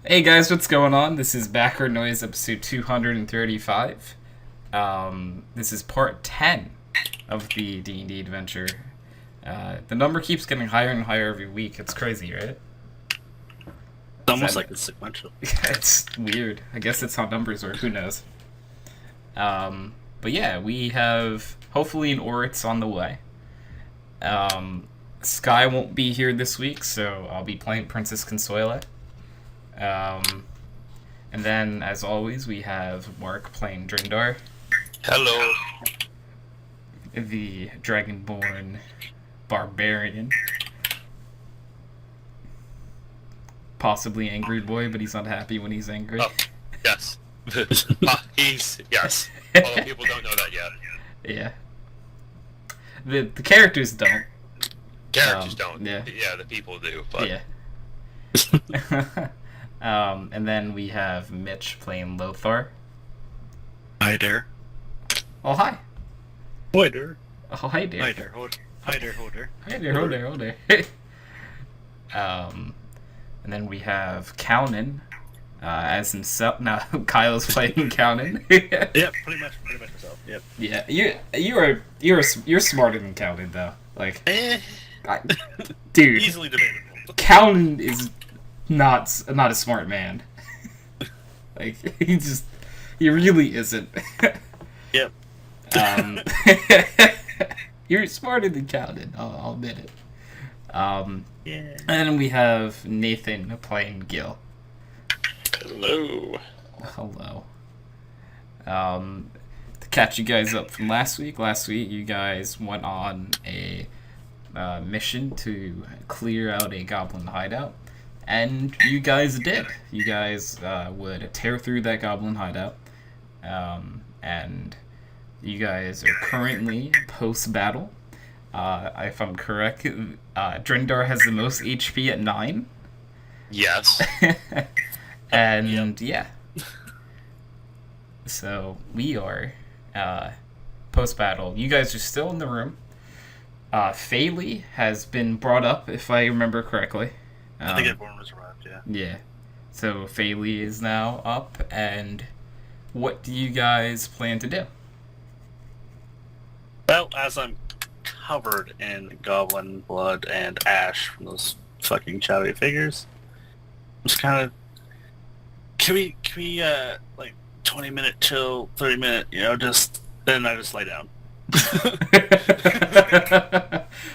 Hey guys, what's going on? This is Background Noise episode 235. This is part 10 of the D&D adventure. The number keeps getting higher and higher every week. It's crazy, right? It's almost like it's sequential. It's weird. I guess it's how numbers work. Who knows? But yeah, we have hopefully an Oryx on the way. Sky won't be here this week, so I'll be playing Princess Consuela. And then, as always, we have Mark playing Drindar. Hello. The Dragonborn Barbarian. Possibly angry boy, but he's not happy when he's angry. Oh, yes. Yes. Although people don't know that yet. Yeah. The characters don't. Characters don't. Yeah. Yeah, the people do. But Yeah. And then we have Mitch playing Lothar. Hi there. Oh, hi. Hi there. Oh, hi there. Hi there. Hi there. Hi there. Hey there, hold there, hold there. And then we have Calnan as himself. Now Kyle's playing Calnan. Yep, pretty much myself. Yep. Yeah, you're smarter than Calnan though. Like, Eh, dude, easily debatable. Calnan is not a smart man. Like he really isn't. Yep. You're smarter than Calnan. I'll admit it. Yeah. And then we have Nathan playing Gil. hello. Hello. To catch you guys up from last week you guys went on a mission to clear out a goblin hideout. And you guys did. You guys would tear through that goblin hideout. And you guys are currently post-battle. If I'm correct, Drindar has the most HP at 9. Yes. And yeah. So we are post-battle. You guys are still in the room. Phaley has been brought up, if I remember correctly. I think everyone was arrived, yeah. Yeah. So Phaley is now up, and what do you guys plan to do? Well, as I'm covered in goblin blood and ash from those fucking shadowy figures, I'm just kind of... Can we, like, 20-minute chill, 30-minute, then I just lay down.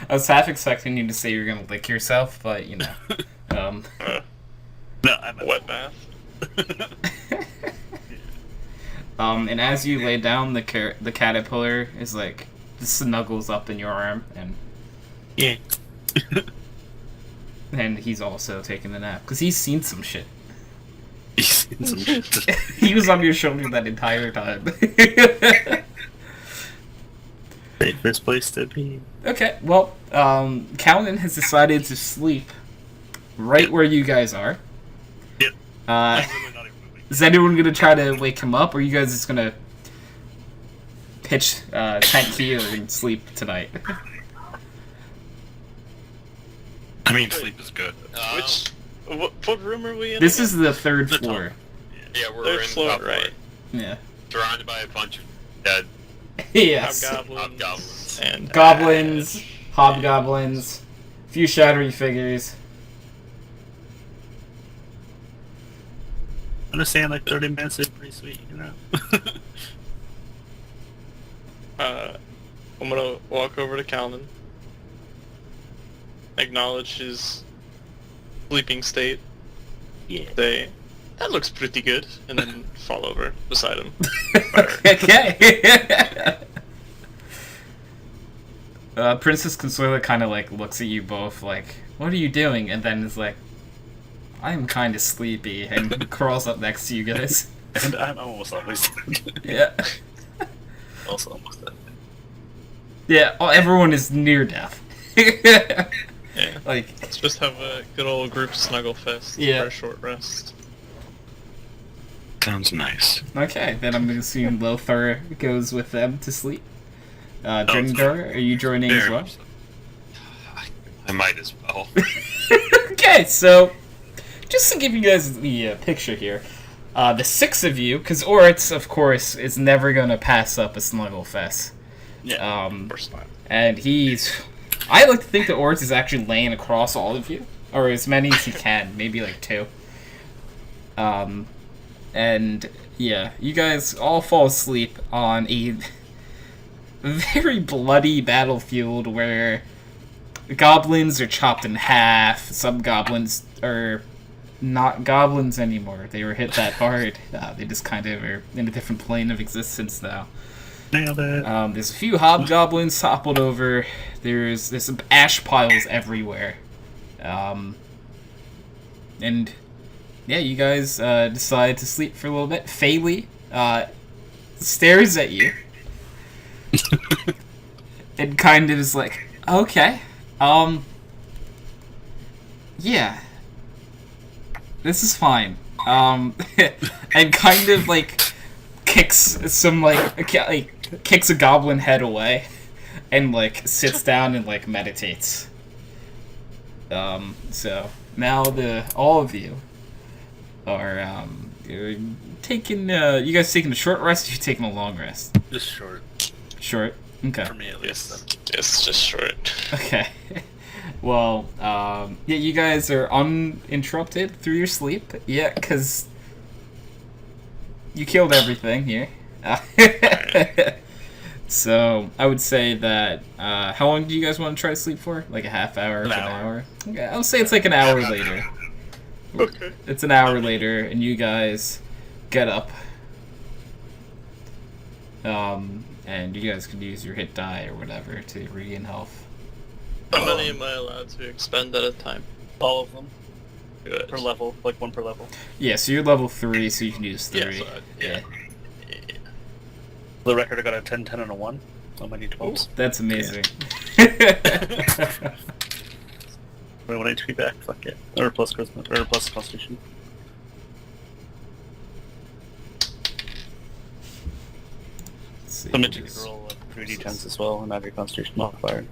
I was half expecting you to say you're gonna lick yourself, but No, I'm a Wet bath. And as you lay down, the caterpillar is like snuggles up in your arm, Yeah. and he's also taking a nap because he's seen some shit. He's seen some shit. He was on your shoulder that entire time. Safest place to be. Okay, well, Callan has decided to sleep right where you guys are. Yep. I'm really not even moving. Is anyone gonna try to wake him up, or are you guys just gonna pitch tent here and sleep tonight? I mean, sleep is good. What room are we in? This is the third The floor. top. Yeah, we're Third in floor, the top floor, right? Yeah. surrounded by a bunch of dead Yes. hobgoblins. And Goblins, hobgoblins, a few shadowy figures. I understand, like, 30 minutes is pretty sweet, I'm gonna walk over to Calvin, acknowledge his sleeping state, Yeah. say, "That looks pretty good," and then fall over beside him. Okay. Princess Consuela kind of like looks at you both like, "What are you doing?" And then is like, "I'm kind of sleepy," and crawls up next to you guys. And I'm almost always dead. Yeah. Also almost dead. Yeah. Everyone is near death. Yeah. Like, Let's just have a good old group snuggle fest Yeah. for a short rest. Sounds nice. okay, then I'm gonna assume Lothar goes with them to sleep. Drindar, are you joining as well? I might as well. Okay, so just to give you guys the picture here, the 6 of you, because Oritz, of course, is never gonna pass up a Snuggle Fest. Yeah. Of course not. And I like to think that Oritz is actually laying across all of you, or as many as he can, maybe like 2. And yeah, you guys all fall asleep on a very bloody battlefield where goblins are chopped in half. Some goblins are not goblins anymore. They were hit that hard. They just kind of are in a different plane of existence now. Nailed it. There's a few hobgoblins toppled over. There's some ash piles everywhere. And yeah, you guys decide to sleep for a little bit. Faylee stares at you and kind of is like, okay, yeah, this is fine. And kind of like kicks kicks a goblin head away and like sits down and like meditates. So now all of you are you're taking you guys taking a short rest, or you taking a long rest? Just short. Short. Okay. For me at least. Yes, just short. Okay. Well, yeah, you guys are uninterrupted through your sleep. Yeah, because you killed everything here. So I would say that how long do you guys want to try to sleep for? Like a half hour, An an hour. hour? Okay, I'll say it's like an hour later. Okay. It's an hour later, and you guys get up. And you guys can use your hit die or whatever to regain health. How many am I allowed to expend at a time? All of them. Good. Per level. Like 1 per level. Yeah, so you're level 3, so you can use 3. Yeah, so yeah. For the record, I got a 10, 10, and a 1 on my d12s. That's amazing. Wait, 1 HP back? Fuck yeah. Or plus charisma, or plus constitution. Let's see, So Mitch, you what can is- roll 3d10s as well and add your constitution modifier.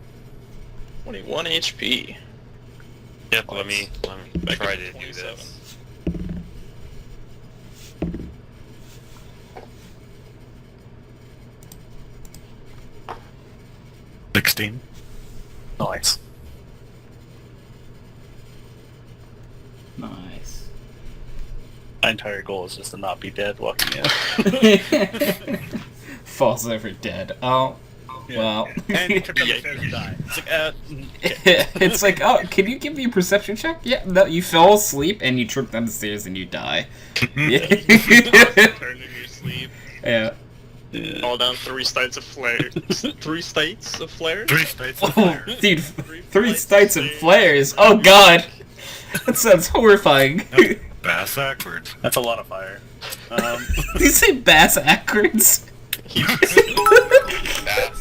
21 HP. Yep, let me Back try up to to do 27. this. Nice. Nice. My entire goal is just to not be dead walking in. Falls over dead. Oh, well. And you tripped on the stairs and die. It's like, It's like, oh, can you give me a perception check? Yeah, no, you fell asleep and you trip down the stairs and you die. Turn in your sleep. Yeah. Fall down 3 states of flares. 3 states of flares? 3 states of Oh, fire. dude, 3 states and flares. Oh god, that sounds horrifying. Bass backwards. That's a lot of fire. Did you say bass backwards? That's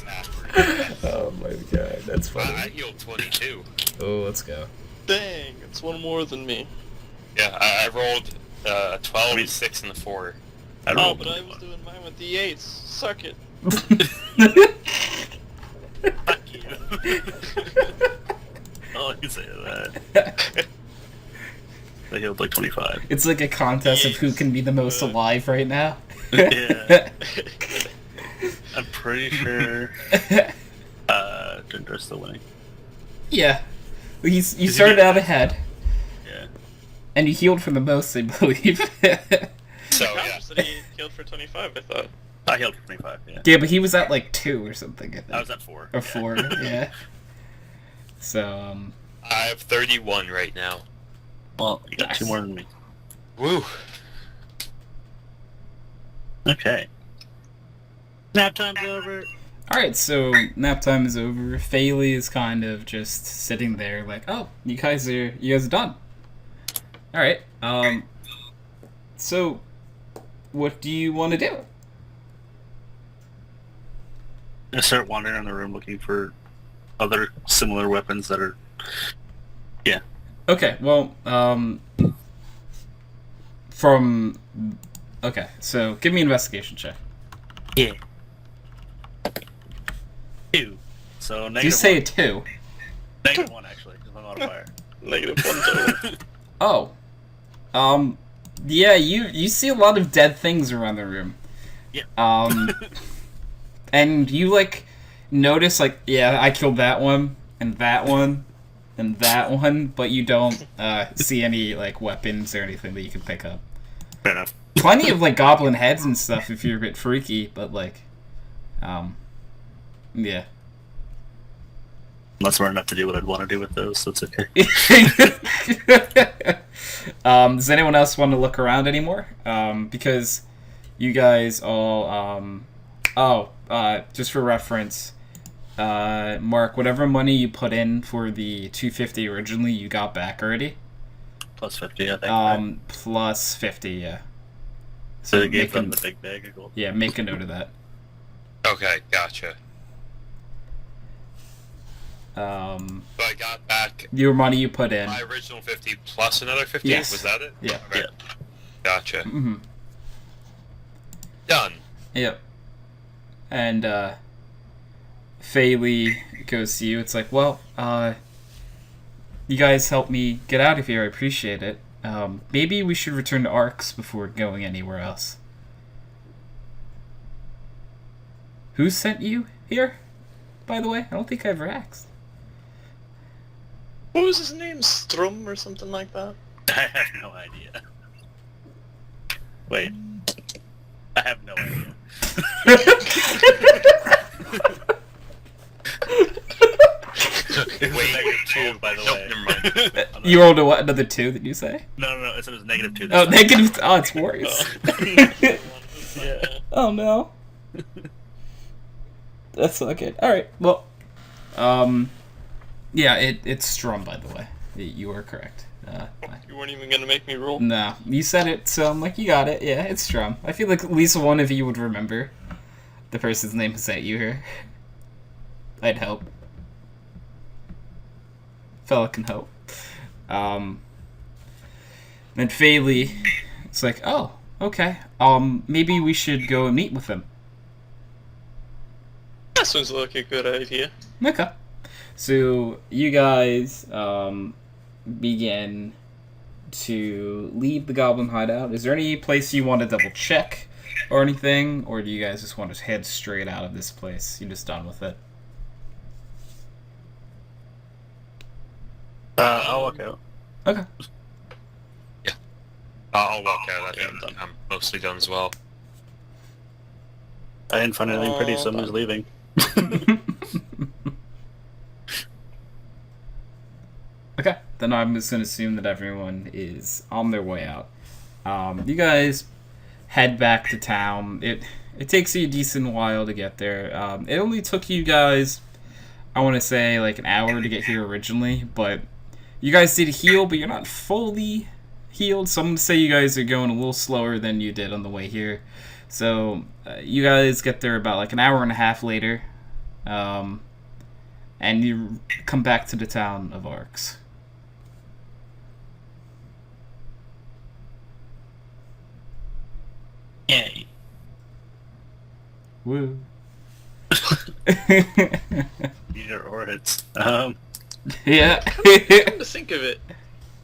after. Oh my god, that's I funny. healed 22. Oh, let's go. Dang, it's 1 more than me. Yeah, I rolled 12, and 6, and a 4. I Oh, rolled but I was doing mine with D8s. Suck it. Fuck you. All I can say to that. I healed like 25. It's like a contest of who can be the most alive right now. Yeah. I'm pretty sure Jindra's still winning. Yeah. You he started get- out ahead, Yeah. and you healed for the most, I believe. So, Connor yeah. said he killed for 25, I thought. I healed for 25, yeah. Yeah, but he was at like 2 or something, I think. I was at 4. Or 4, yeah. So, I have 31 right now. Well, you got Nice. 2 more than me. Woo. Okay. Nap time's over. alright, so nap time is over. Faylee is kind of just sitting there like, oh, you guys are done. Alright, so what do you want to do? I start wandering around the room looking for other similar weapons that are... Yeah. Okay, well, okay, so give me an investigation check. Yeah. 2. So negative Do you say 1. a 2? Negative 1, actually, because I'm on fire. -1 total. Oh. Yeah, you see a lot of dead things around the room. Yeah. And you, like, notice, like, yeah, I killed that one, and that one, and that one, but you don't, see any, like, weapons or anything that you can pick up. Fair enough. Plenty of, like, goblin heads and stuff if you're a bit freaky, but, like, yeah. I'm not smart enough to do what I'd want to do with those, so it's okay. Does anyone else want to look around anymore? Because you guys all, just for reference, Mark, whatever money you put in for the 250 originally, you got back already. Plus 50, I think. Right? Plus 50, yeah. So they gave them the big bag of gold. Yeah, make a note of that. Okay, gotcha. So Um, I got back your money you put in. my original 50 plus another 50? Yes. Was that it? Yeah. Okay. Yeah. Gotcha. Mm-hmm. Done. Yep. And, Faylee goes to you. It's like, well, you guys helped me get out of here. I appreciate it. Maybe we should return to Arx before going anywhere else. Who sent you here, by the way? I don't think I ever asked. What was his name? Strum or something like that? I have no idea. Wait. I have no idea. It was Wait, -2, by the nope, way. never mind. You rolled a what? Another 2, did you say? No, it was -2. Oh, negative. Oh, it's worse. Yeah. Oh no. That's not good. Alright, well. Yeah, it's Strum, by the way. You are correct. You weren't even gonna make me roll. No, you said it, so I'm like, you got it. Yeah, it's Strum. I feel like at least one of you would remember the person's name who sent you here. I'd hope. Fella can hope. Then Faylee, it's like, oh, okay. Maybe we should go and meet with them. That sounds like a good idea. Okay. So you guys begin to leave the goblin hideout. Is there any place you want to double check or anything, or do you guys just want to head straight out of this place? You're just done with it. I'll walk out. Okay. I'll walk out. I think I'm mostly done as well. I didn't find anything pretty, so I'm just leaving. Okay, then I'm just gonna assume that everyone is on their way out. You guys head back to town. It takes you a decent while to get there. It only took you guys, I want to say, like an hour to get here originally, but you guys did heal, but you're not fully healed, so I'm gonna say you guys are going a little slower than you did on the way here. So you guys get there about like an hour and a half later, and you come back to the town of Arx. Yay. Woo. Either or it's Yeah. Come to think of it,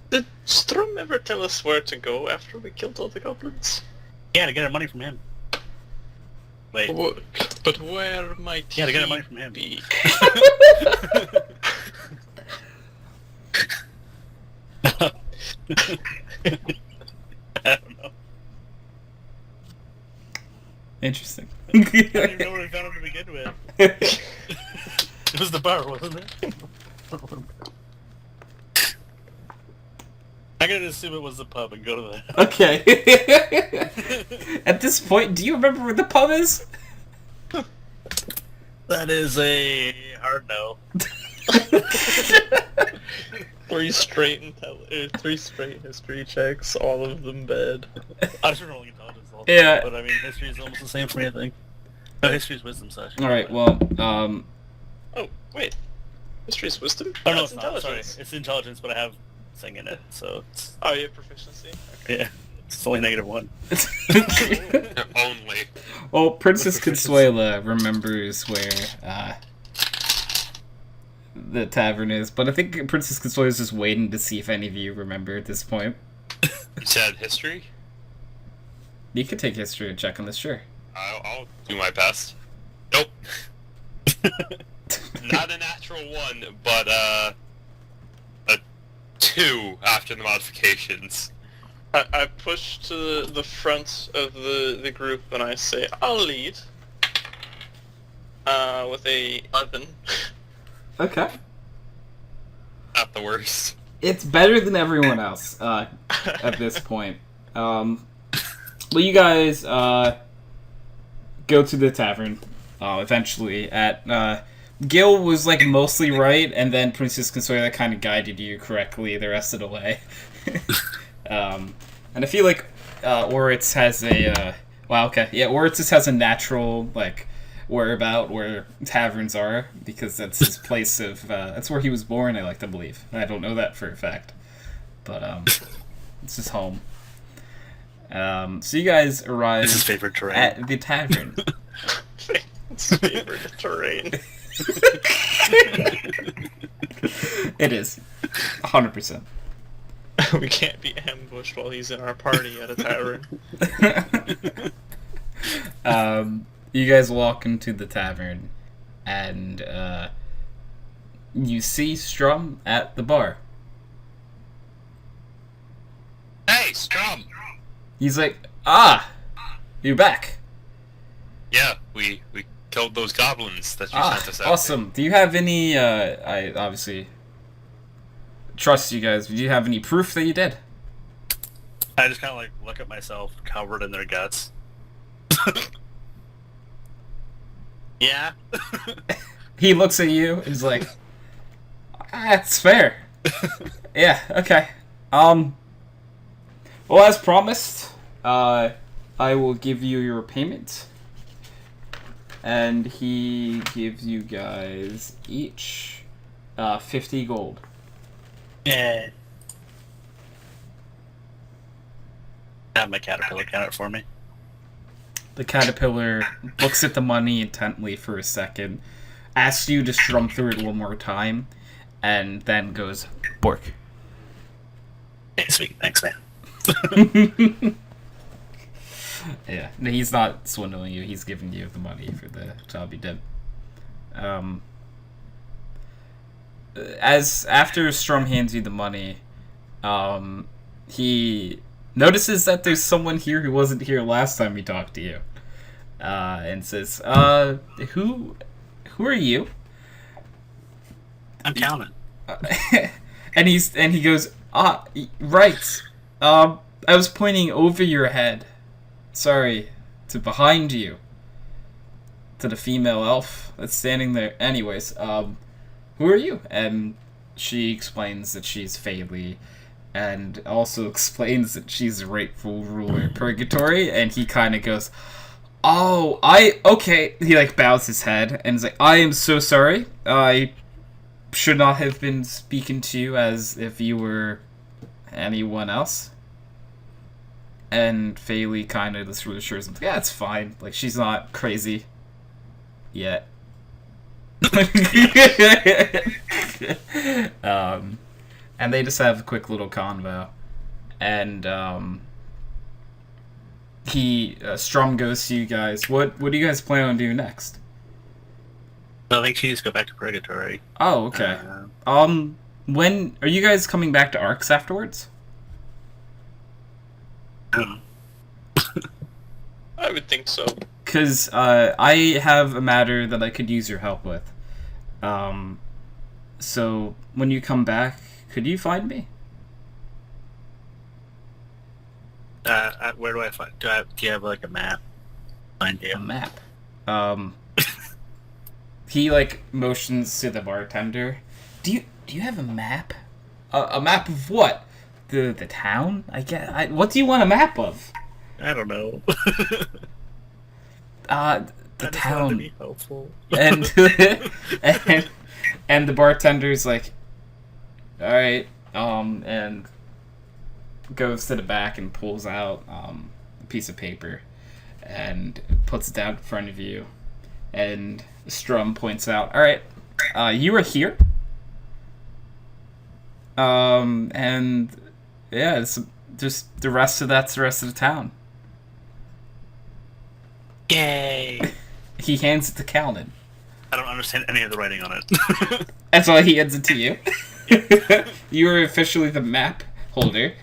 did Strum ever tell us where to go after we killed all the goblins? yeah, to get our money from him. Wait. But where might Yeah, to get our he money from him. be? I don't know. Interesting. I don't even know where we found him to begin with. It was the bar, wasn't it? I'm gonna assume it was the pub and go to that. Okay. At this point, do you remember where the pub is? That is a hard no. Three straight history checks, all of them bad. I just rolling intelligence all the Yeah. time, but I mean, history is almost the same for me, I think. No, history is wisdom session. Alright, well, Oh, wait. History's wisdom? Oh no, That's it's not. Sorry, intelligence. it's intelligence, but I have thing in it, so it's Oh, you have proficiency? Okay. yeah, it's only -1. Only. well, Princess Proficiency. Consuela remembers where, the tavern is, but I think Princess Consuela is just waiting to see if any of you remember at this point. You said history? You could take history check on this, sure. I'll do my best. Nope. Not a natural 1, but a 2 after the modifications. I push to the front of the group and I say, I'll lead. With a 11. Okay. Not the worst. It's better than everyone else at this point. Well, you guys go to the tavern eventually. Gil was like mostly right, and then Princess Consuela kind of guided you correctly the rest of the way. And I feel like Oritz has a Oritz just has a natural like whereabout where taverns are, because that's his place of that's where he was born, I like to believe. I don't know that for a fact, but it's his home. So you guys arrive This is his favorite terrain. at the tavern. It's favorite terrain. It is 100%. We can't be ambushed while he's in our party at a tavern. You guys walk into the tavern, and you see Strum at the bar. Hey, Strum! He's like, you're back. Yeah, we killed those goblins that you sent us out. Awesome. Do you have any, I obviously trust you guys, do you have any proof that you did? I just kind of like look at myself covered in their guts. Yeah. He looks at you and is like, that's fair. Yeah, okay. Well, as promised, I will give you your payment. And he gives you guys each 50 gold. Yeah. Have my caterpillar count it for me. The caterpillar looks at the money intently for a second, asks you to strum through it one more time, and then goes, Bork. Okay, sweet. Thanks, man. Yeah, no, he's not swindling you, he's giving you the money for the job you did. As after Strum hands you the money, he notices that there's someone here who wasn't here last time he talked to you, and says, who are you? I'm counting. And he goes, right. I was pointing over your head. Sorry, to behind you. To the female elf that's standing there. Anyways, who are you? And she explains that she's Faylee, and also explains that she's the rightful ruler of Purgatory, and he kind of goes, okay. He like bows his head and is like, I am so sorry. I should not have been speaking to you as if you were anyone else. And Faylee kind of just reassures him, yeah, it's fine. Like, she's not crazy yet. And they just have a quick little convo. And Strum goes to you guys. What do you guys plan on doing next? I think she needs to go back to Purgatory. Oh, okay. When are you guys coming back to Arcs afterwards? I would think so. Because I have a matter that I could use your help with. So when you come back, could you find me? Where do I find? Do you have like a map? Find you A map. He like motions to the bartender. Do you have a map? A map of what? The town? What do you want a map of? I don't know. The I just wanted to town. be helpful. and and the bartender's like, all right, and goes to the back and pulls out a piece of paper and puts it down in front of you, and Strum points out, all right, you are here, and yeah, just the rest of that's the rest of the town. Yay! He hands it to Callan. I don't understand any of the writing on it. That's why he hands it to you. You are officially the map holder.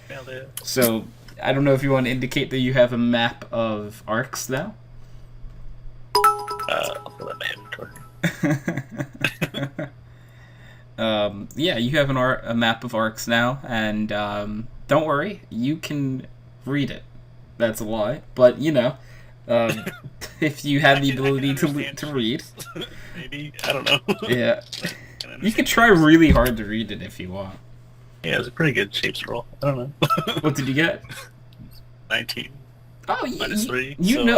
Nailed it. So, I don't know if you want to indicate that you have a map of arcs now. I'll fill out my inventory. Yeah, you have a map of arcs now, and don't worry, you can read it. That's a lie, but you know, if you have the ability to read, maybe, I don't know. yeah, you could try really hard to read it if you want. Yeah, it was a pretty good shapes roll. I don't know. What did you get? 19. Oh, Minus 3.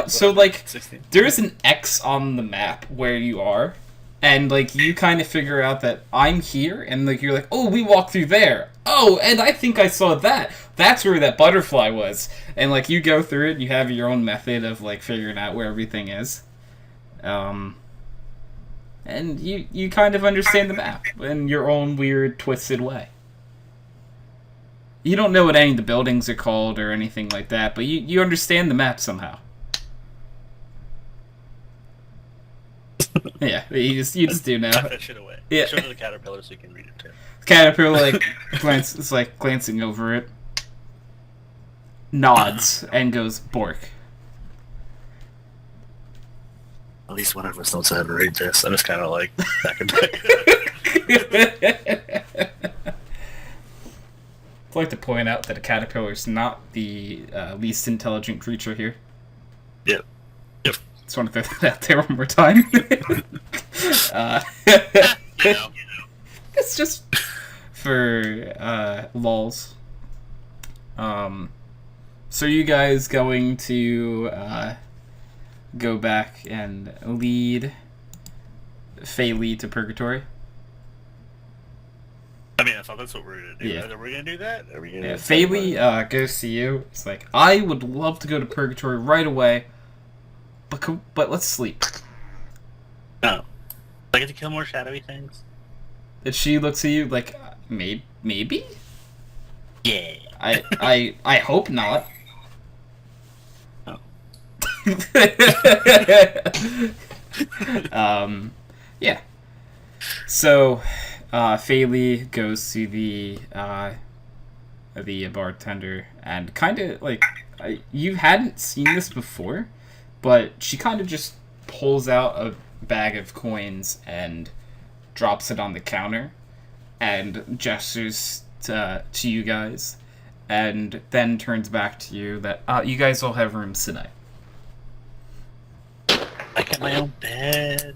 So like, 16. there's an X on the map where you are, and like you kind of figure out that I'm here, and like you're like, oh, we walked through there. Oh, and I think I saw that. That's where that butterfly was. And like you go through it, you have your own method of like figuring out where everything is. And you kind of understand the map in your own weird, twisted way. You don't know what any of the buildings are called or anything like that, but you understand the map somehow. Yeah, you just do now. Tuck that shit away. Yeah. Show it to the caterpillar so you can read it too. Caterpillar like glancing over it, nods and goes Bork. At least one of us knows how to read this. I'm just kind of like back and back. I'd like to point out that a caterpillar is not the least intelligent creature here. Yep. Yep. Just want to throw that out there one more time. You know. It's just for lulz. So you guys going to go back and lead Faylee to Purgatory? I mean, I thought that's what we were gonna do. Yeah. Are we gonna do that? Are we gonna? Yeah, Faylee goes to you. It's like, I would love to go to Purgatory right away, but let's sleep. No. I get to kill more shadowy things. And she looks at you like, maybe? Yeah. I hope not. Oh. Yeah. So, Faylee goes to the bartender and kind of like, you hadn't seen this before, but she kind of just pulls out a bag of coins and drops it on the counter and gestures to you guys, and then turns back to you that you guys all have rooms tonight. I got my own bed.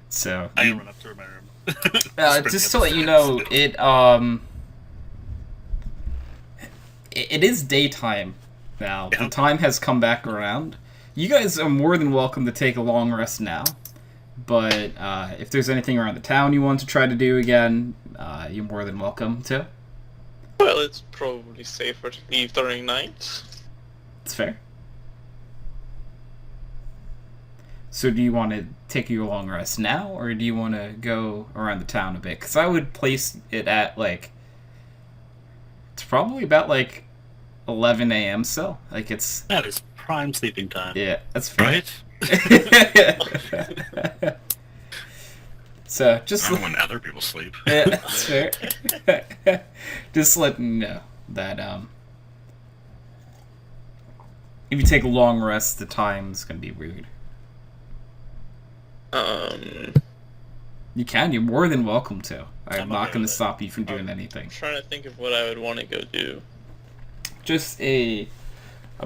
So I can run up to my room. just to let you know, it is daytime now. The time has come back around. You guys are more than welcome to take a long rest now, but if there's anything around the town you want to try to do again, you're more than welcome to. Well, it's probably safer to leave during night. It's fair. So do you want to take your long rest now, or do you want to go around the town a bit? Because I would place it at, like, it's probably about, like, 11 a.m. still. Like, it's... That is prime sleeping time. Yeah, that's fair. Right? So, just... Not when other people sleep. Yeah, that's fair. Just letting you know that, if you take a long rest, the time's gonna be weird. You can. You're more than welcome to. I'm not okay going to with it. stop you from doing anything. I'm trying to think of what I would want to go do. Just a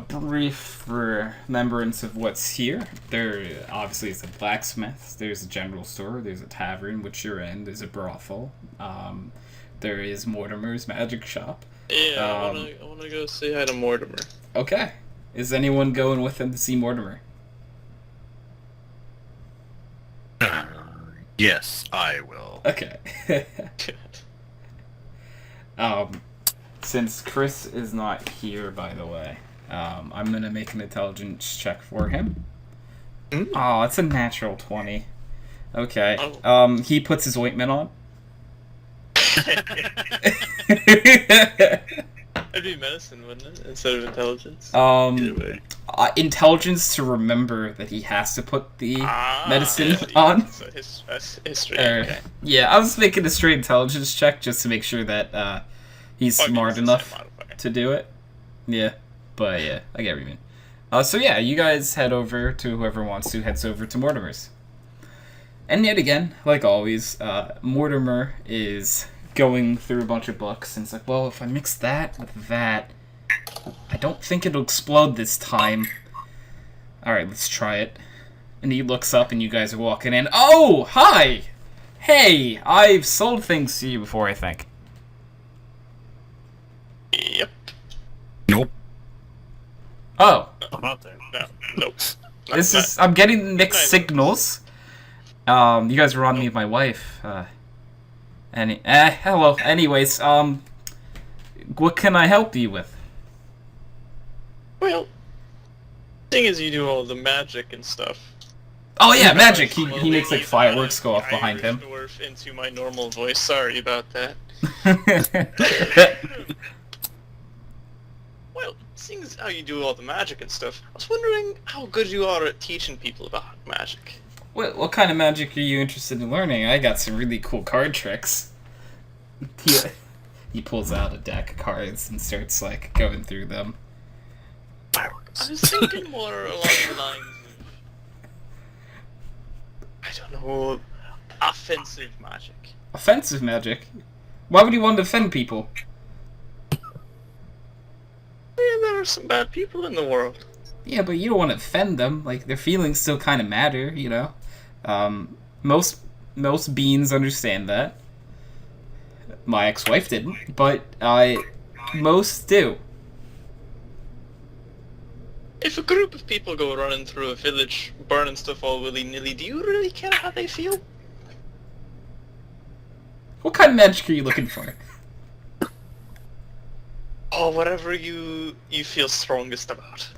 brief remembrance of what's here. There obviously is a blacksmith. There's a general store. There's a tavern, which you're in. There's a brothel. There is Mortimer's magic shop. Yeah, I wanna go say hi to Mortimer. Okay. Is anyone going with him to see Mortimer? Yes, I will. Okay. Since Chris is not here, by the way, I'm gonna make an intelligence check for him. Oh, it's a natural 20. Okay. He puts his ointment on. It'd be medicine, wouldn't it? Instead of intelligence. Either way. Intelligence to remember that he has to put the medicine yeah, on. So history. Okay. Yeah, I was making a straight intelligence check just to make sure that he's smart enough to do it. Yeah, but yeah, I get what you mean. So yeah, you guys head over to whoever wants to heads over to Mortimer's. And yet again, like always, Mortimer is going through a bunch of books, and it's like, well, if I mix that with that, I don't think it'll explode this time. Alright, let's try it. And he looks up, and you guys are walking in. Oh, hi! Hey, I've sold things to you before, I think. Yep. Nope. Oh, I'm not there. No. Nope. I'm getting mixed signals. You guys were on me with my wife. Hello. Anyways, what can I help you with? Well, thing is, you do all the magic and stuff. Oh yeah, magic. He Slowly makes like lead fireworks the go off behind Irish him. dwarf into my normal voice. Sorry about that. Well, seeing as how you do all the magic and stuff, I was wondering how good you are at teaching people about magic. What kind of magic are you interested in learning? I got some really cool card tricks. He pulls out a deck of cards and starts like going through them. I was thinking more along the lines of, I don't know, offensive magic. Offensive magic? Why would you want to offend people? Yeah, there are some bad people in the world. Yeah, but you don't want to offend them. Like, their feelings still kind of matter, you know? Most beings understand that. My ex-wife didn't, but most do. If a group of people go running through a village, burning stuff all willy-nilly, do you really care how they feel? What kind of magic are you looking for? Oh, whatever you feel strongest about.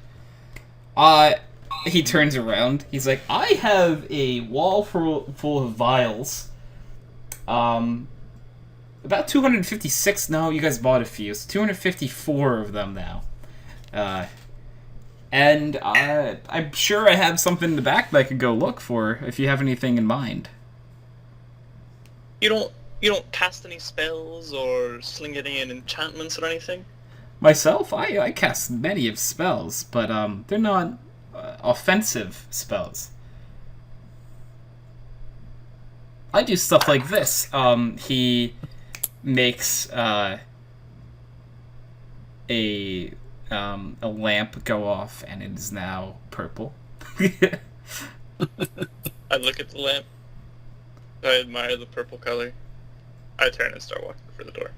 He turns around. He's like, I have a wall full of vials. About 256. No, you guys bought a few. So 254 of them now. And I'm sure I have something in the back that I could go look for if you have anything in mind. You don't cast any spells or sling any enchantments or anything? Myself, I cast many of spells, but they're not offensive spells. I do stuff like this. He makes a lamp go off, and it is now purple. I look at the lamp. I admire the purple color. I turn and start walking for the door.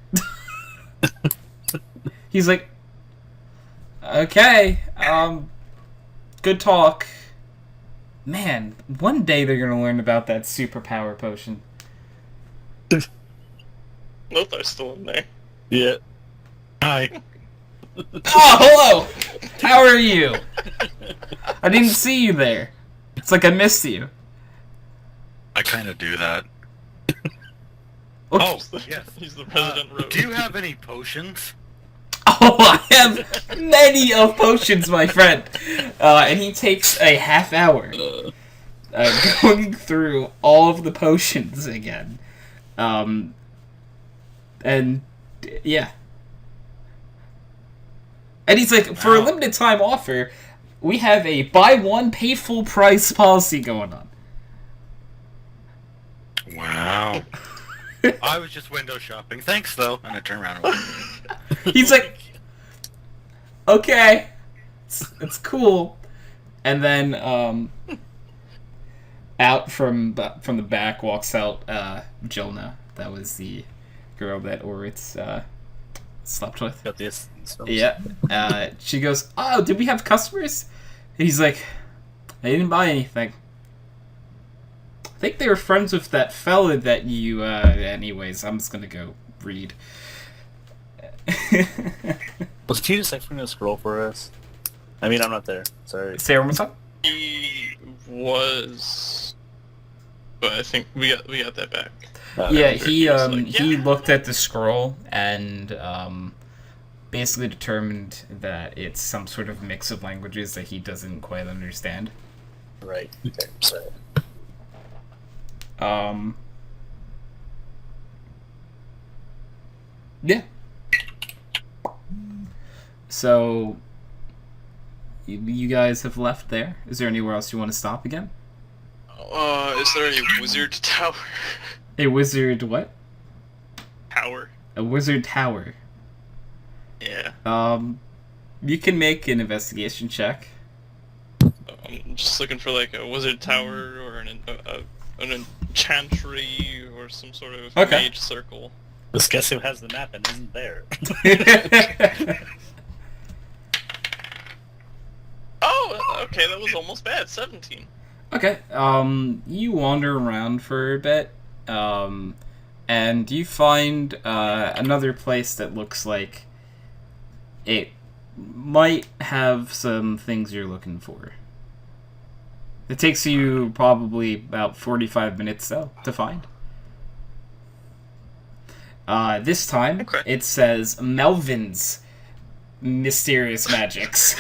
He's like, okay, good talk. Man, one day they're gonna learn about that superpower potion. Lothar's still in there. Yeah. Hi. Oh, hello! How are you? I didn't see you there. It's like I missed you. I kind of do that. Oh, yes. He's the President Rogue. Do you have any potions? Oh, I have many of potions, my friend. And he takes a half hour going through all of the potions again. And yeah. And he's like, for a limited time offer, we have a buy one, pay full price policy going on. Wow. I was just window shopping. Thanks, though. And I turn around and He's like, okay, it's cool. And then out from the back walks out Jilna. That was the girl that Oritz slept with. Got this. Yeah. She goes, oh, did we have customers? And he's like, they didn't buy anything. I think they were friends with that fella that you, anyways, I'm just gonna go read. Was he just like a scroll for us? I mean, I'm not there. Sorry. Say it one more time. He was, but I think we got that back. Yeah, After he was like, he "Yeah." looked at the scroll and basically determined that it's some sort of mix of languages that he doesn't quite understand. Right. Okay, sorry. Yeah. So you guys have left there. Is there anywhere else you want to stop again? Is there a wizard tower? A wizard what? Tower. A wizard tower. Yeah. You can make an investigation check. I'm just looking for like a wizard tower or an enchantry or some sort of Okay. mage circle. Just guess who has the map and isn't there? Oh, okay, that was almost bad. 17. Okay. You wander around for a bit, and you find another place that looks like it might have some things you're looking for. It takes you probably about 45 minutes, though, to find. This time, Okay. it says Melvin's Mysterious Magics.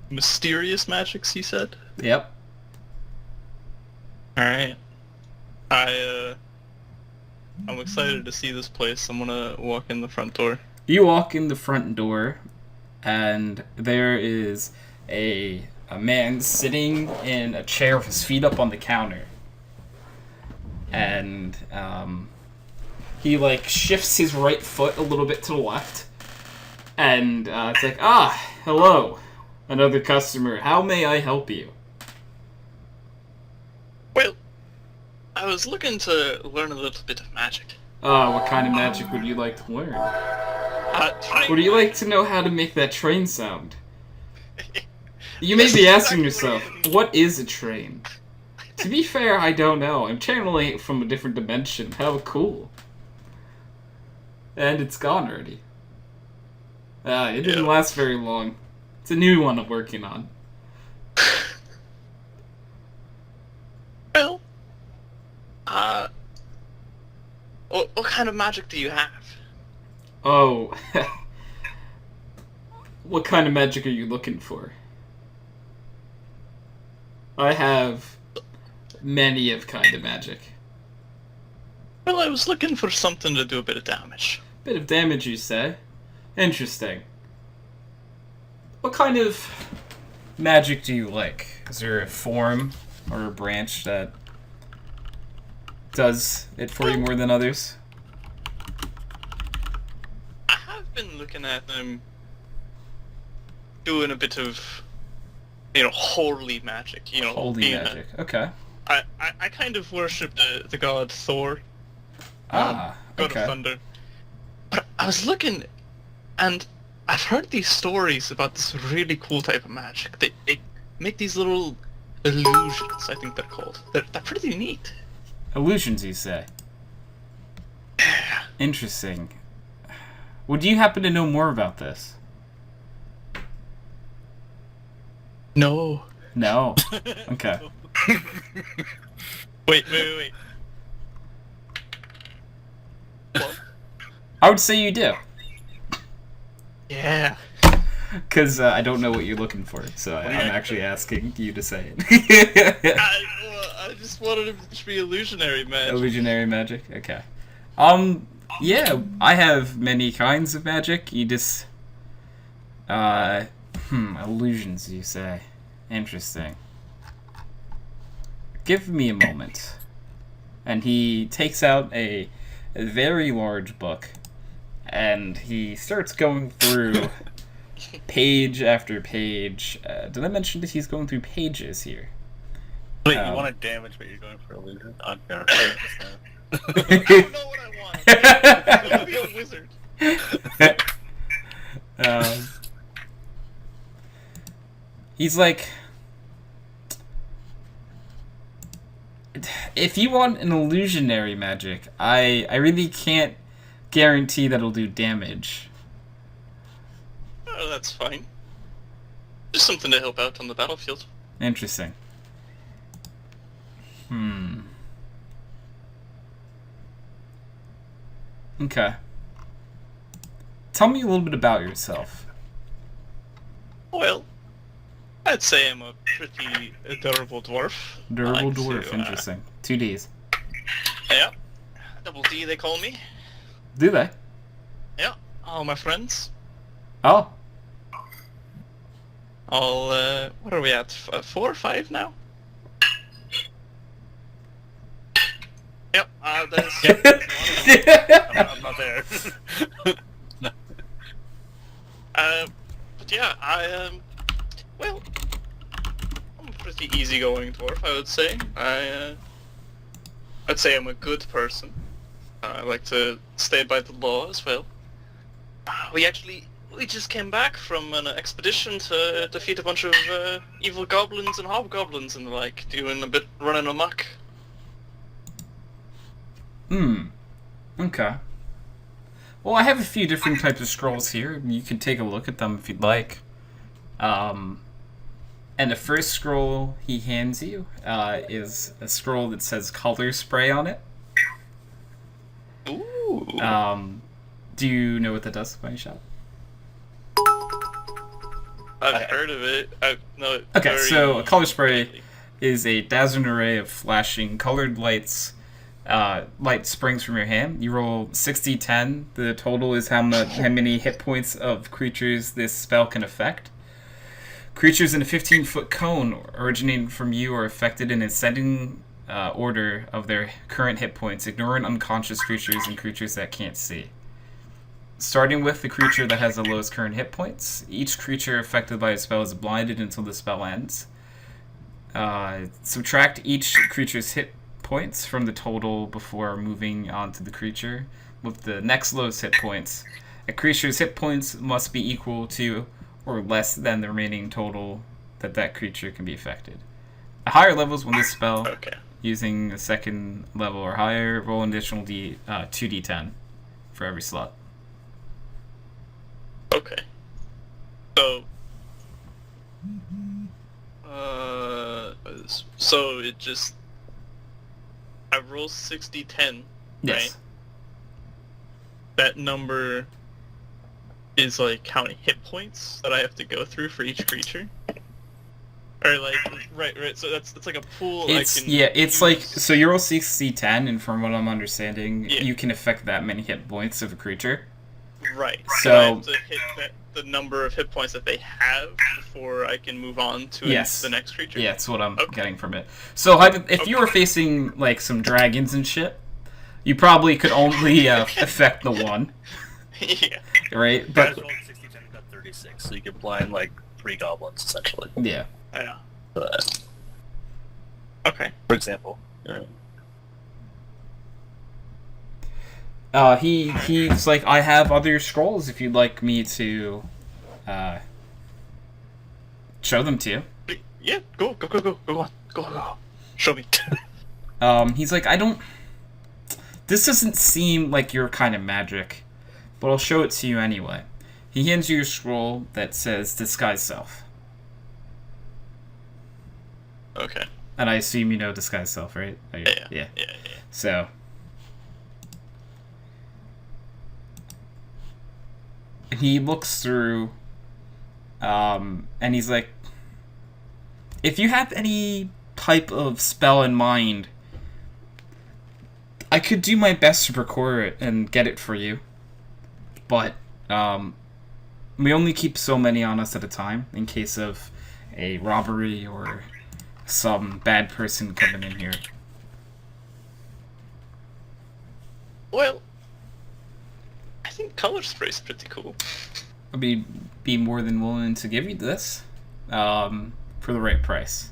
Mysterious magics, he said? Yep. Alright. I'm excited to see this place. I'm gonna walk in the front door. You walk in the front door, and there is a man sitting in a chair with his feet up on the counter. And he like shifts his right foot a little bit to the left. And it's like, hello, another customer. How may I help you? Well, I was looking to learn a little bit of magic. What kind of magic would you like to learn? Would you like to know how to make that train sound? You may be asking yourself, what is a train? To be fair, I don't know. I'm channeling it from a different dimension. How cool. And it's gone already. It didn't last very long. It's a new one I'm working on. Well, what kind of magic do you have? Oh. What kind of magic are you looking for? I have many of kind of magic. Well, I was looking for something to do a bit of damage. Bit of damage, you say? Interesting. What kind of magic do you like? Is there a form or a branch that does it for you more than others? I have been looking at them doing a bit of, holy magic. Holy being magic. Okay. I kind of worship the god Thor, Ah, god okay. of thunder. But I was looking, and I've heard these stories about this really cool type of magic. They make these little illusions, I think they're called. They're pretty neat. Illusions, you say? Interesting. Would you happen to know more about this? No. No. Okay. Wait. What? I would say you do. Yeah. Because I don't know what you're looking for, so I'm actually asking you to say it. I just wanted it to be illusionary magic. Illusionary magic? Okay. Yeah, I have many kinds of magic. You just... illusions, you say. Interesting. Give me a moment. And he takes out a very large book, and he starts going through page after page. Did I mention that he's going through pages here? Wait, you want to damage, but you're going for illusion? I'm gonna play this now. I don't know what I want. I want to be a wizard. He's like, if you want an illusionary magic, I really can't guarantee that it'll do damage. Oh, that's fine. Just something to help out on the battlefield. Interesting. Okay. Tell me a little bit about yourself. Well, I'd say I'm a pretty durable dwarf. Durable I like dwarf, to, interesting. 2Ds. Yeah. Double D, they call me. Do they? Yeah. All my friends. Oh. All, what are we at? 4 or 5 now? Yep, there's... I'm not there. But yeah, well, I'm a pretty easygoing dwarf, I would say. I'd say I'm a good person. I like to stay by the law as well. We just came back from an expedition to defeat a bunch of evil goblins and hobgoblins and the like, running amok. Okay. Well, I have a few different types of scrolls here. You can take a look at them if you'd like. And the first scroll he hands you is a scroll that says color spray on it. Ooh. Do you know what that does by any shot? I've heard of it. Okay, so a color spray is a dazzling array of flashing colored lights. Light springs from your hand. You roll 60-10. The total is how many hit points of creatures this spell can affect. Creatures in a 15-foot cone originating from you are affected in ascending order of their current hit points, ignoring unconscious creatures and creatures that can't see. Starting with the creature that has the lowest current hit points, each creature affected by a spell is blinded until the spell ends. Subtract each creature's hit points from the total before moving on to the creature with the next lowest hit points. A creature's hit points must be equal to or less than the remaining total that creature can be affected. At higher levels, when this spell, using a second level or higher, roll an additional 2d10 for every slot. Okay. So it just... I roll 60-10, Yes. right? That number is like how many hit points that I have to go through for each creature? Or like, right, so it's like a pool It's, I can it's like, so you roll 60-10, and from what I'm understanding, Yeah. you can affect that many hit points of a creature. Right. So- I have to hit the number of hit points that they have before I can move on to Yes. the next creature? Yeah, that's what I'm Okay. getting from it. So if you were facing like some dragons and shit, you probably could only affect the one, Yeah. right? Guys But rolled 60-10 and got 36, so you could blind like 3 goblins essentially. yeah, Yeah. But, Okay. for example. he's like, I have other scrolls if you'd like me to show them to you. Yeah, go on. Show me. He's like, this doesn't seem like your kind of magic, but I'll show it to you anyway. He hands you a scroll that says Disguise Self. Okay. And I assume you know Disguise Self, right? Yeah. So, he looks through, and he's like, if you have any type of spell in mind, I could do my best to procure it and get it for you. But, we only keep so many on us at a time in case of a robbery or some bad person coming in here. Well, I think color spray's pretty cool. I'd be more than willing to give you this, for the right price.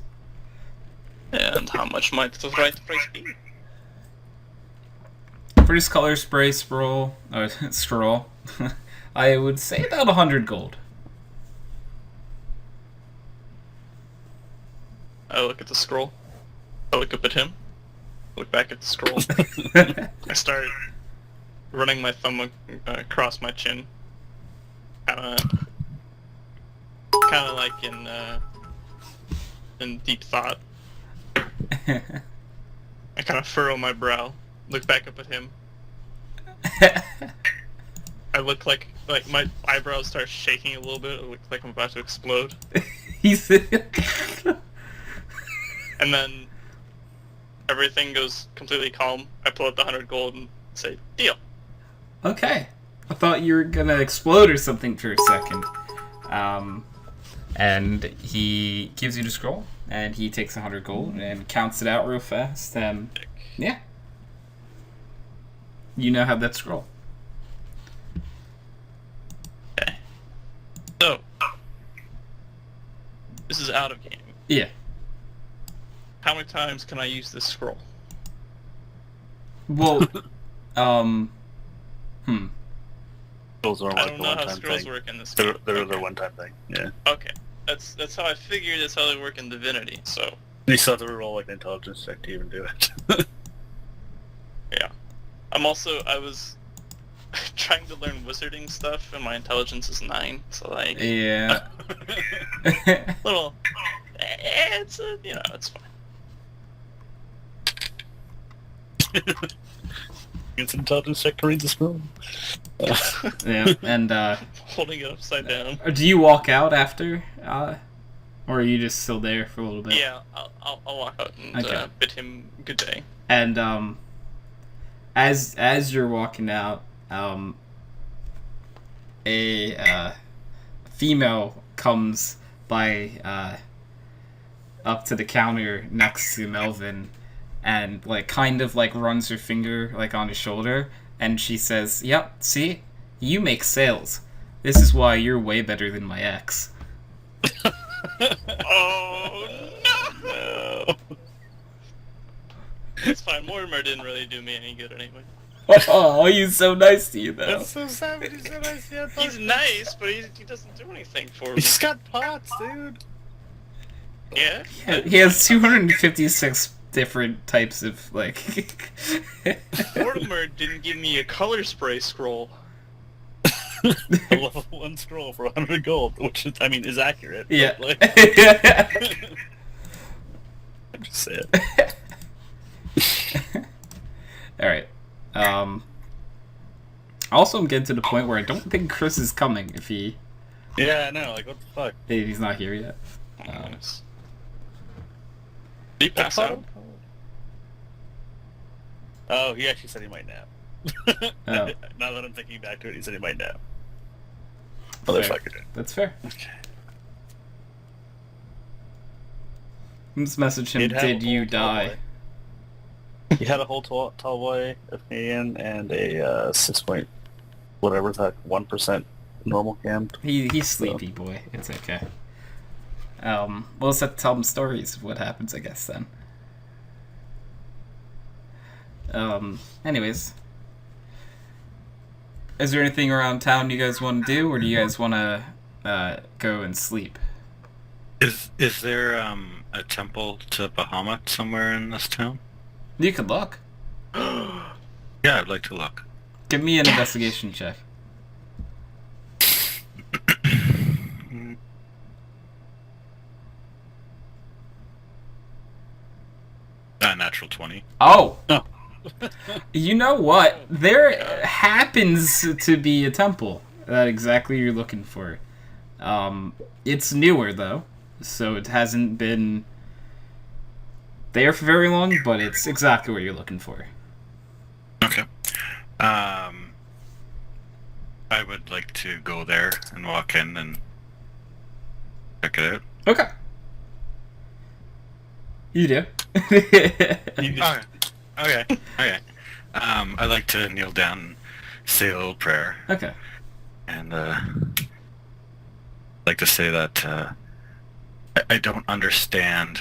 And how much might the right price be? For this color spray scroll, I would say about 100 gold. I look at the scroll. I look up at him. Look back at the scroll. I start running my thumb across my chin. Kinda like in in deep thought. I kind of furrow my brow, look back up at him. I look like my eyebrows start shaking a little bit. It looks like I'm about to explode. He's And then everything goes completely calm. I pull out the 100 gold and say, deal. okay. I thought you were gonna explode or something for a second. And he gives you the scroll, and he takes 100 gold and counts it out real fast, and yeah. You now have that scroll. Okay. So, this is out of game. Yeah. How many times can I use this scroll? Well, Scrolls are I like don't a know how one-time scrolls thing. work in this They're game. a Okay. one-time thing. Yeah. Okay. That's how I figured that's how they work in Divinity, so You still have to roll like an intelligence check to even do it. yeah. I was trying to learn wizarding stuff and my intelligence is 9, so like yeah. little it's it's fine. It's an intelligence check to read the scroll. Yeah, and Holding it upside down. do you walk out after, or are you just still there for a little bit? Yeah, I'll walk out and Okay. bid him good day. And as you're walking out, a female comes by up to the counter next to Melvin, and like kind of like runs her finger like on his shoulder, and she says, "Yep, see, you make sales. This is why you're way better than my ex." Oh no! It's fine. Mortimer didn't really do me any good anyway. Oh, he's so nice to you though. That's so savage. He's so nice. Yeah, He's nice, but he doesn't do anything for me. He's got pots, dude. Yeah. He has 256 different types of like. Mortimer didn't give me a color spray scroll. A level 1 scroll for 100 gold, which is, I mean, is accurate. but, Yeah. like, I'm just saying. All right. Also, I'm getting to the point where I don't think Chris is coming if Yeah, I know. Like, what the fuck? he's not here yet. Nice. Did he pass out? Oh, he actually said he might nap. Oh. Now that I'm thinking back to it, he said he might nap. Fair. Motherfucker. That's fair. Okay. Let's message him. He'd have a Did you whole tall die? boy. He had a whole tall boy opinion and a 6 point, whatever that 1% normal cam. He's sleepy, boy. It's okay. We'll just have to tell him stories of what happens, I guess, then. Anyways. Is there anything around town you guys want to do, or do you guys want to go and sleep? Is there a temple to Bahamut somewhere in this town? You could look. Yeah, I'd like to look. Give me an investigation check. Natural 20. Oh! Oh. You know what? There happens to be a temple that exactly you're looking for. It's newer, though, so it hasn't been there for very long, but it's exactly what you're looking for. Okay. I would like to go there and walk in and check it out. Okay. You do. Okay. Okay. I'd like to kneel down and say a little prayer. Okay. And like to say that I don't understand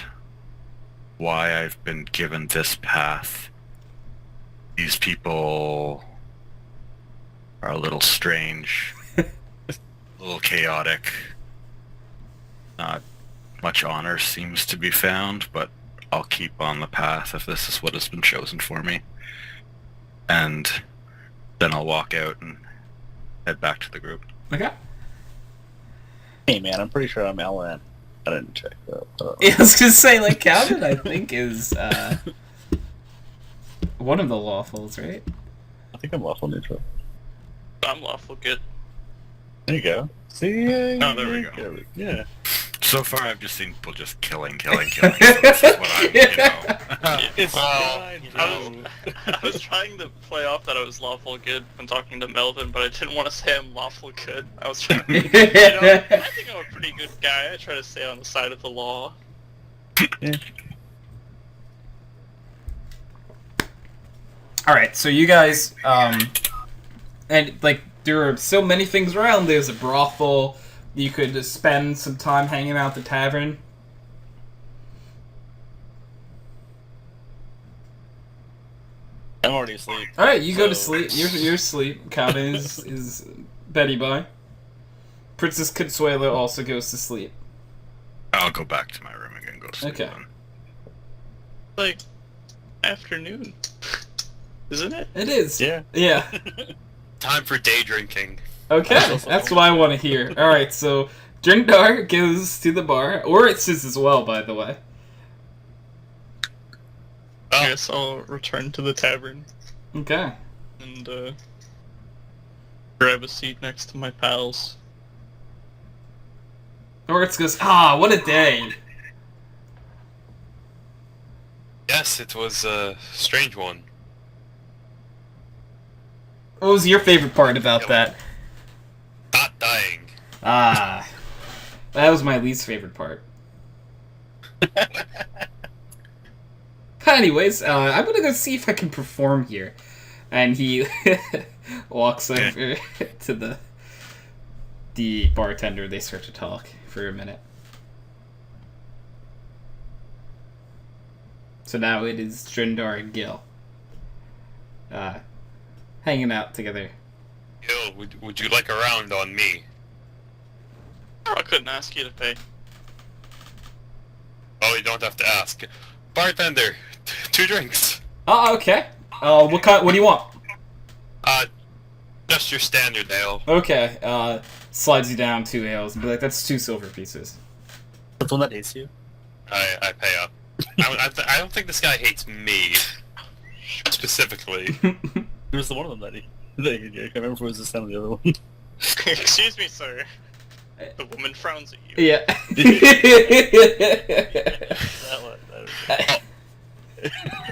why I've been given this path. These people are a little strange, a little chaotic. Not much honor seems to be found, but I'll keep on the path if this is what has been chosen for me. And then I'll walk out and head back to the group. Okay. Hey man, I'm pretty sure I'm LN. I didn't check that. I was gonna say, like, Calvin, I think, is one of the lawfuls, right? I think I'm lawful neutral. I'm lawful good. There you go. See? Oh, there we go. Yeah. So far, I've just seen people just killing. So this is what I'm, It's Well, fine, I was trying to play off that I was lawful good when talking to Melvin, but I didn't want to say I'm lawful good. I was trying. I think I'm a pretty good guy. I try to stay on the side of the law. Alright, so you guys, and, like, there are so many things around. There's a brothel. You could just spend some time hanging out at the tavern. I'm already asleep. Alright, you go to So- sleep. You're asleep. Calvin is Betty by. Princess Consuelo also goes to sleep. I'll go back to my room again and go to sleep. Okay. Then. Like afternoon, isn't it? It is. Yeah. Yeah. Time for day drinking. Okay, that's what I want to hear. Alright, so Drindar goes to the bar. Or it's his as well, by the way. I guess I'll return to the tavern Okay. and grab a seat next to my pals. Oritz goes, ah, what a day. Yes, it was a strange one. What was your favorite part about that? Not dying. Ah, that was my least favorite part. Anyways, I'm gonna go see if I can perform here. And he walks over to the bartender. They start to talk for a minute. So now it is Drindar and Gil. Hanging out together. Gil, would you like a round on me? I couldn't ask you to pay. Oh, you don't have to ask. Bartender, 2 drinks. Oh, okay. What do you want? Just your standard ale. Okay, slides you down 2 ales and be like, that's 2 silver pieces. That's one that hates you. I pay up. I don't think this guy hates me. Specifically. There was the one of them that hated you. I can't remember if it was this time or the other one. Excuse me, sir. The woman frowns at you. Yeah. That one. That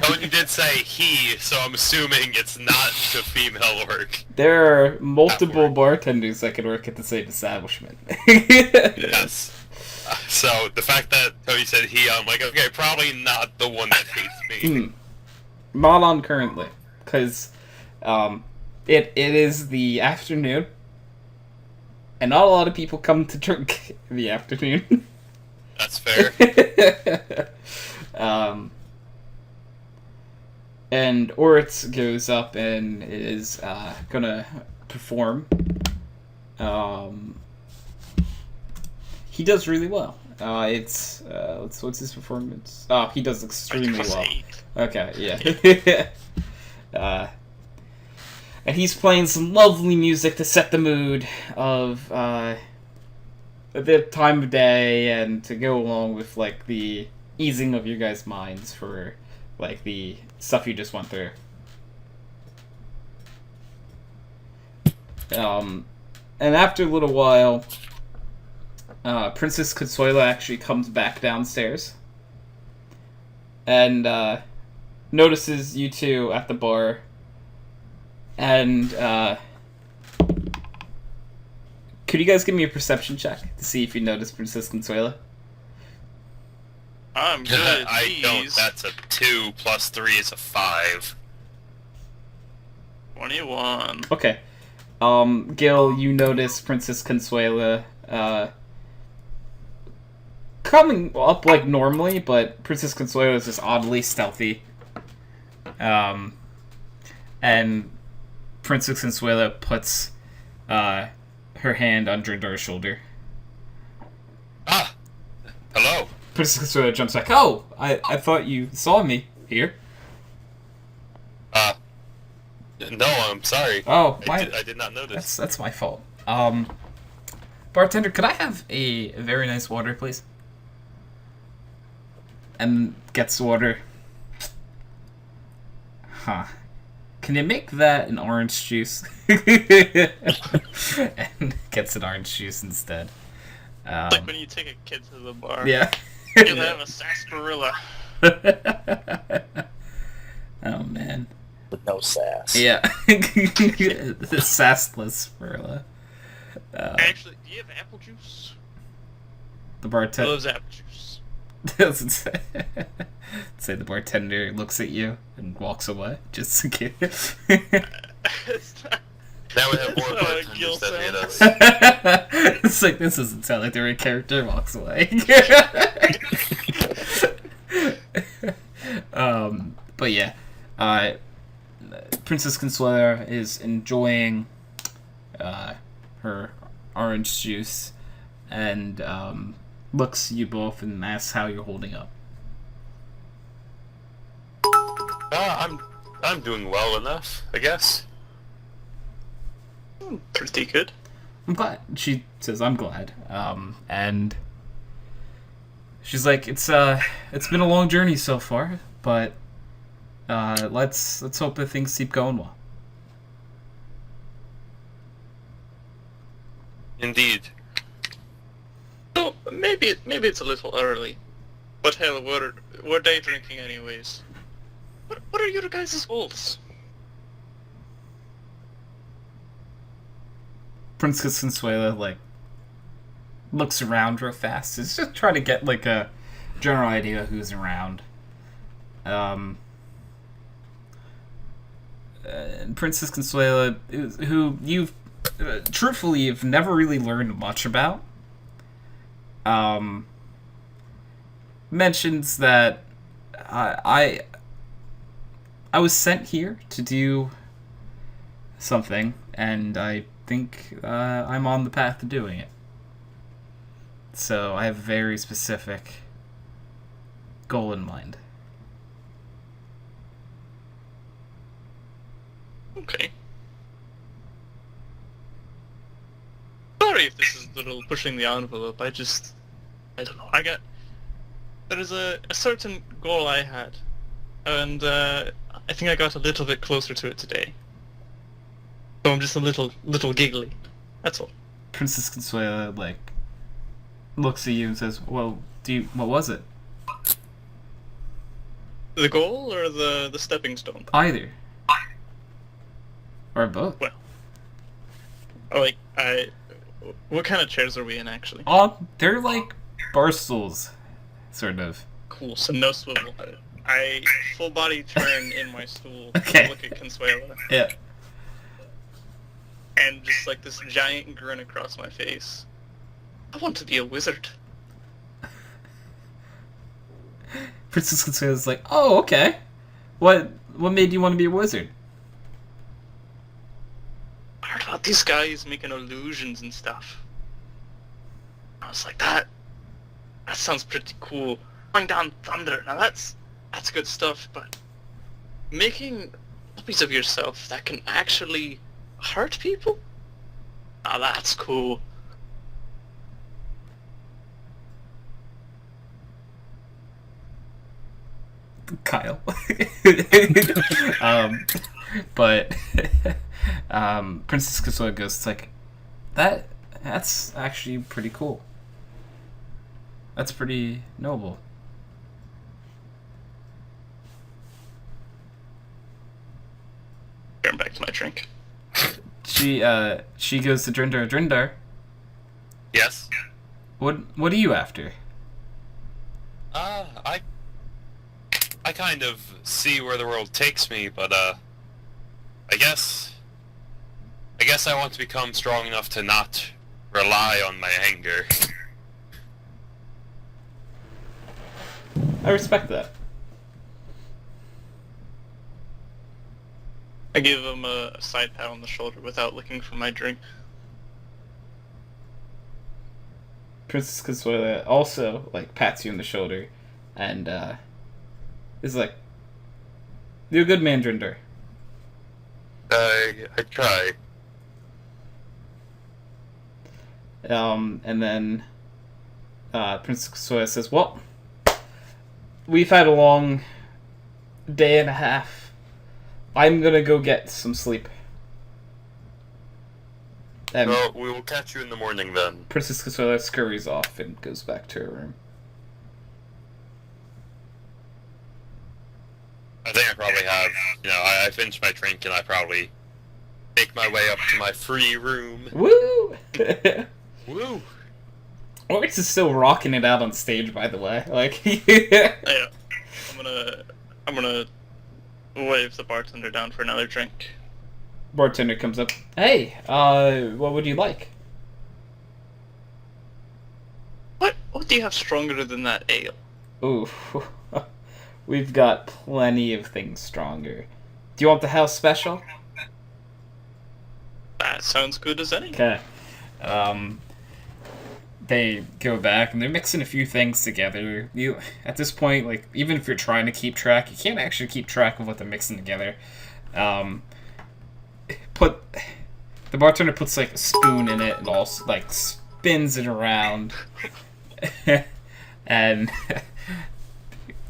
Oh, you did say he, so I'm assuming it's not the female work. There are multiple bartenders that can work at the same establishment. Yes. So the fact that Tony said he, I'm like, okay, probably not the one that hates me. Not on currently, because it is the afternoon, and not a lot of people come to drink in the afternoon. That's fair. And Oritz goes up and is gonna perform. He does really well. What's his performance? Oh, he does extremely well. Okay, yeah. And he's playing some lovely music to set the mood of the time of day and to go along with like the easing of your guys' minds for like the stuff you just went through. And after a little while, Princess Consuela actually comes back downstairs and notices you two at the bar. And could you guys give me a perception check to see if you notice Princess Consuela? I'm good at I don't. these. That's a 2 plus 3 is a 5. 21. Okay. Gil, you notice Princess Consuela coming up like normally, but Princess Consuela is just oddly stealthy. And Princess Consuela puts her hand on Drindar's shoulder. Ah! Hello! Princess Consuela jumps back. Oh, I thought you saw me here. No, I'm sorry. Oh, I did not notice. That's my fault. Bartender, could I have a very nice water, please? and gets the order. Huh. Can you make that an orange juice? And gets an orange juice instead. Like when you take a kid to the bar. Yeah. Can I have a sarsaparilla? Oh man. With no sass. Yeah. The sassless Perla. Actually, do you have apple juice? The He bartender loves apple juice. doesn't say. Say the bartender looks at you and walks away. Just in case. It's not- That would have more That's not a Gil bartenders than sound. us. It's like, this doesn't sound like the right character. Walks away. But yeah, Princess Consuela is enjoying her orange juice and looks at you both and asks how you're holding up. I'm doing well enough, I guess. Pretty good. I'm glad. She says, I'm glad. And she's like, it's been a long journey so far, but let's hope that things keep going well. Indeed. So maybe it's a little early, but hell, we're day drinking anyways. What are your guys' goals? Princess Consuela like looks around real fast. It's just trying to get like a general idea of who's around. And Princess Consuela, who you've truthfully you've never really learned much about, mentions that I was sent here to do something, and I think I'm on the path to doing it. So I have a very specific goal in mind. Okay. Sorry if this is a little pushing the envelope. I don't know. There is a certain goal I had, and I think I got a little bit closer to it today. So I'm just a little giggly. That's all. Princess Consuela like looks at you and says, "Well, what was it?" The goal or the stepping stone? Either. Or both. Well, like what kind of chairs are we in actually? They're like bar stools, sort of. Cool. So no swivel. I full body turn in my stool Okay. to look at Consuela, Yeah. and just like this giant grin across my face. I want to be a wizard. Princess Consuela's like, "Oh, okay. What made you want to be a wizard?" I heard about these guys making illusions and stuff. I was like, that sounds pretty cool. Throwing down thunder, now that's good stuff, but making copies of yourself that can actually hurt people? Now that's cool. Kyle. But Princess Consuela goes, it's like, that's actually pretty cool. That's pretty noble. Turn back to my drink. She goes to Drindar. Drindar, Yes? what are you after? I kind of see where the world takes me, but I guess I want to become strong enough to not rely on my anger. I respect that. I give him a side pat on the shoulder without looking for my drink. Princess Consuela also like pats you on the shoulder, and is like, "You're a good man, Drindar." I try. And then Princess Consuela says, "Well, we've had a long day and a half. I'm gonna go get some sleep. And Well, we will catch you in the morning then. Princess Consuela scurries off and goes back to her room. I think I probably have, I finished my drink and I probably make my way up to my free room. Woo! Woo! Oryx is still rocking it out on stage, by the way. Like, Yeah. I'm gonna wave the bartender down for another drink. bartender comes up. Hey, what would you like? What do you have stronger than that ale? Ooh, we've got plenty of things stronger. Do you want the house special? That sounds good as any. Okay. They go back and they're mixing a few things together. You, at this point, like, even if you're trying to keep track, you can't actually keep track of what they're mixing together. The bartender puts like a spoon in it and also like spins it around and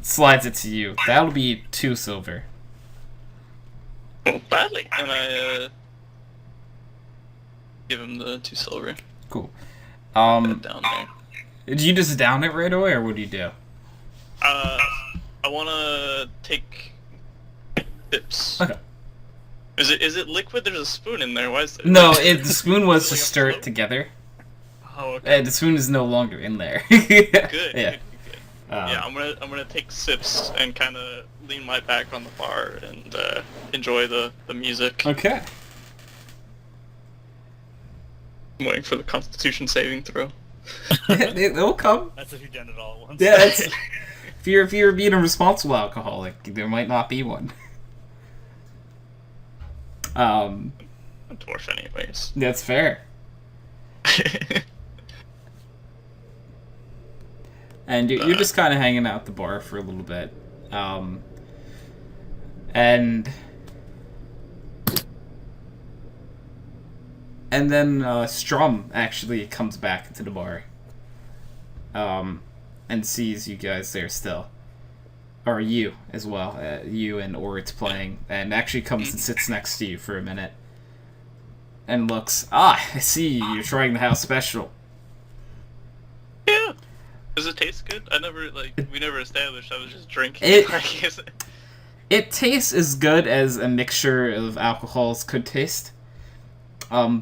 slides it to you. That'll be 2 silver. Oh, badly. And I give him the 2 silver. Cool. Put it down there. Did you just down it right away, or what do you do? I wanna take sips. Okay. Is it liquid? There's a spoon in there. Why is it? No, the spoon was to Like a stir it float? together. Oh, okay. The spoon is no longer in there. Good. Yeah. Good. Yeah, I'm gonna take sips and kind of lean my back on the bar and enjoy the music. Okay. I'm waiting for the Constitution saving throw. It'll come. That's if you done it all at once. Yeah, it's, if you're being a responsible alcoholic, there might not be one. I'm a dwarf anyways. That's fair. And you're just kind of hanging out at the bar for a little bit. And then Strum actually comes back into the bar. And sees you guys there still. Or you as well. You and Orit's playing. And actually comes and sits next to you for a minute. And looks, I see you're trying the house special. Yeah. Does it taste good? We never established. I was just drinking. It- It tastes as good as a mixture of alcohols could taste.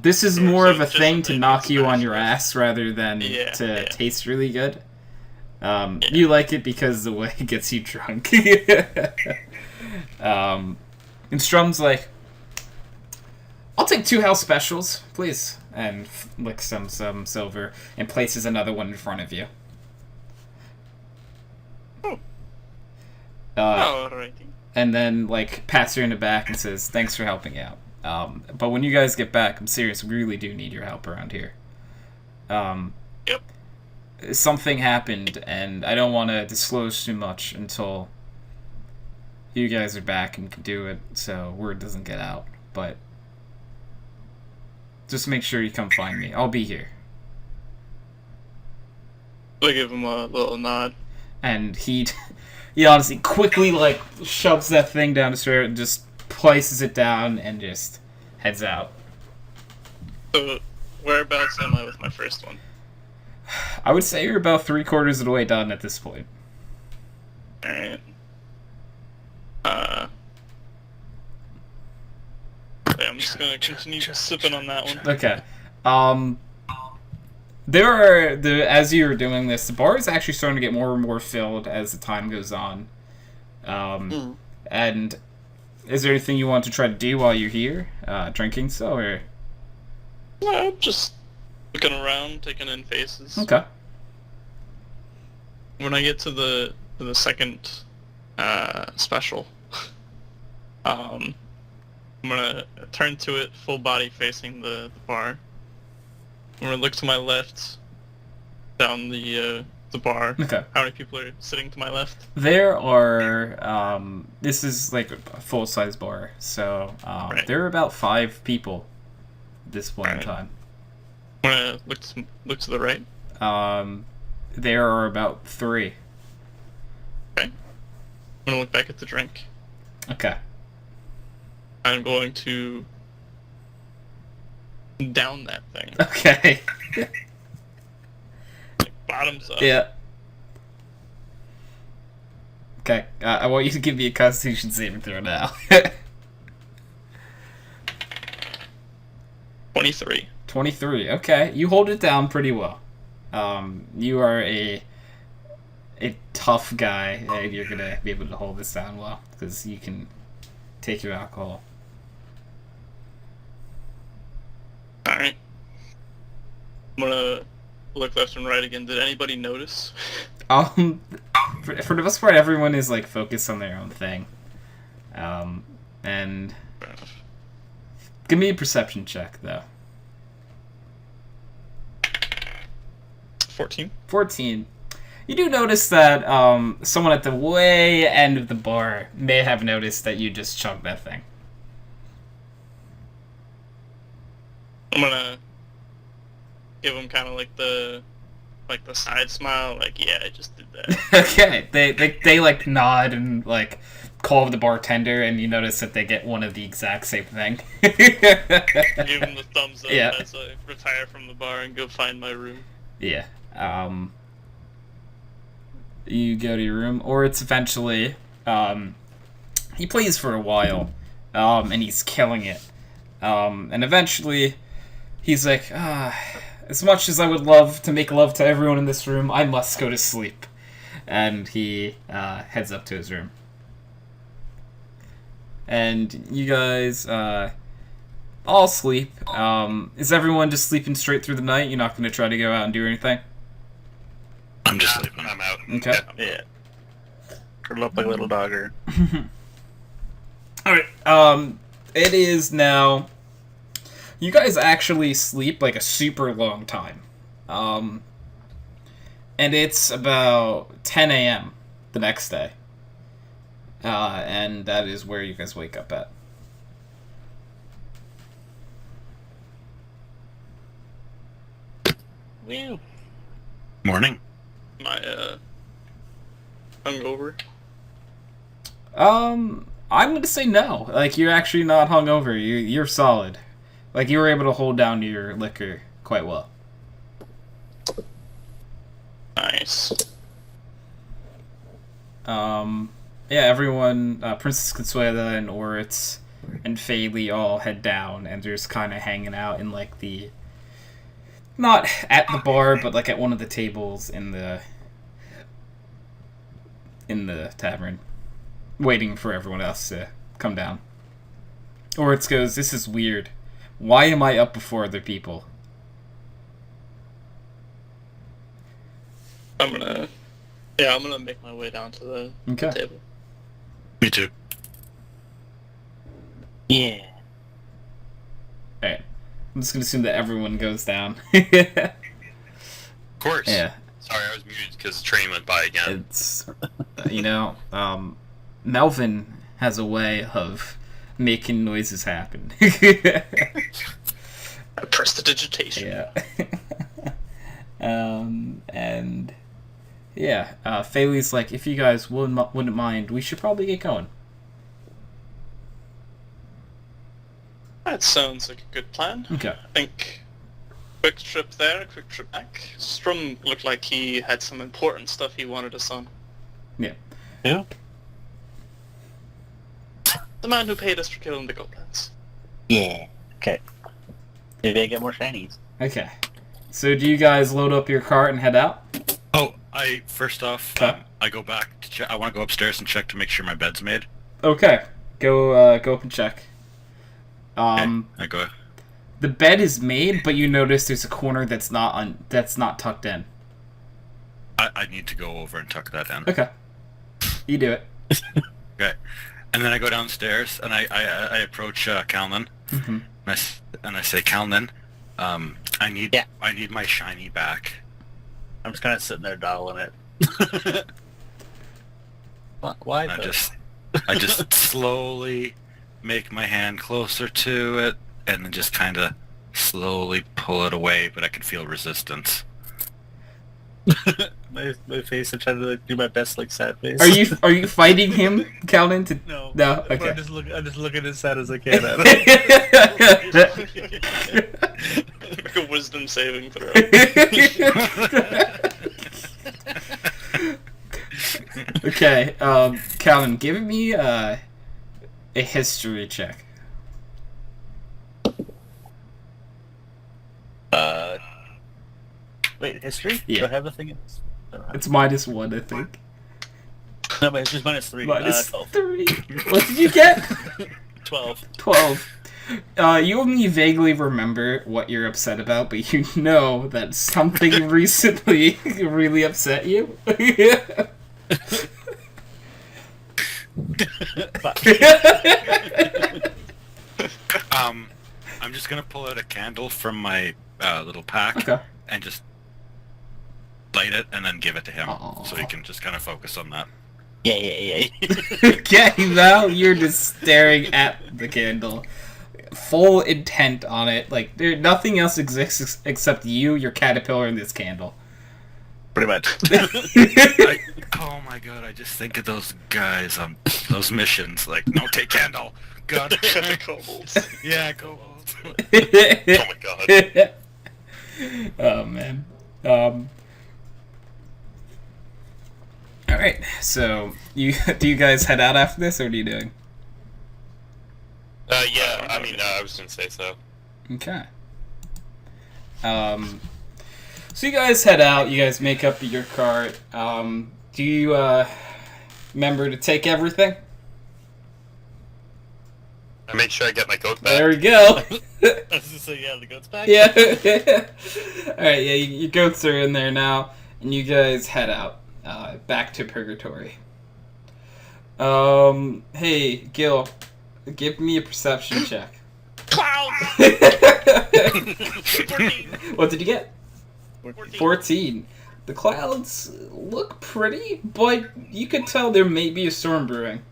This is more of a just thing to maybe knock you on smash your it. ass rather than Yeah, to yeah. taste really good. You like it because the way it gets you drunk. And Strum's like, I'll take 2 house specials, please. And licks some silver and places another one in front of you. Oh. Alrighty. And then, like, pats her in the back and says, thanks for helping out. But when you guys get back, I'm serious, we really do need your help around here. Yep. Something happened, and I don't want to disclose too much until you guys are back and can do it, so word doesn't get out. But just make sure you come find me. I'll be here. I give him a little nod. And he honestly quickly, like, shoves that thing down his throat and just places it down and just heads out. So, whereabouts am I with my first one? I would say you're about 3/4 of the way done at this point. Alright. Yeah, I'm just gonna continue sipping on that one. Okay. As you're doing this, the bar is actually starting to get more and more filled as the time goes on. And is there anything you want to try to do while you're here, drinking so, or? I'm just looking around, taking in faces. Okay. When I get to the second special, I'm gonna turn to it full body facing the bar. I'm gonna look to my left, down the bar. Okay. How many people are sitting to my left? There are, this is like a full-size bar, so Right. there are about 5 people at this point in Right. time. I'm gonna look to the right. There are about 3. Okay. gonna look back at the drink. Okay. I'm going to down that thing. Okay. Bottoms up. Yeah. Okay, I want you to give me a Constitution saving throw now. 23. 23. Okay, you hold it down pretty well. You are a tough guy, and you're gonna be able to hold this down well because you can take your alcohol. All right. I'm gonna look left and right again. Did anybody notice? For the most part, everyone is like focused on their own thing. And Fair enough. give me a perception check though. 14. 14. You do notice that someone at the way end of the bar may have noticed that you just chugged that thing. I'm gonna give him kind of like the side smile, like, yeah, I just did that. Okay, they like nod and like call the bartender, and you notice that they get one of the exact same thing. Give him the thumbs up Yeah. as I retire from the bar and go find my room. Yeah. You go to your room, or it's eventually he plays for a while, and he's killing it. And eventually he's like, as much as I would love to make love to everyone in this room, I must go to sleep. And he heads up to his room. And you guys all sleep. Is everyone just sleeping straight through the night? You're not going to try to go out and do anything? I'm just sleeping. I'm out. Okay. Yeah. Curl up like a little dogger. Alright, it is now... You guys actually sleep like a super long time. And it's about 10 a.m. the next day. And that is where you guys wake up at. Woo. Morning. My hungover. I'm gonna say no. Like, you're actually not hungover. You're solid. Like, you were able to hold down your liquor quite well. Nice. Yeah, everyone, Princess Consuela and Oritz and Faley all head down, and they're just kind of hanging out in, like, the... Not at the bar, but, like, at one of the tables in the tavern, waiting for everyone else to come down. Oritz goes, "This is weird. Why am I up before other people?" I'm gonna make my way down to the Okay. table. Me too. Yeah. Alright. I'm just gonna assume that everyone goes down. Of course. Yeah. Sorry, I was muted because the train went by again. It's, Melvin has a way of making noises happen. Prestidigitation. Yeah. And yeah, Faley's like, if you guys wouldn't mind, we should probably get going. That sounds like a good plan. Okay. I think quick trip there, quick trip back. Strum looked like he had some important stuff he wanted us on. Yeah. Yeah. The man who paid us for killing the goblins. Yeah. Okay. Maybe I get more shinies. Okay. So do you guys load up your cart and head out? Oh, first off, Okay. I go back to check. I want to go upstairs and check to make sure my bed's made. Okay. Go up and check. Okay, I go. The bed is made, but you notice there's a corner that's not tucked in. I need to go over and tuck that in. Okay. You do it. Okay. And then I go downstairs and I approach Calnan Mm-hmm. and I say, Calnan, I need my shiny back. I'm just kind of sitting there dawdling it. Why? And I just slowly make my hand closer to it and then just kind of slowly pull it away, but I can feel resistance. my face and trying to like, do my best like sad face. Are you fighting him, Calvin? No. No. But Okay. I'm just looking as sad as I can at him. Make a wisdom saving throw. Okay, Calvin, give me a history check. Wait, history? Yeah. Do I have a thing? It's -1, I think. No, but history's -3. -3. What did you get? 12. 12. You only vaguely remember what you're upset about, but you know that something recently really upset you. I'm just gonna pull out a candle from my little pack Okay. and just light it and then give it to him, Aw. so he can just kind of focus on that. Yeah. Okay, now you're just staring at the candle. Full intent on it. Like, nothing else exists except you, your caterpillar, and this candle. Pretty much. Oh my god, I just think of those guys on those missions, like, no, take candle. God. Kobolds. Yeah, kobolds. Oh my god. Oh, man. Alright, so, do you guys head out after this, or what are you doing? Yeah, I mean, I was gonna say so. Okay. So you guys head out, you guys make up your cart. Do you, remember to take everything? I make sure I get my coat back. There we go. So yeah, the goat's back? Yeah. Alright, yeah, your goats are in there now, and you guys head out, back to Purgatory. Hey, Gil, give me a perception check. Clouds! 14. What did you get? 14. 14. The clouds look pretty, but you could tell there may be a storm brewing.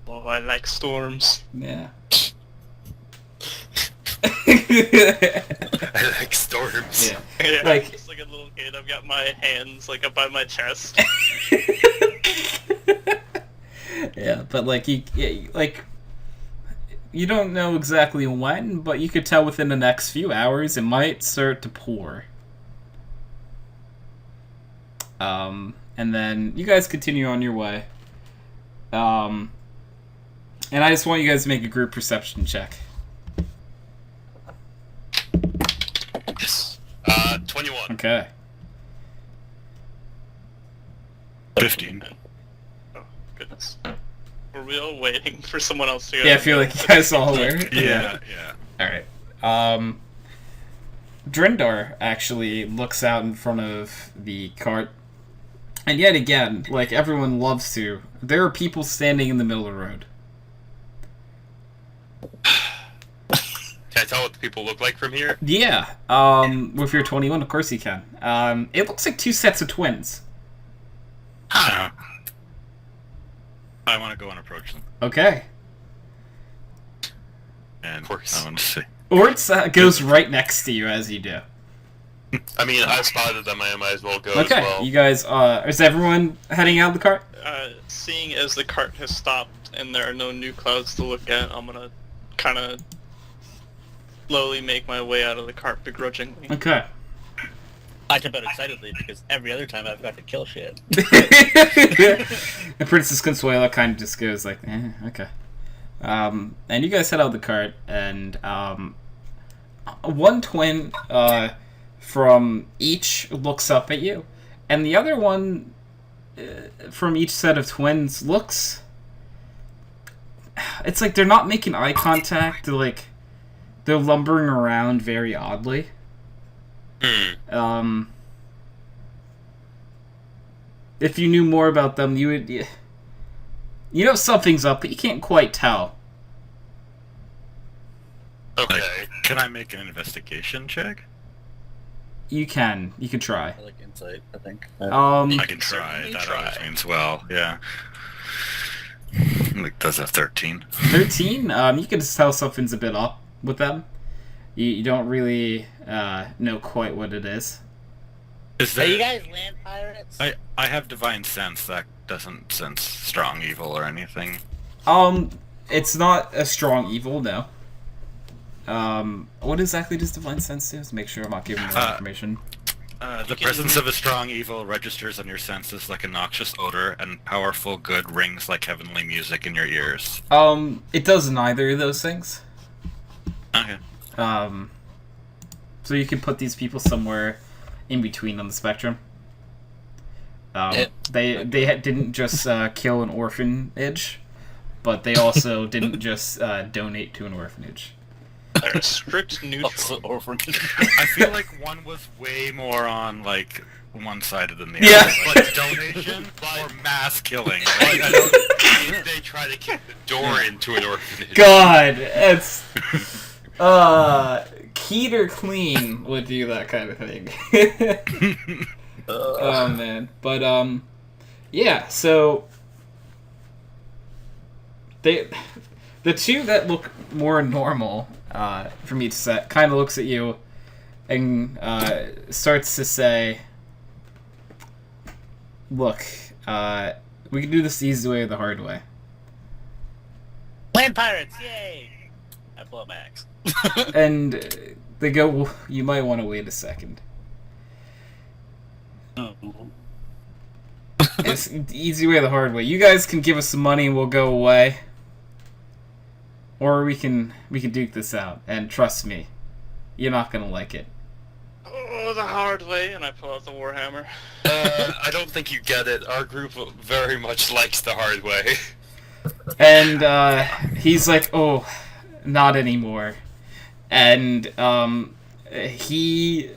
Oh, I like storms. Yeah. I like storms. Yeah. Yeah, Like- I'm just like a little kid. I've got my hands like up by my chest. Yeah, but like you don't know exactly when, but you could tell within the next few hours it might start to pour. And then you guys continue on your way. And I just want you guys to make a group perception check. Yes. 21. Okay. 15. Oh, goodness. Were we all waiting for someone else to go? Yeah, I feel like you guys all were. Yeah. Alright. Drindar actually looks out in front of the cart. And yet again, like everyone loves to, there are people standing in the middle of the road. Can I tell what the people look like from here? Yeah, with your 21, of course you can. It looks like two sets of twins. I want to go and approach them. Okay. And Of course. I want to see. Orts goes right next to you as you do. I mean, I spotted them. I might as well go Okay, as well. you guys, is everyone heading out of the cart? Seeing as the cart has stopped and there are no new clouds to look at, I'm gonna kind of slowly make my way out of the cart begrudgingly. Okay. I jump out excitedly because every other time I've got to kill shit. And Princess Consuelo kind of just goes like, okay. And you guys head out of the cart, and one twin from each looks up at you, and the other one from each set of twins looks... It's like they're not making eye contact, they're lumbering around very oddly. If you knew more about them, you would... You know something's up, but you can't quite tell. Okay. Like, can I make an investigation check? You can try. I like insight, I think. I can try. certainly That try. always means well. Yeah. Like, does a 13? 13? You can just tell something's a bit up with them. You don't really know quite what it is. Is Are you there? guys land pirates? I have divine sense that doesn't sense strong evil or anything. It's not a strong evil, no. What exactly does divine sense do? Let's make sure I'm not giving the wrong information. The presence of a strong evil registers on your senses like a noxious odor, and powerful good rings like heavenly music in your ears. It does neither of those things. Okay. So you can put these people somewhere in between on the spectrum. They didn't just kill an orphanage, but they also didn't just donate to an orphanage. They're a strict neutral. I feel like one was way more on like one side than the other. Yeah. Like donation or mass killing. Like, They try to kick the door into an orphanage. God, it's Keter Clean would do that kind of thing. Oh man, but yeah. So the two that look more normal from each set kind of looks at you and starts to say, "Look, we can do this the easy way or the hard way." Land pirates, yay! I blow max. And they go, well, "You might want to wait a second. It's the easy way or the hard way. You guys can give us some money and we'll go away. Or we can duke this out. And trust me, you're not gonna like it." Oh, the hard way, and I pull out the warhammer. I don't think you get it. Our group very much likes the hard way. And he's like, "Oh, not anymore." And he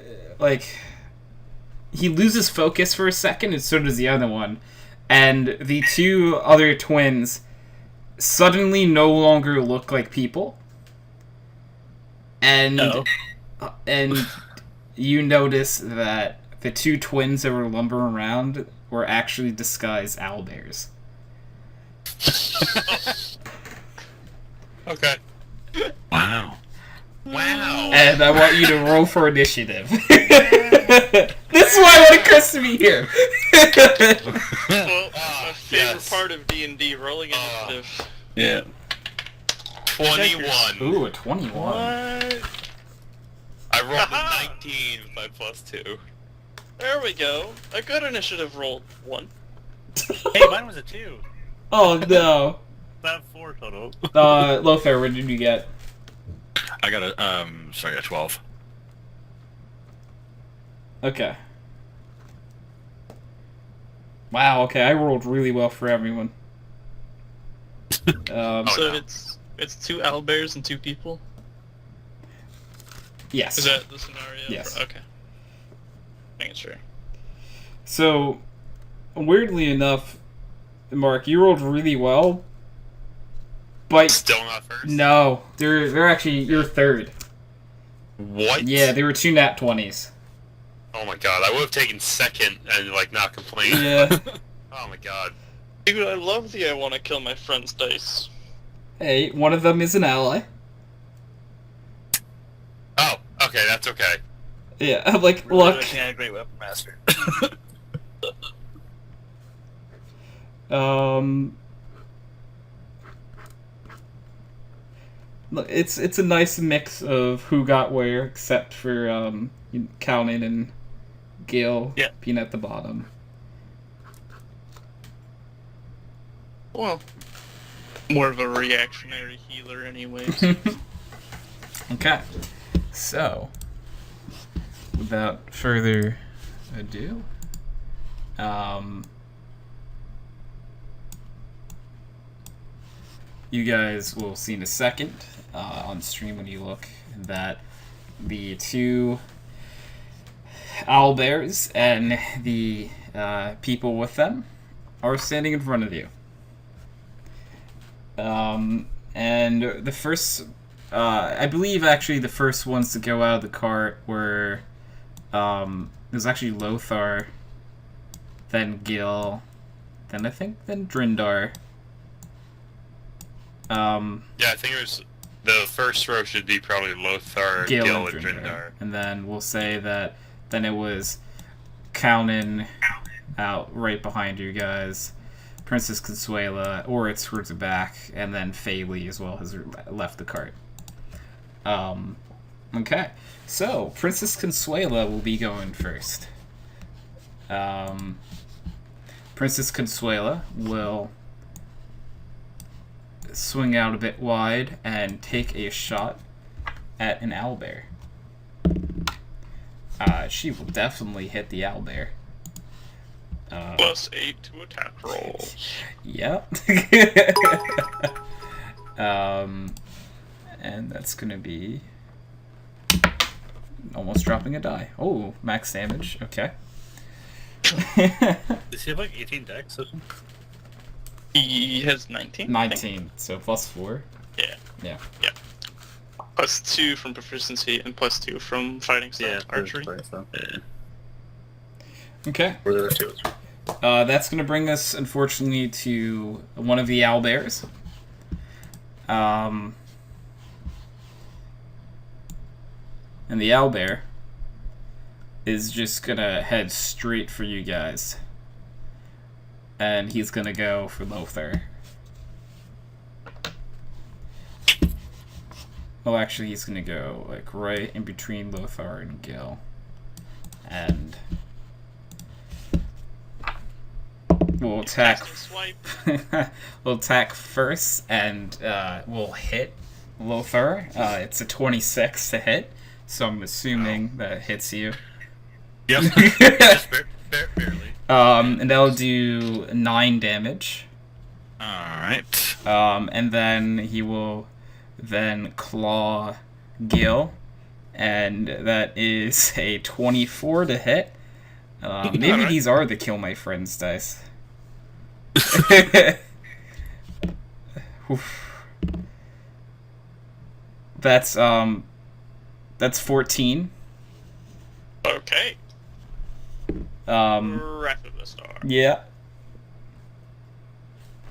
loses focus for a second, and so does the other one. And the two other twins suddenly no longer look like people. And and you notice that the two twins that were lumbering around were actually disguised owlbears. Okay. Wow. Wow. And I want you to roll for initiative. This is why I wanted Chris to be here. Well, my favorite yes. part of D&D, rolling initiative. Yeah. 21. Ooh, a 21. What? I rolled a 19 with my +2. There we go. A good initiative roll. 1. Hey, mine was a 2. Oh no. I have 4 total. Lothar, what did you get? I got a 12. Okay. Wow, okay, I rolled really well for everyone. Oh, So no. it's 2 owlbears and 2 people? Yes. Is that the scenario? Yes. Okay. Making sure. So, weirdly enough, Mark, you rolled really well, but Still not first? no, they're actually you're third. What? Yeah, they were 2 nat 20s. Oh my god, I would have taken second and, like, not complained. Yeah. Oh my god. Dude, I love the I want to kill my friend's dice. Hey, one of them is an ally. Oh, okay, that's okay. Yeah, I'm like, Really look, wishing I had a great weapon master. look, it's a nice mix of who got where, except for Conan and Gil Yeah. being at the bottom. Well, more of a reactionary healer anyways. Okay, so without further ado, you guys will see in a second on stream when you look that the 2 owlbears and the people with them are standing in front of you. And the first, I believe actually the first ones to go out of the cart were, it was actually Lothar, then Gil, then Drindar. Yeah, I think it was... The first row should be probably Lothar, Gil, and Drindar. And then we'll say that then it was Kalnin out right behind you guys. Princess Consuela, Oritz towards the back, and then Faylee as well has left the cart. Okay, so Princess Consuela will be going first. Princess Consuela will swing out a bit wide and take a shot at an owlbear. She will definitely hit the owlbear. +8 to attack roll. Yep. And that's gonna be almost dropping a die. Oh, max damage. Okay. Does he have like 18 dex or something? He has 19. I think. 19. So +4. Yeah. Yeah. +2 from proficiency and +2 from fighting style archery. Yeah. Okay. Where the two? That's gonna bring us, unfortunately, to one of the owlbears. And the owlbear is just gonna head straight for you guys. And he's gonna go for Lothar. Oh, actually, he's gonna go like right in between Lothar and Gil. And we'll attack. Swipe. We'll attack first, and we'll hit Lothar. It's a 26 to hit, so I'm assuming that hits you. Yep. Just barely. And that'll do 9 damage. Alright. And then he will then claw Gil, and that is a 24 to hit. Maybe Alright. these are the kill my friends dice. Oof. That's 14. Okay. Wrath of the Star. Yeah.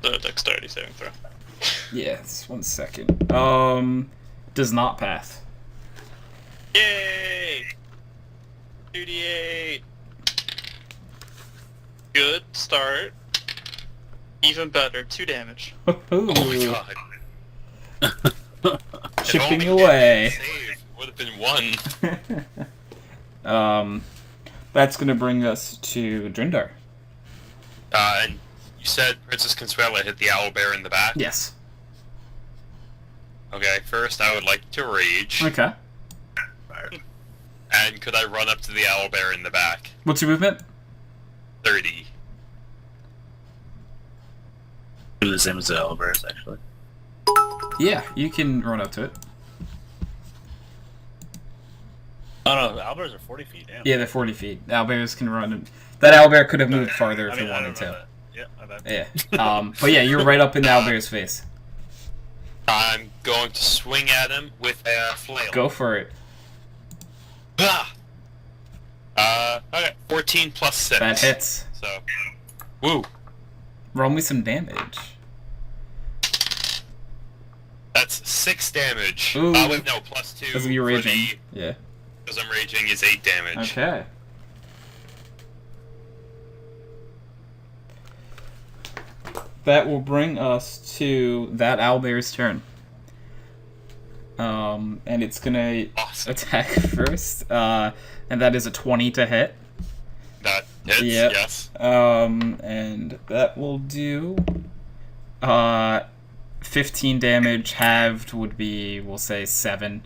The dexterity saving throw. Yes, 1 second. Does not pass. Yay! 2d8. Good start. Even better, 2 damage. Oh my god. Chipping If only away. save would have been 1. That's gonna bring us to Drindar. And you said Princess Consuela hit the owlbear in the back? Yes. Okay, first I would like to rage. Okay. And could I run up to the owlbear in the back? What's your movement? 30. Do the same as the Elvers, actually. Yeah, you can run up to it. Oh no, the Elvers are 40 feet. Damn. Yeah, they're 40 feet. Owlbears can run. That owlbear could have moved farther if it I wanted don't know to. that. Yeah, I bet. Yeah. But yeah, you're right up in the owlbear's face. I'm going to swing at him with a flail. Go for it. Ah! Okay, 14 plus 6. That hits. So, woo. Roll me some damage. That's 6 damage. Ooh. Wait, no, plus 2. Because of your raging. Yeah. Because I'm raging is 8 damage. Okay. That will bring us to that owlbear's turn. And it's gonna Awesome. attack first. And that is a 20 to hit. That hits, Yep. yes. And that will do 15 damage. Halved would be, we'll say, 7.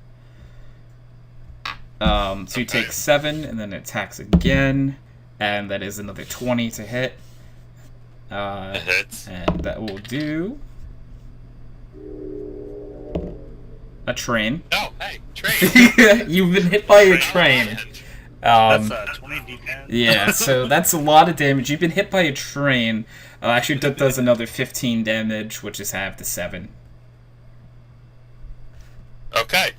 So you take 7, and then it attacks again, and that is another 20 to hit. It hits. And that will do a train. Oh, hey, train. You've been hit by a train. That's 20 d10. Yeah, so that's a lot of damage. You've been hit by a train. Actually, that does another 15 damage, which is half to 7. Okay.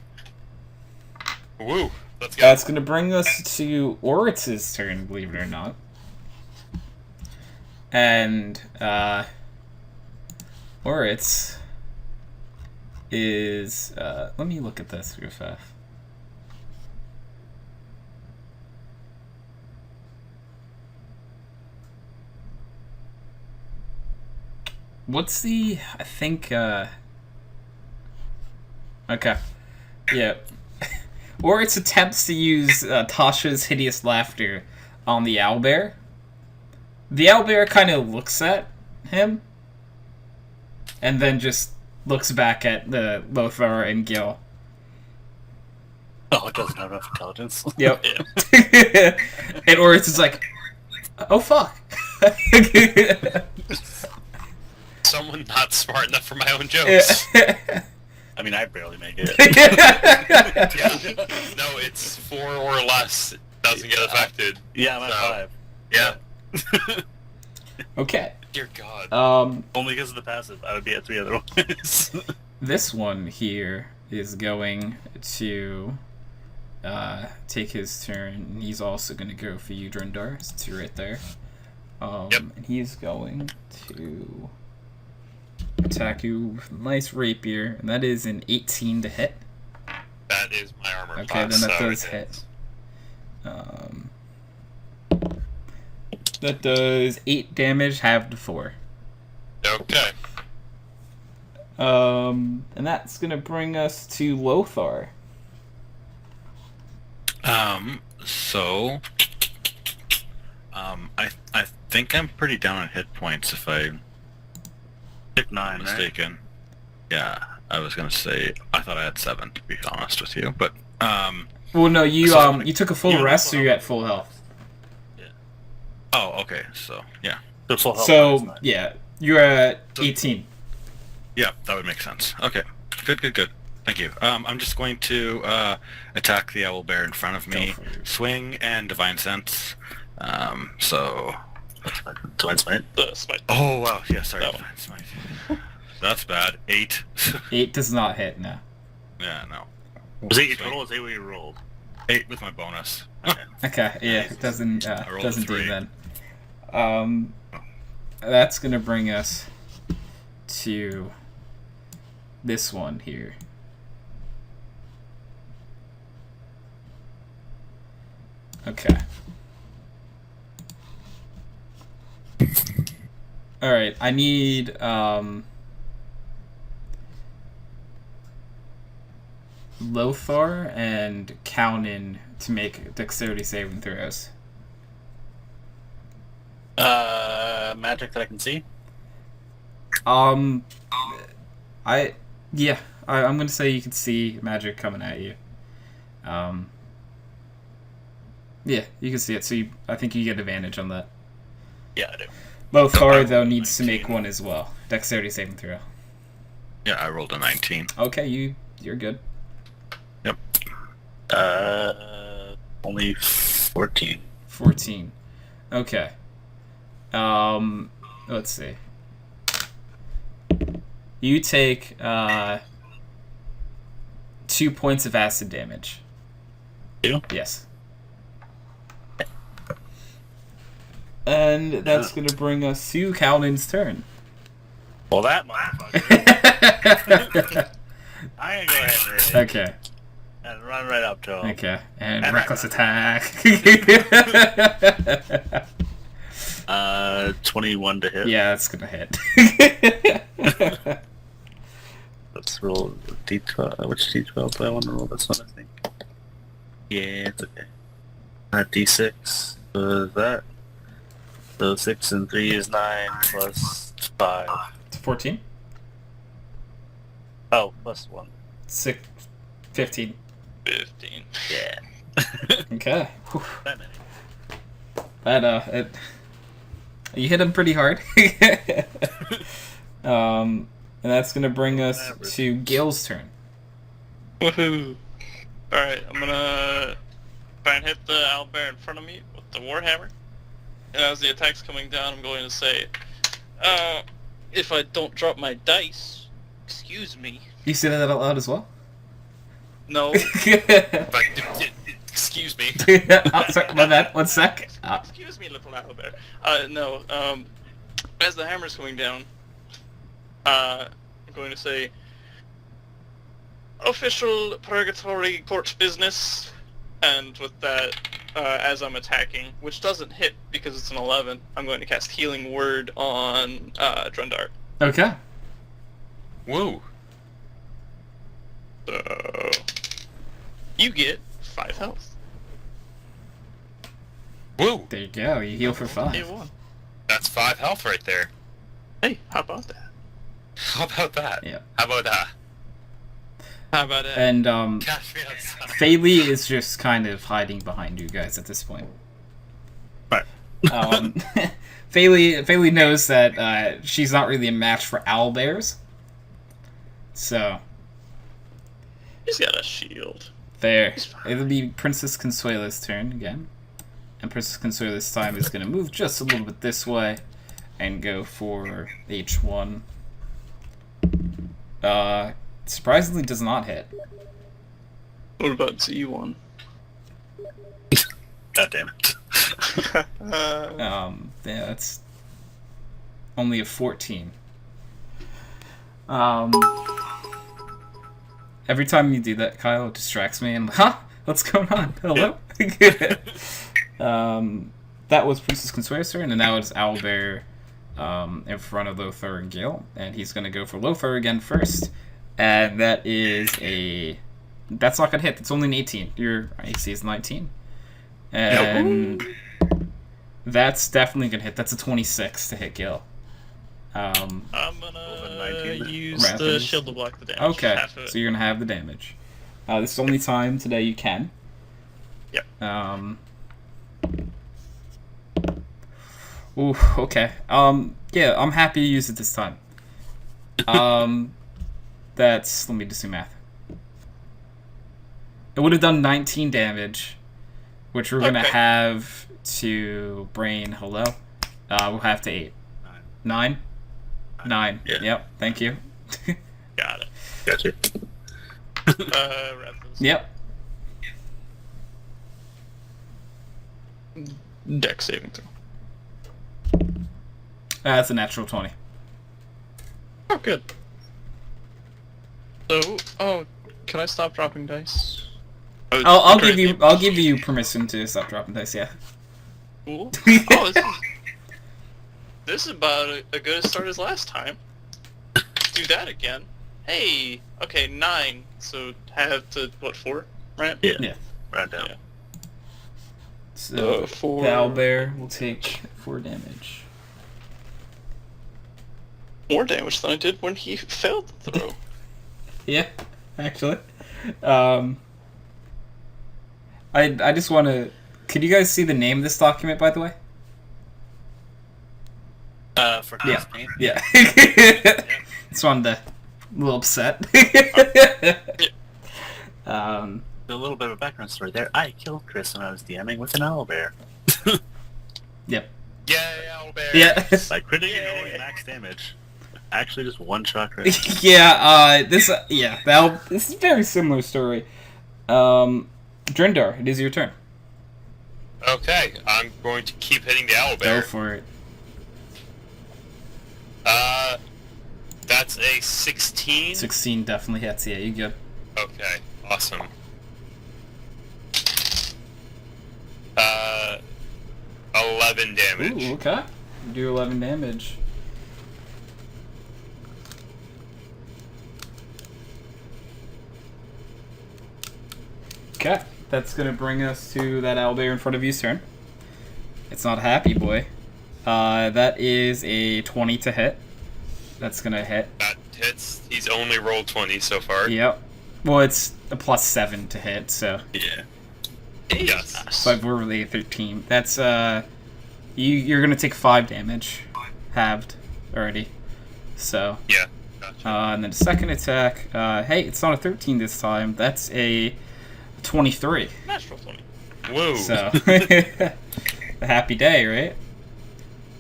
Woo. Let's go. That's going to bring us to Oritz's turn, believe it or not. And Oritz is... let me look at this real fast. What's the... I think, Okay. Yeah. Or its attempts to use Tasha's hideous laughter on the owlbear. The owlbear kind of looks at him, and then just looks back at the Lothar and Gil. Oh, it doesn't have enough intelligence. Yep. And Oris is like, oh fuck. Someone not smart enough for my own jokes. I mean, I barely make it. Yeah. No, it's 4 or less. It doesn't get affected. Yeah, I'm at 5. Yeah. Okay. Dear God. Only because of the passive. I would be at 3 otherwise. This one here is going to take his turn, and he's also going to go for you, Drundar, since you're right there. Yep. And he's going to attack you with a nice rapier, and that is an 18 to hit. That is my armor Okay, class. then that so does it hit. is. That does 8 damage, halved to 4. Okay. And that's gonna bring us to Lothar. So, I think I'm pretty down on hit points if I'm Hit 9, right? mistaken. Yeah, I was gonna say I thought I had 7 to be honest with you, but Well, no, you So- you took a full You rest, took so full you're health. at full health. oh, okay, so yeah, The full health So minus 9. yeah, you're at 18. yeah, that would make sense. Okay, good. Thank you. I'm just going to attack the owl bear in front of me, Go for it. swing and divine sense. So. Divine Smite. Smite. Oh wow, yeah, sorry, That divine smite. That's bad. 8. 8 does not hit, no. Yeah, no. Was 8 your total? Was 8 what you rolled? 8 with my bonus. Okay, yeah, it doesn't rolled a doesn't do 3. then. That's gonna bring us to this one here. Okay. Alright, I need Lothar and Kaunin to make dexterity saving throws. Magic that I can see? I'm gonna say you can see magic coming at you. Yeah, you can see it. So I think you get advantage on that. Yeah, I do. Lothar though needs to make one as well. Dexterity saving throw. Yeah, I rolled a 19. Okay, you're good. Only 14. 14. Okay. Let's see. You take 2 points of acid damage. 2? Yes. And that's gonna bring us to Kaunin's turn. Well, that motherfucker. I'm gonna go ahead and, Okay. and run right up to him. Okay. And And reckless attack. 21 to hit. Yeah, that's gonna hit. Let's roll D12. Which D12 do I want to roll this one, I think? Yeah, it's okay. D6. So that. So 6 and 3 is 9 plus 5. It's 14. Oh, plus 1. 15. 15. Yeah. Okay. Whew. That many. That you hit him pretty hard. And that's gonna bring us to Gil's turn. Woohoo! Alright, I'm gonna try and hit the owlbear in front of me with the warhammer. And as the attack's coming down, I'm going to say, if I don't drop my dice, excuse me. You say that out loud as well? No. But, excuse me. Oh, sorry, my bad. 1 sec. Excuse me, little owlbear. No, as the hammer's going down, I'm going to say, official purgatory court business, and with that, as I'm attacking, which doesn't hit because it's an 11, I'm going to cast Healing Word on Drundar. Okay. Woo. So you get 5 health. Woo. There you go. You heal for 5. Day 1. That's 5 health right there. Hey, how about that? How about that? Yeah. How about that? How about that? And Cash me outside. Faylee is just kind of hiding behind you guys at this point. Right. Faylee knows that she's not really a match for owlbears. So He's got a shield. there. He's fine. It'll be Princess Consuela's turn again. And Princess Consuela this time is going to move just a little bit this way and go for H1. Surprisingly does not hit. What about Z1? God damn it. Yeah, that's only a 14. Every time you do that, Kyle, it distracts me and huh? What's going on? Hello? That was Princess Consuela's turn, and now it's Owlbear in front of Lothar and Gil, and he's gonna go for Lothar again first. And that is that's not gonna hit. It's only an 18. Your AC is 19. And that's definitely gonna hit. That's a 26 to hit Gil. I'm gonna 19. use Rapid. the shield to block the damage. Okay, Half of it. so you're gonna have the damage. This is the only time today you can. Yep. Ooh, okay. Yeah, I'm happy to use it this time. That's, let me just do math. It would have done 19 damage, which we're gonna Okay. have to brain. Hello. We'll have to 8. 9. 9. Yeah. Yep. Thank you. Got it. Gotcha. Raptors. Yep. Dex saving throw. That's a natural 20. Oh, good. So, can I stop dropping dice? I'll give you permission to stop dropping dice. Yeah. Cool. Oh, this is about a good a start as last time. Do that again. Hey, okay, 9. So have to what 4, right? Yeah. Yeah. Right down. Yeah. So Four- the owlbear will take 4 damage. More damage than I did when he failed the throw. Yeah, actually. I just want to. Could you guys see the name of this document, by the way? For Yeah. campaign. Yeah. Just wanted to. A little upset. A little bit of a background story there. I killed Chris when I was DMing with an owlbear. Yep. Yay, owlbear. Yeah. By critically Yay. rolling max damage. Actually, just one shot Chris. Yeah. This. Yeah. This is a very similar story. Drindar, it is your turn. Okay, I'm going to keep hitting the Go owlbear. for it. That's a 16. 16 definitely hits. Yeah, you good. Okay, awesome. 11 damage. Ooh, okay. You do 11 damage. Okay, that's gonna bring us to that owlbear in front of you's turn. It's not happy, boy. That is a 20 to hit. That's gonna hit. That hits. He's only rolled 20 so far. Yep. Well, it's a +7 to hit, so. Yeah. Yes. But we're really at 13. That's, you're gonna take 5 damage. Halved already. So. Yeah. Gotcha. And then the second attack, hey, it's not a 13 this time. That's a 23. Natural 20. Woo. So. A happy day, right?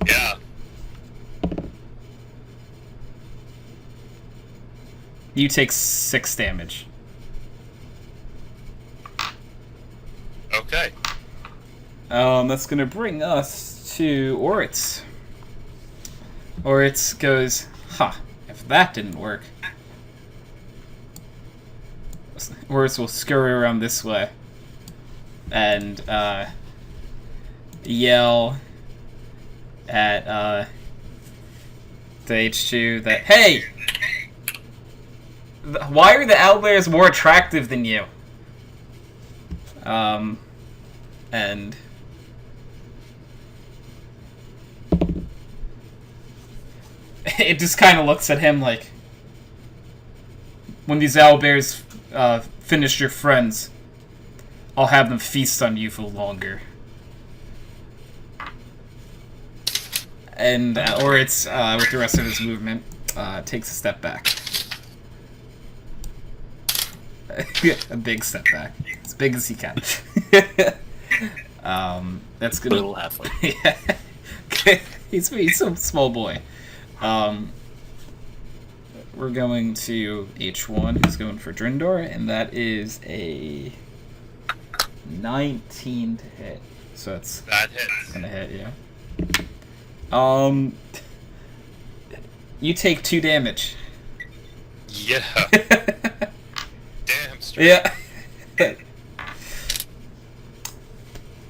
Yeah. You take 6 damage. Okay. That's gonna bring us to Oritz. Oritz goes, if that didn't work. Oritz will scurry around this way and yell at to H2 that, hey! Why are the owlbears more attractive than you? And... it just kind of looks at him like, when these owlbears finish your friends, I'll have them feast on you for longer. And, or it's, with the rest of his movement, takes a step back. A big step back. As big as he can. That's gonna... Little halfway. Yeah. He's a small boy. We're going to H1, who's going for Drindor, and that is a 19 to hit. So it's That hits. gonna hit, yeah. You take 2 damage. Yeah. Damn straight. Yeah.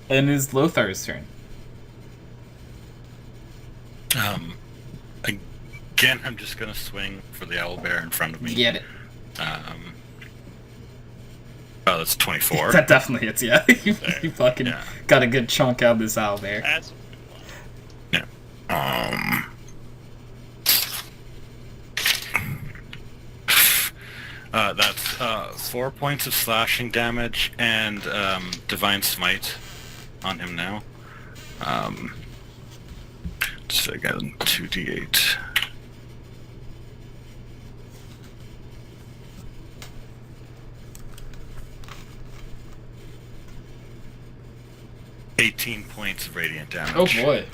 And it's Lothar's turn. Again, I'm just gonna swing for the owlbear in front of me. Get it. Oh, that's 24. That definitely hits, yeah. You fucking Yeah. got a good chunk out of this owlbear. That's Yeah. That's 4 points of slashing damage and divine smite on him now. So again, 2d8. $18 points of radiant damage. Oh boy.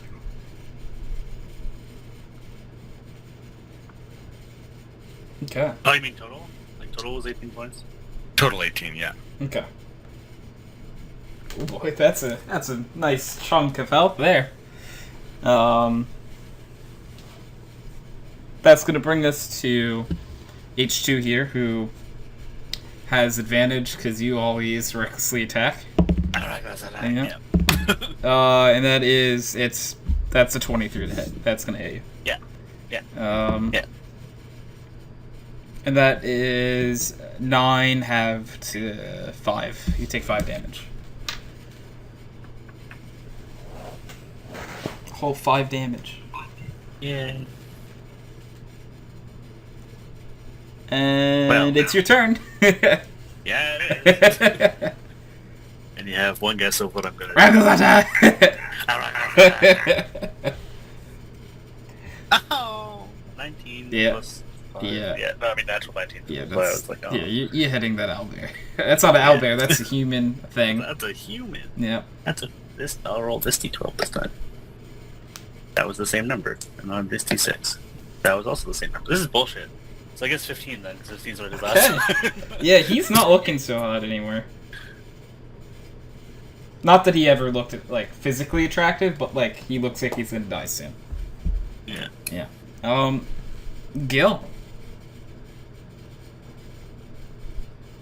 Okay. Oh, you mean total? Like total was 18 points? Total 18, yeah. Okay. Oh boy, that's a nice chunk of health there. That's gonna bring us to H2 here, who has advantage because you always recklessly attack. Yeah. And that's a 23 to hit. That's gonna hit you. Yeah. Yeah. Yeah. And that is 9 half to 5. You take 5 damage. Whole 5 damage. Yeah. And Well. it's your turn. Yeah, it is. And you have one guess of what I'm gonna do. Reckless attack. Oh, 19 Yeah. plus 5. Yeah. Yeah, no, I mean natural 19. Yeah, But I that's was like, oh, yeah. You're hitting that owlbear. That's not an owlbear. That's a human thing. that's a human. Yeah. I'll roll this d12 this time. That was the same number, and on this d6, that was also the same number. This is bullshit. So I guess 15 then, because 15 is what it is last. Yeah, he's not looking so hot anymore. Not that he ever looked like physically attractive, but like he looks like he's gonna die soon. Yeah. Yeah. Gil.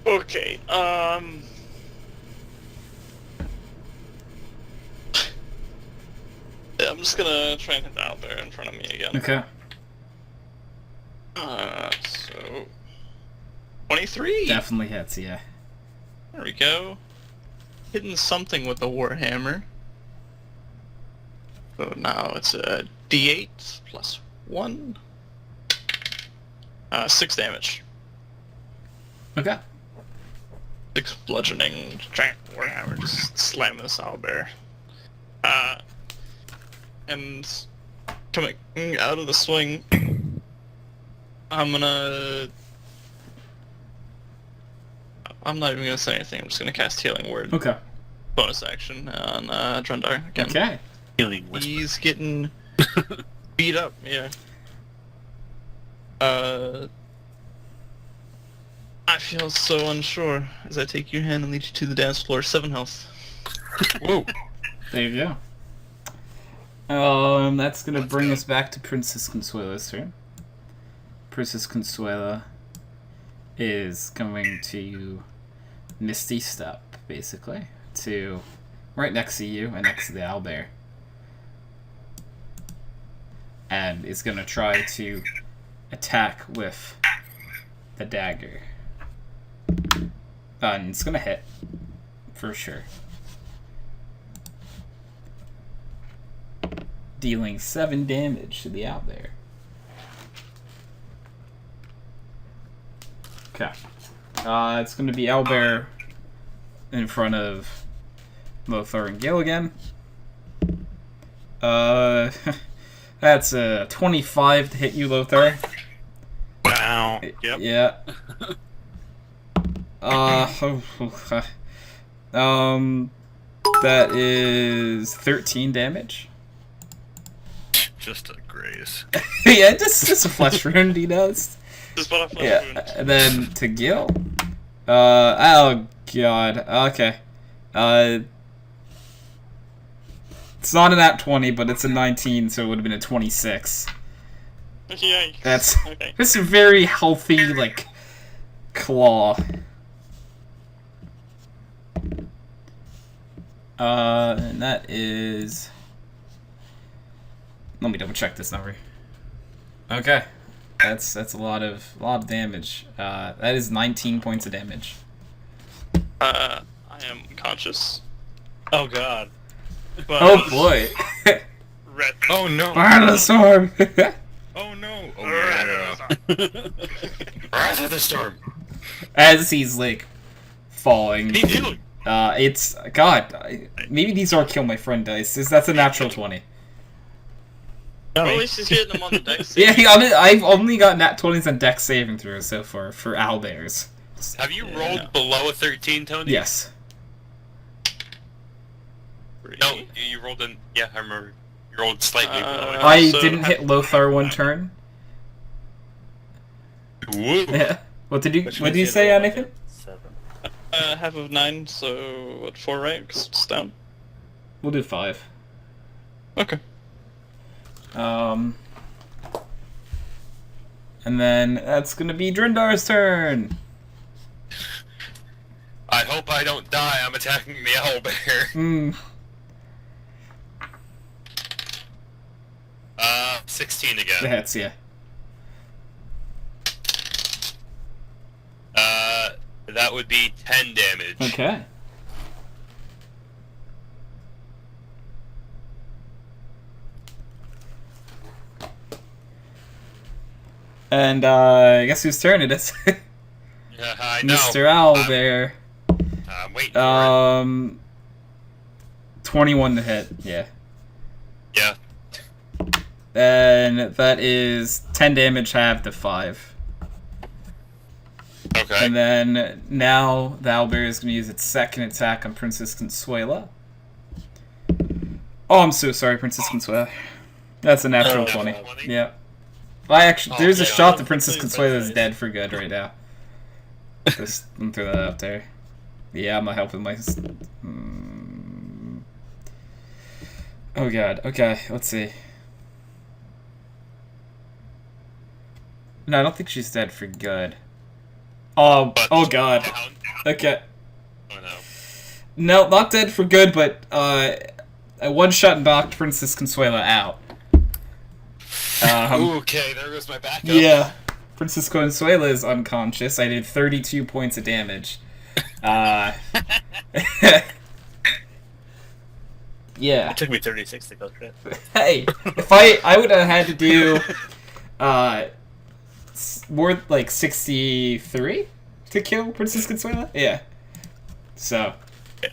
okay. Yeah, I'm just gonna try and hit the out there in front of me again. Okay. So 23. Definitely hits. Yeah. There we go. Hitting something with the warhammer. So now it's a D8 plus 1. 6 damage. Okay. 6 bludgeoning. Giant warhammer just slamming this owlbear. And coming out of the swing, I'm not even gonna say anything. I'm just gonna cast Healing Word. Okay. Bonus action on Drundar again. Okay. Healing whisper. He's getting beat up. Yeah. I feel so unsure as I take your hand and lead you to the dance floor. 7 health. Whoa. There you go. That's gonna bring us back to Princess Consuela's turn. Princess Consuela is going to Misty Step, basically, to right next to you and next to the owlbear. and is gonna try to attack with the dagger. And it's gonna hit for sure. Dealing 7 damage to the owlbear. Okay. It's going to be owlbear in front of Lothar and Gil again. That's a 25 to hit you, Lothar. Wow. Yep. Yeah. That is 13 damage. Just a graze. Yeah, just a flesh wound, he does. Just what I felt. Yeah, and then to Gil. Oh god. Okay. It's not an at 20, but it's a 19, so it would have been a 26. Yikes. That's Okay. just a very healthy, like, claw. And that is. Let me double check this number. Okay, that's a lot of damage. That is 19 points of damage. I am conscious. Oh god. But Oh boy! Red. Oh no! Fire the storm! Oh no! Oh yeah! Rise of the storm! As he's like falling. What are you doing? It's God. Maybe these are kill my friend dice. That's a natural 20. Well, at least he's hitting them on the deck. Yeah, I've only got nat 20s on dex saving throws so far for owlbears. Have you rolled below a 13, Tony? Yes. No, you rolled in. Yeah, I remember. You rolled slightly below it. I so didn't hit Lothar one turn. Woo. Yeah. What did you Which What means did you had say, rolled like Anakin? a 7. Half of 9, so what, 4, right? Because it's down. We'll do 5. Okay. And then that's gonna be Drindar's turn. I hope I don't die. I'm attacking the owlbear. Hmm. 16 again. That's yeah. That would be 10 damage. Okay. And I guess whose turn it is? Yeah, I know. Mr. Owlbear. I'm waiting for it. 21 to hit. Yeah. Yeah. And that is 10 damage halved to 5. Okay. And then now the owlbear is going to use its second attack on Princess Consuela. Oh, I'm so sorry, Princess Consuela. That's a natural 20. 20? Yeah. Well, actually, there's a yeah. shot that Princess Consuela is dead for good right now. Just throw that out there. Yeah, I'm not helping my... Oh god, okay, let's see. No, I don't think she's dead for good. Oh, But oh god. down. Okay. Oh no. No, not dead for good, but a one-shot knocked Princess Consuela out. Okay, there goes my backup. Yeah. Princess Consuela is unconscious. I did 32 points of damage. Yeah. It took me 36 to go through it. Hey, if I would have had to do more like 63 to kill Princess Consuela? Yeah. So,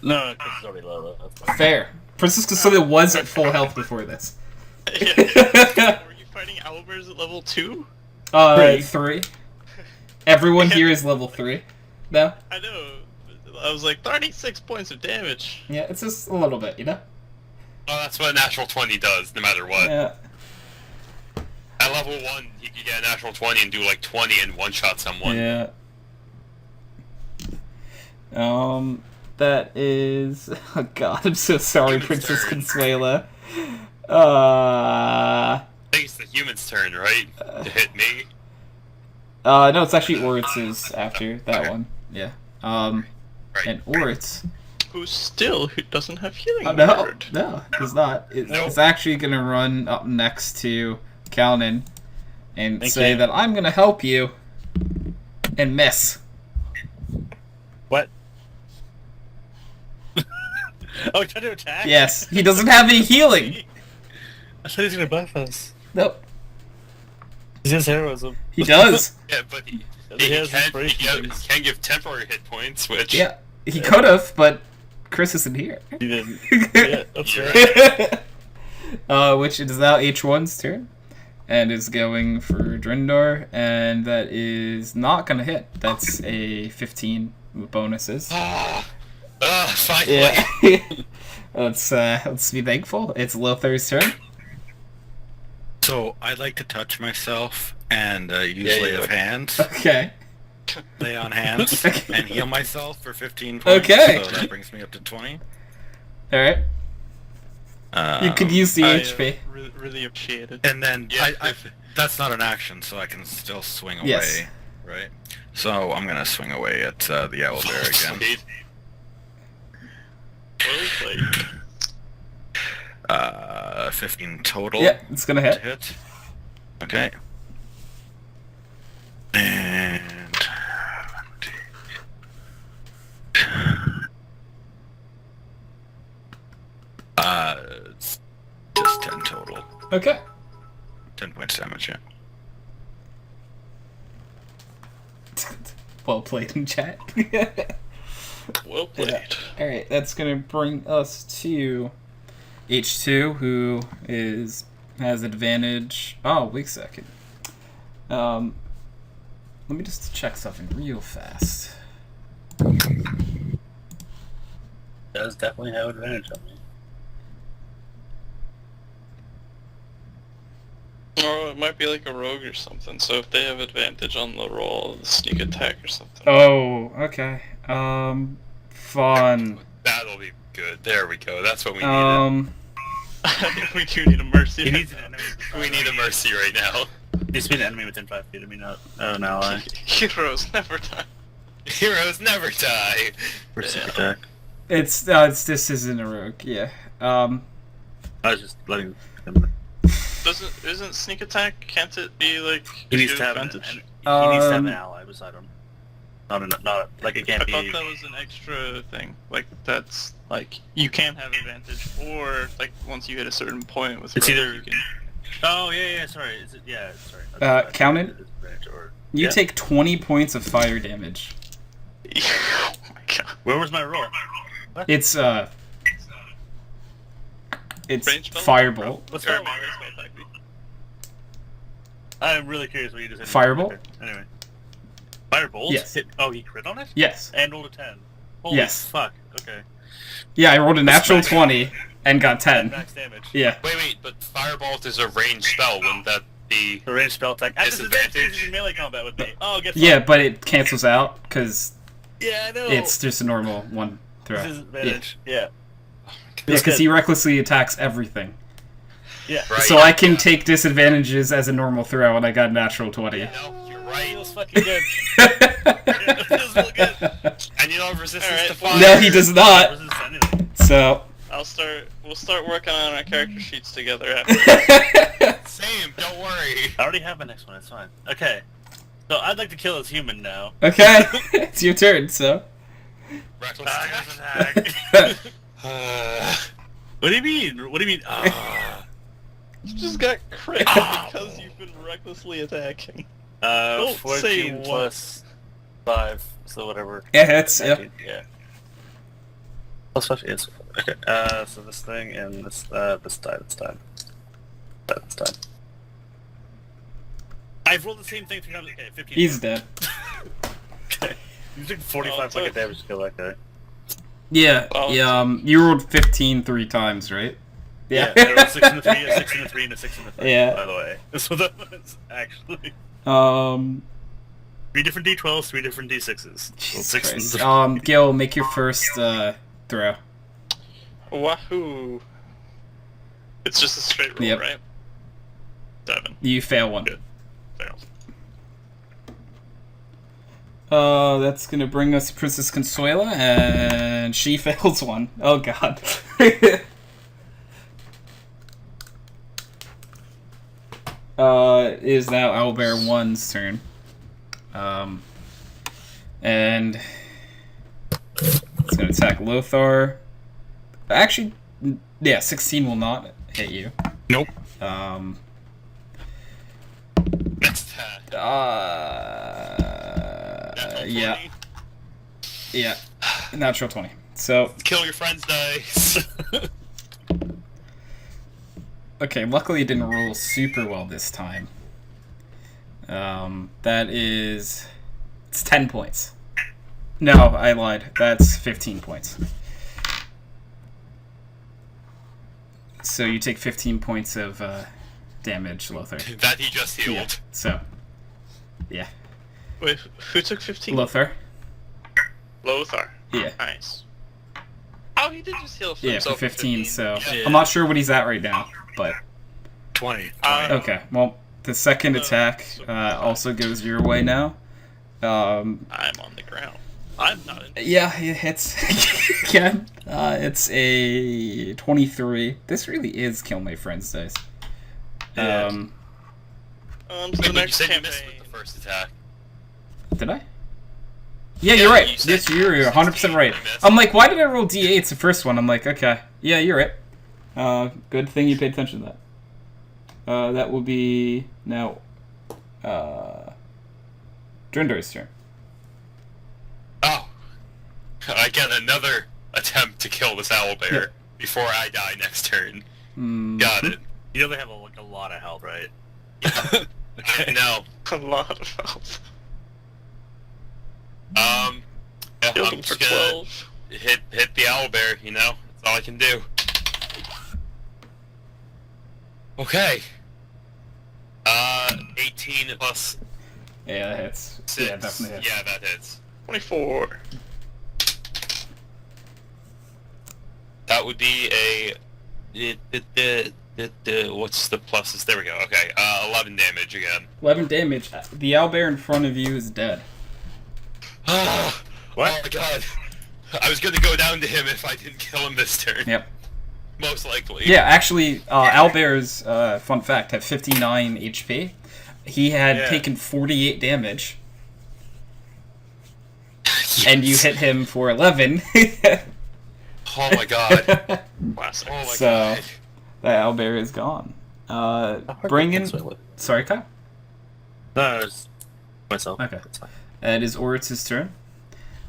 No, because it's already low. That's fine. fair. Princess Consuela was at full health before this. Were you fighting owlbears at level 2? 3. Everyone here is level 3. No? I know. I was like, 36 points of damage. Yeah, it's just a little bit, you know? Well, that's what a natural 20 does, no matter what. Yeah. At level 1, you could get a natural 20 and do like 20 and one-shot someone. Yeah. That is... Oh god, I'm so sorry, Human's Princess turn. Consuela. I think it's the human's turn, right? To hit me. No, it's actually Oritz's after that Okay. one. Yeah. Right. And Oritz... Who doesn't have healing no, word. no, it's not. It's Nope. actually gonna run up next to Calnan and Thank say you. that I'm gonna help you and miss. What? Oh, he tried to attack? Yes, he doesn't have any healing. I thought he was gonna buff us. Nope, He has heroism. he does. Yeah, but he has inspiration can give temporary hit points, which... Yeah, he could have, but Chris isn't here. He didn't. Yeah, that's right. Which is now H1's turn. And is going for Drindor, and that is not gonna hit. That's a 15 with bonuses. Finally. Yeah. let's be thankful. It's Lothar's turn. So I'd like to touch myself and use lay of hands, Okay. lay on hands, Okay. and heal myself for 15 points. Okay. So that brings me up to 20. All right. You could use the I, HP. really appreciate it. And then Yeah. that's not an action, so I can still swing away, Yes. right? So I'm gonna swing away at the owlbear again. Sweet. 15 total. Yeah, it's gonna to hit. hit. Okay. And it's just 10 total. Okay. 10 points damage, yeah. Well played in chat. Well played. All right, that's gonna bring us to H2, who has advantage. Oh, wait a second. Let me just check something real fast. Does definitely have advantage on me. Or it might be like a rogue or something, so if they have advantage on the roll, the sneak attack or something. Oh, okay. Fun. That'll be good. There we go. That's what we need. We do need a mercy. He needs an enemy. We need a mercy right now. He needs to be an enemy within 5 feet of me, not an ally. Heroes never die. Heroes never die. For super attack. It's this isn't a rogue. Yeah. I was just letting him. Isn't sneak attack? Can't it be like? He needs give to have advantage? he needs to have an Um, ally beside him. Not like it I can't thought be. that was an extra thing. Like that's like you can have advantage, or like once you hit a certain point with. It's rogue, either- you can. Oh yeah, sorry. Is it? Yeah, sorry. Count it. Or, You yeah. take 20 points of fire damage. Oh my god. Where was my roll? It's Range spell? firebolt. What's Or that? melee spell attack be? I'm really curious what you just said. Firebolt? Okay, anyway. Firebolt? Yes. Oh, he crit on it? Yes. And rolled a 10. Holy Yes. fuck. Okay. Yeah, I rolled a natural Respect. 20 and got 10. Max damage. Yeah. Wait, but Firebolt is a ranged spell. Wouldn't that be... The ranged spell attack. At Disadvantage. disadvantage in melee combat with me. Oh, get Yeah, fucked. but it cancels out because Yeah, I know. it's just a normal one throw. Disadvantage. Yeah. Yeah, That's because good. he recklessly attacks everything. Yeah. Right. So I can take disadvantages as a normal throw, and I got a natural 20. No, you're It right. feels fucking good. It feels real good. And you don't have resistance Alright, to well- fire. No, he does not. Resistance to anything. So. We'll start working on our character sheets together after. Same, don't worry. I already have my next one. It's fine. Okay. So I'd like to kill this human now. Okay, it's your turn. So. Reckless Attack. attack. What do you mean? What do you mean? You just got crit because you've been recklessly attacking. Don't say 14 what. plus 5, so whatever. Yeah, hits. Yeah. 19, yeah. Plus 5 is okay. So this thing and this died. This died. That's died. I've rolled the same thing 3 times. Okay, 15. He's dead. Okay. You took 45 Oh, fucking damage to kill that guy. Yeah. Oh. Yeah. You rolled 15 3 times, right? Yeah. I rolled 6 and a 3, a 6 and a 3, and a 6 and a 3. Yeah. By the way, so that was actually 3 different d12s, 3 different d6s. Jesus 6 Christ. and Gil, make your first throw. Wahoo! It's just a straight roll, Yep. right? 7. You fail one. Good. Fails. That's gonna bring us to Princess Consuela, and she fails one. Oh god. is now Owlbear 1's turn. And it's gonna attack Lothar. Actually, yeah, 16 will not hit you. Nope. Next attack. Natural Yeah. 20. Yeah. Natural 20. So, Kill your friend's dice. okay, luckily it didn't roll super well this time. That is... It's 10 points. No, I lied. That's 15 points. So you take 15 points of damage, Lothar. That he just healed. Yeah. So, yeah. Wait, who took 15? Lothar. Lothar. Yeah. Nice. Oh, he did just heal for Yeah, for himself. 15, so... Yeah. I'm not sure what he's at right now, but... 20. Okay, well, the second attack also goes your way now. I'm on the ground. I'm not in. Yeah, it hits again. It's a 23. This really is kill my friend's dice. On to Wait, the but you next said you campaign. missed with the first attack. Did I? Yeah, you're right. you said Yes, you're 100% right. you missed. I'm like, why did I roll d8s the first one? I'm like, okay. Yeah, you're right. Good thing you paid attention to that. That will be now Drindar's turn. Oh. I get another attempt to kill this owlbear Yeah. before I die next turn. Mm, Got it. You only have a lot of health, right? I know. A lot of health. Yeah, Killed I'm him for just gonna 12. hit the owlbear, you know? That's all I can do. Okay. 18 plus yeah, that hits. 6. Yeah, definitely hits. Yeah, that hits. 24. That would be a... what's the pluses? There we go. Okay, 11 damage again. 11 damage. The owlbear in front of you is dead. What? Oh my god. I was gonna go down to him if I didn't kill him this turn. Yep. Most likely. Yeah, actually, owlbears, fun fact, have 59 HP. He had taken 48 damage, and you hit him for 11. Oh my god. Classic. Oh my So- god. The owlbear is gone. Bring in... Sorry, Kyle? No, it's myself. Okay. That's fine. It is Oritz's turn.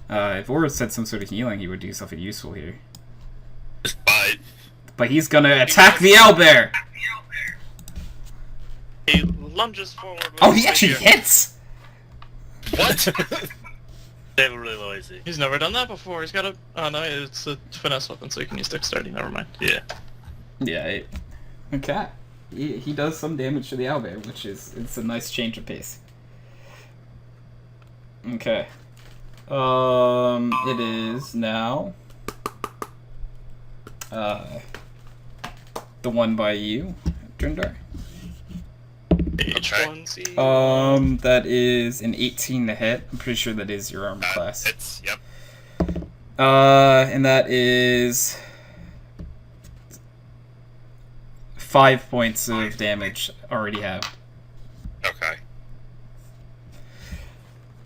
If Oritz had some sort of healing, he would do something useful here. But But he's gonna attack the owlbear! He lunges forward. With Oh, his he actually rapier. hits! what? They have a really low AC. He's never done that before. He's got a. Oh no, it's a finesse weapon, so you can use dexterity. Never mind. Yeah. Yeah, okay. He does some damage to the owlbear, which is it's a nice change of pace. Okay. It is now the one by you, Drindar. Okay. H1C. That is an 18 to hit. I'm pretty sure that is your armor class. Hits, yep. And that is 5 points of damage already have. Okay.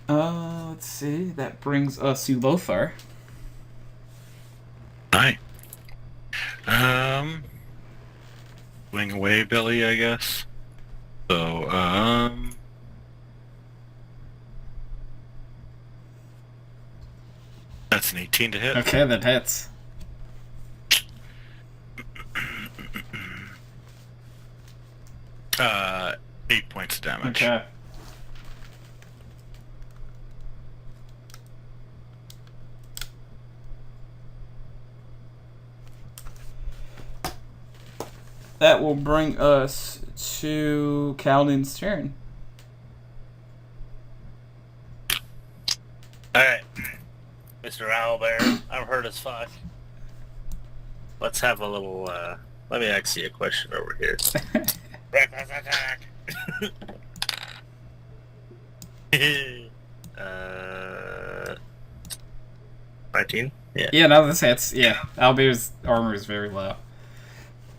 Let's see. That brings us to Lothar. Hi. Wing away, Billy, I guess. So, that's an 18 to hit. Okay, that hits. Uh, 8 points of damage. Okay. That will bring us to Calden's turn. Alright. Mr. Owlbear, I'm hurt as fuck. Let's have a little, let me ask you a question over here. Reckless attack! 19? Yeah. Yeah, no, this hits. Yeah, Owlbear's armor is very low.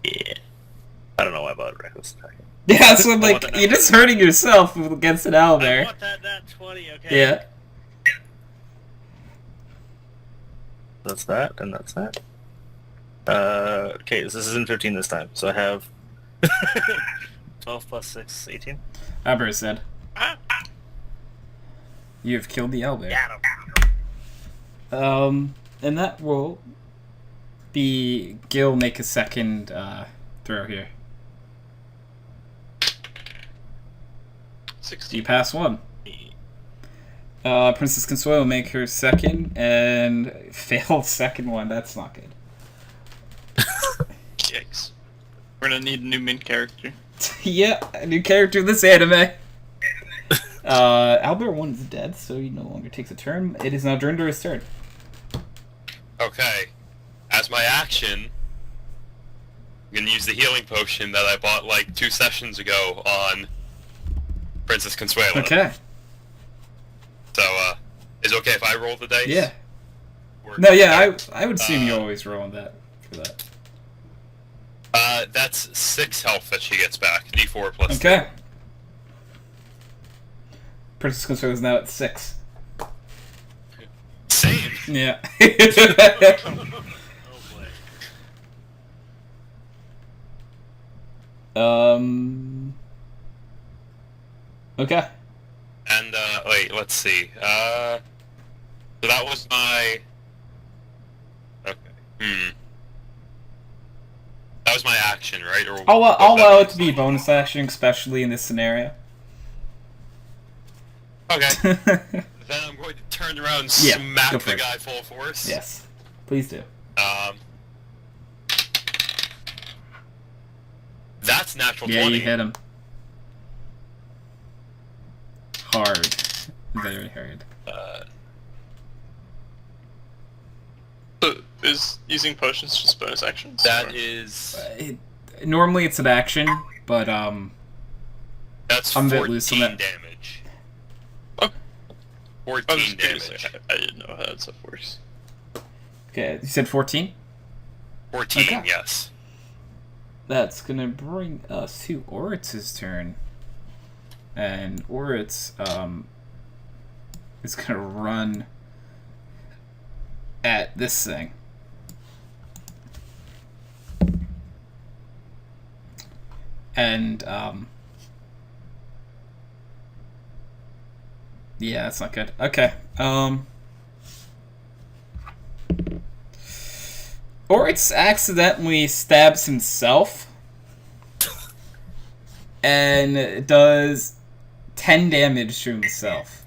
Yeah. I don't know why I bought reckless attack. Yeah, so like you're just hurting yourself against an I owlbear. want that 20, okay? Yeah. That's that, and that's that. Okay, so this is in 15 this time. So I have 12 plus 6, 18. Albert said. You have killed the owlbear. And that will be Gil make a second throw here. 16. You pass one. Princess Consuelo make her second and failed second one. That's not good. Yikes. We're gonna need a new main character. Yeah, a new character in this anime. Albert 1 is dead, so he no longer takes a turn. It is now Drinder's turn. Okay. As my action, I'm gonna use the healing potion that I bought like 2 sessions ago on Princess Consuelo. Okay. So, is it okay if I roll the dice? Yeah. Or- No, yeah, I would assume you always roll on that for that. That's 6 health that she gets back. D4 plus. Okay. Princess Consuelo is now at 6. Same. Yeah. Oh boy. Okay. And, wait, let's see. So that was my... Okay. That was my action, right? Or I'll was allow that- it to be bonus action, especially in this scenario. Okay. Then I'm going to turn around and Yeah, smack go for the it. guy full force. Yes. Please do. That's natural Yeah, 20. you hit him. Hard. Very hard. So, is using potions just bonus actions? That or- is... Normally it's an action, but That's I'm a bit 14 loose on that. damage. Oh. I was 14 just curious, damage. like, I didn't know how that stuff works. okay. You said 14. 14, Okay. yes. That's gonna bring us to Oritz's turn, and Oritz is gonna run at this thing. And yeah, that's not good. Okay. Oritz accidentally stabs himself and does 10 damage to himself.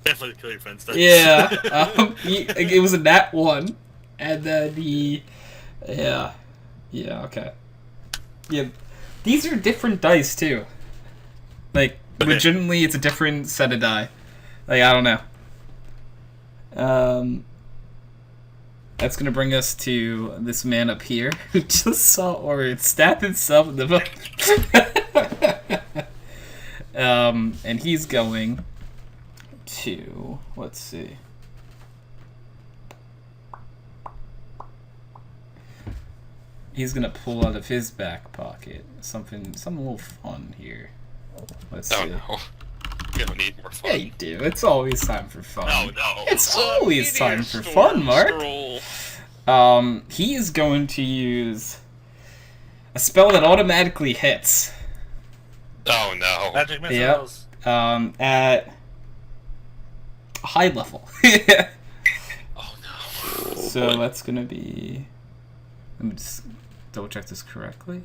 Definitely kill your friends. Yeah, it was a nat 1, and then yeah, okay. Yeah, these are different dice too. Like, Okay. legitimately, it's a different set of die. Like, I don't know. That's gonna bring us to this man up here who just saw Oritz stab himself in the butt. And he's going to, let's see. He's gonna pull out of his back pocket something a little fun here. Let's Oh see. no. We don't need more fun. Yeah, you do. It's always time for fun. No, no. It's always time for Meteor fun, Mark. Scroll. He is going to use a spell that automatically hits. Oh no. Magic Yep. missiles. At high level. Oh no. So that's gonna be. Let me just double check this correctly.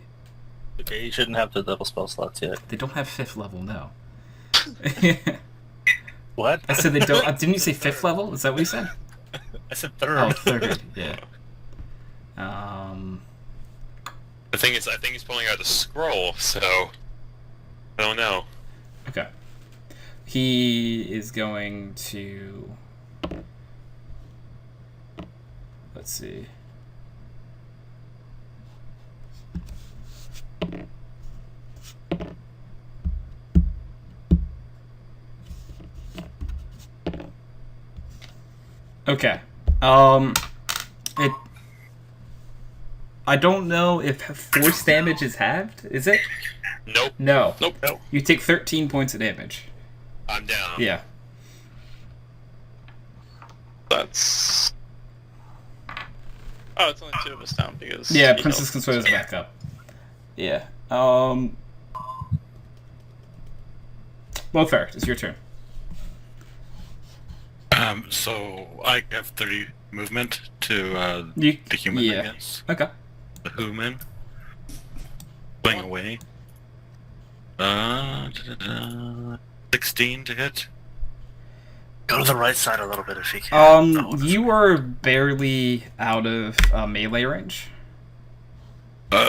Okay, you shouldn't have the double spell slots yet. They don't have 5th level, no. What? I said they don't. Didn't you say 5th level? Is that what you said? I said third. Oh, 3rd. Yeah. The thing is, I think he's pulling out the scroll, so I don't know. Okay. He is going to. Let's see. Okay. It I don't know if force damage is halved. Is it? Nope. No. Nope. Nope. You take 13 points of damage. I'm down. Yeah. That's... Oh, it's only 2 of us down because... Yeah, he Princess helped. Consuela's back up. Yeah. Lothar, it's your turn. So I have 30 movement to You, the human, yeah. I guess. Okay. The human. Playing away. 16 to hit. Go to the right side a little bit if you can. You are barely out of melee range.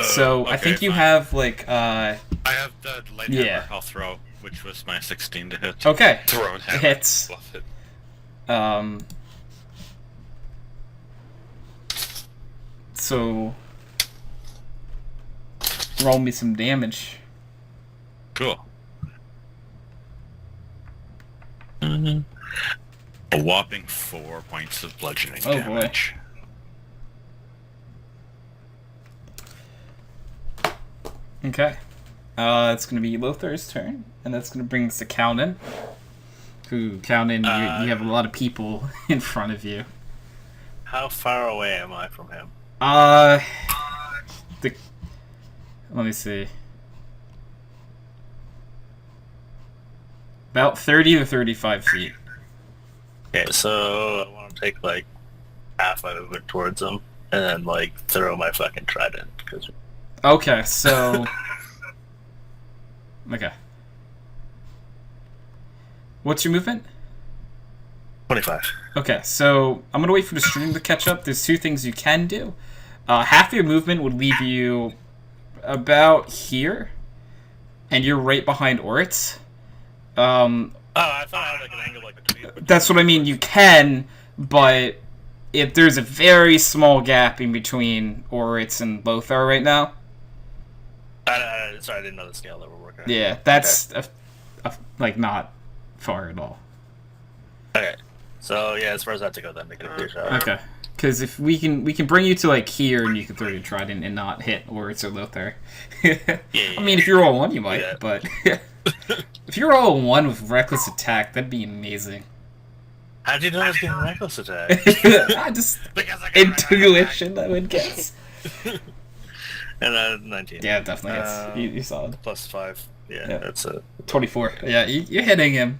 So I Okay, think you fine. have like I have the light Yeah. hammer I'll throw, which was my 16 to hit. okay. Thrown hammer. Hits. Fluff it. So roll me some damage. Cool. A whopping 4 points of bludgeoning Oh, boy. damage. Okay. It's gonna be Lothar's turn, and that's gonna bring us to Kaunin. Who, Kaunin, you have a lot of people in front of you. How far away am I from him? Let me see. About 30 to 35 feet. Okay, so I want to take like half my movement towards him, and then like throw my fucking trident. Cause... Okay, so... Okay. What's your movement? 25. Okay, so I'm gonna wait for the stream to catch up. There's 2 things you can do. Half your movement would leave you about here, and you're right behind Oritz. Oh, I thought I had like an angle like between. That's what I mean. You can, but if there's a very small gap in between Oritz and Lothar right now. Sorry, I didn't know the scale that we're working on. Yeah, that's like not far at all. Okay. So yeah, as far as that to go, then make it a clear shot. Okay, because if we can bring you to like here, and you can throw your trident and not hit Oritz or Lothar. I mean, if you're all one, you might, Yeah. but if you're all one with reckless attack, that'd be amazing. How'd you know I was getting reckless attack? I just Because I got intuition, I would guess. And 19. Yeah, definitely hits. You saw it. Plus 5. Yeah, Yeah. that's a 24. Yeah, you're hitting him.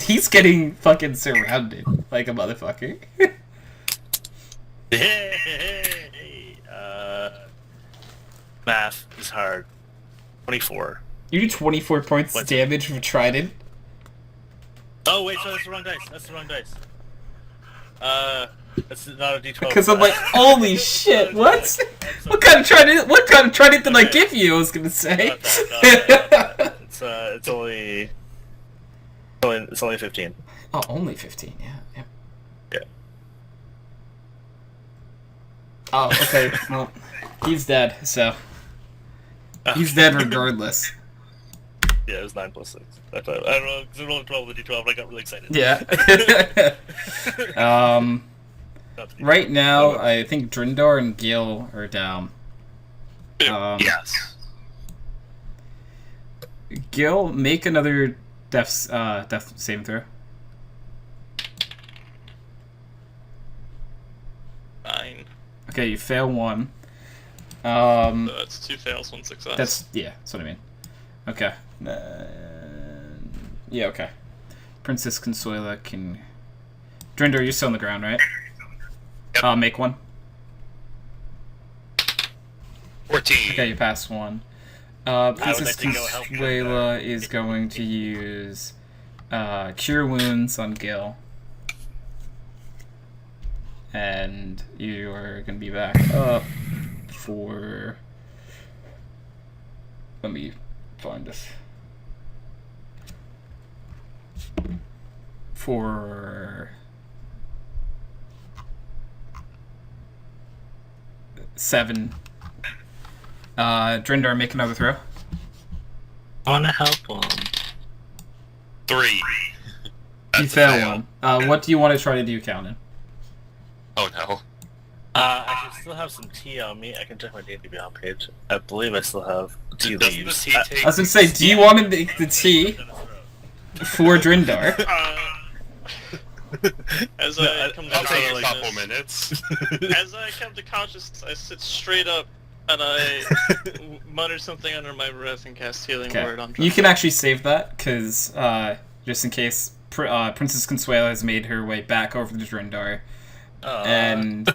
He's getting fucking surrounded like a motherfucker. Hey, math is hard. 24. You do 24 points What's- damage with trident. Oh wait, so that's the wrong dice. That's the wrong dice. That's not a D12. Because I'm like, holy shit, what? What kind of trident did I give you? I was gonna say. It's only 15. Oh, only 15. Yeah. Yeah. Oh, okay. Well, he's dead. So he's dead regardless. Yeah, it was 9 plus 6. I don't know, because I rolled 12 with the D12, and I got really excited. Yeah. Right now, I think Drindar and Gil are down. Yes. Gil, make another death saving throw. 9. Okay, you fail 1. That's 2 fails, 1 success. That's what I mean. Okay. Yeah, okay. Princess Consuela can... Drindar, you're still on the ground, right? Yep. Make 1. 14. Okay, you passed 1. would Princess like to go help Consuela is going to use Cure Wounds on Gil. And you are going to be back up for... Let me find this. For 7. Drindar, make another throw. I want to help him. 3. You That's a fail 1. What do you want to try to do, Kaunin? Oh no. I should still have some tea on me. I can check my D&D Beyond page. I believe I still have tea Doesn't the leaves. tea take... I was gonna say, do you want to make the tea for Drindar? As I come to I'll take a consciousness, couple minutes. as I come to consciousness, I sit straight up and I mutter something under my breath and cast healing word on. You can actually save that, because just in case Princess Consuelo has made her way back over to Drindar, and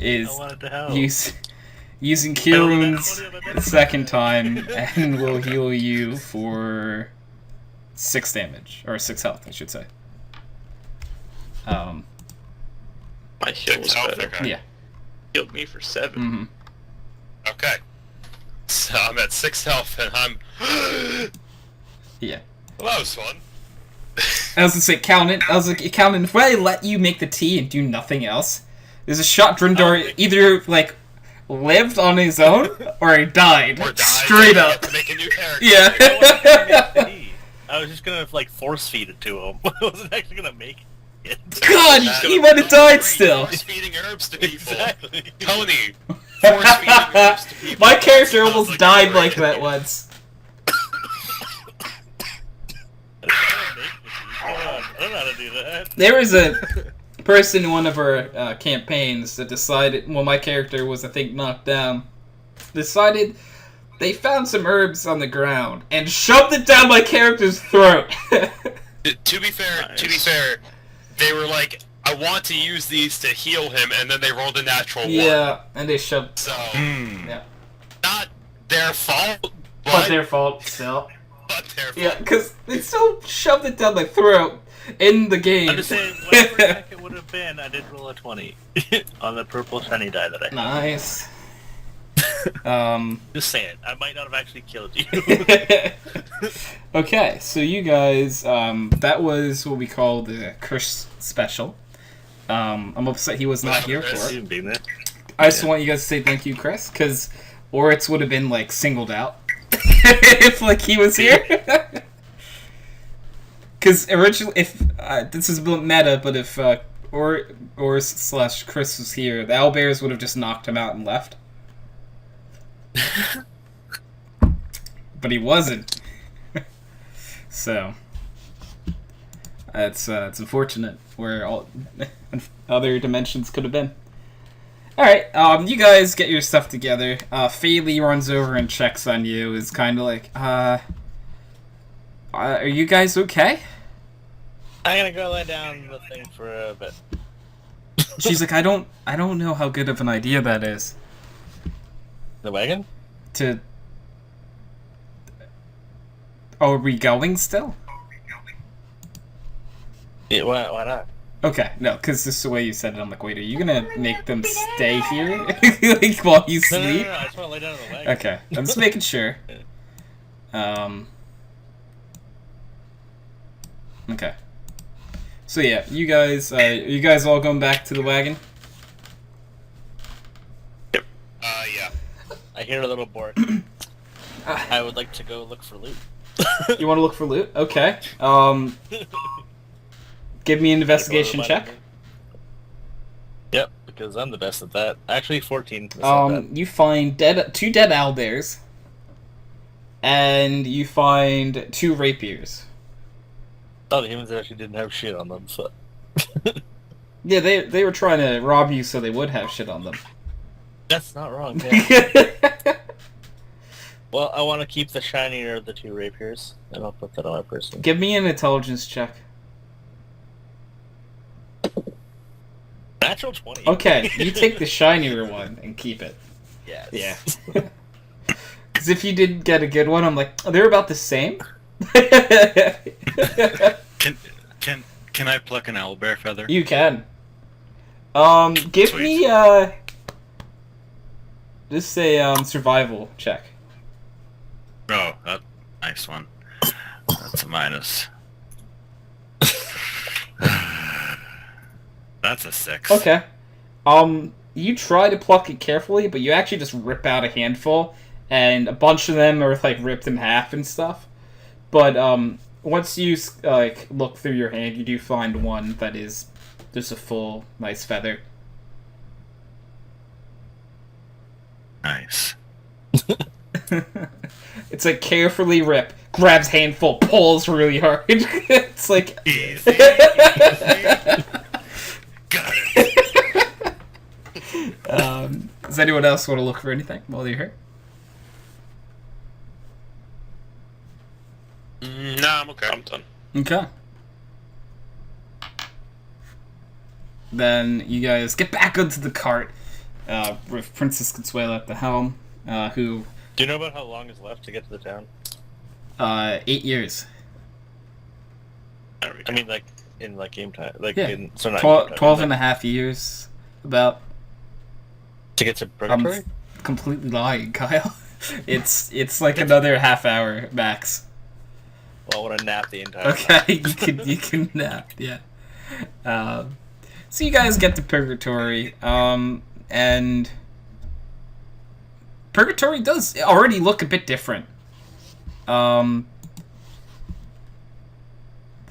is I wanted to help. using Cure Wounds the second time, and will heal you for 6 damage, or 6 health, I should say. My heal was better. Okay. Yeah. Healed me for 7. Mm-hmm. Okay. So I'm at 6 health, and I'm... Yeah. Well, that was fun. I was gonna say, Countant. I was like, Countant, if I let you make the tea and do nothing else, there's a shot Drindar either, like, lived on his own, or he died. Or died. Straight and up. you get to make a new character. Yeah. I was just gonna like force feed it to him. I wasn't actually gonna make it. God, he might have died still. Force feeding herbs to people. Exactly. Tony, force feeding herbs to people. My character Sounds almost like died a like great that idea. once. I don't know how to do that. There was a person in one of our campaigns that decided, well, my character was, I think, knocked down, decided they found some herbs on the ground and shoved it down my character's throat. To be fair, they were like, I want to use these to heal him, and then they rolled a natural 1. Yeah, and they shoved. So, Yeah, not their fault, but their fault still. but their fault. Yeah, because they still shoved it down my throat in the game. I'm just saying, whatever heck it would have been, I did roll a 20 on the purple shiny die that I had. Nice. Just saying, I might not have actually killed you. Okay, so you guys, that was what we call the Chris special. I'm upset he was not here for it. Being there. I just want you guys to say thank you, Chris, because Oritz would have been, like, singled out if, like, he was here. Because originally, if, this is a bit meta, but if Oritz / Chris was here, the owlbears would have just knocked him out and left. But he wasn't. So it's unfortunate where all other dimensions could have been. All right, you guys get your stuff together. Faley runs over and checks on you. Is kind of like, are you guys okay? I'm gonna go lay down the thing for a bit. She's like, I don't know how good of an idea that is. The wagon? To. Oh, are we going still? Yeah, why not? Okay, no, because this is the way you said it. I'm like, wait, are you gonna make them stay here like while you No, sleep? I just want to lay down on the wagon. Okay, I'm just making sure. Okay. So yeah, you guys all going back to the wagon? Yeah. I hear a little board. I would like to go look for loot. You want to look for loot? Okay. Give me an investigation check. Yep, because I'm the best at that. Actually, 14. That's not bad. You find two dead owlbears, and you find 2 rapiers. Oh, the humans actually didn't have shit on them, so... Yeah, they were trying to rob you so they would have shit on them. That's not wrong, yeah. Well, I want to keep the shinier of the 2 rapiers, and I'll put that on my person. Give me an intelligence check. Natural 20. Okay, you take the shinier one and keep it. Yes. Yeah. Because if you did get a good one, I'm like, oh, they're about the same? Can I pluck an owlbear feather? You can. Give Sweet. me, just a, survival check. Oh, nice one. That's a minus. That's a 6. Okay. You try to pluck it carefully, but you actually just rip out a handful, and a bunch of them are, like, ripped in half and stuff. But, once you, like, look through your hand, you do find one that is just a full, nice feather. Nice. It's like carefully rip, grabs handful, pulls really hard. It's like Easy, easy. Got it. Does anyone else want to look for anything while you're here? Nah, I'm okay. I'm done. Okay. Then you guys get back onto the cart with Princess Consuela at the helm, who... Do you know about how long is left to get to the town? 8 years. I mean, like, in, like, game time. Like, Yeah. in... So not 12, game time, 12 but and a half years, about. to get to I'm Purgatory? completely lying, Kyle. It's like another half hour max. Well, I want to nap the entire time. Okay, you can nap, yeah. So you guys get to Purgatory, and Purgatory does already look a bit different.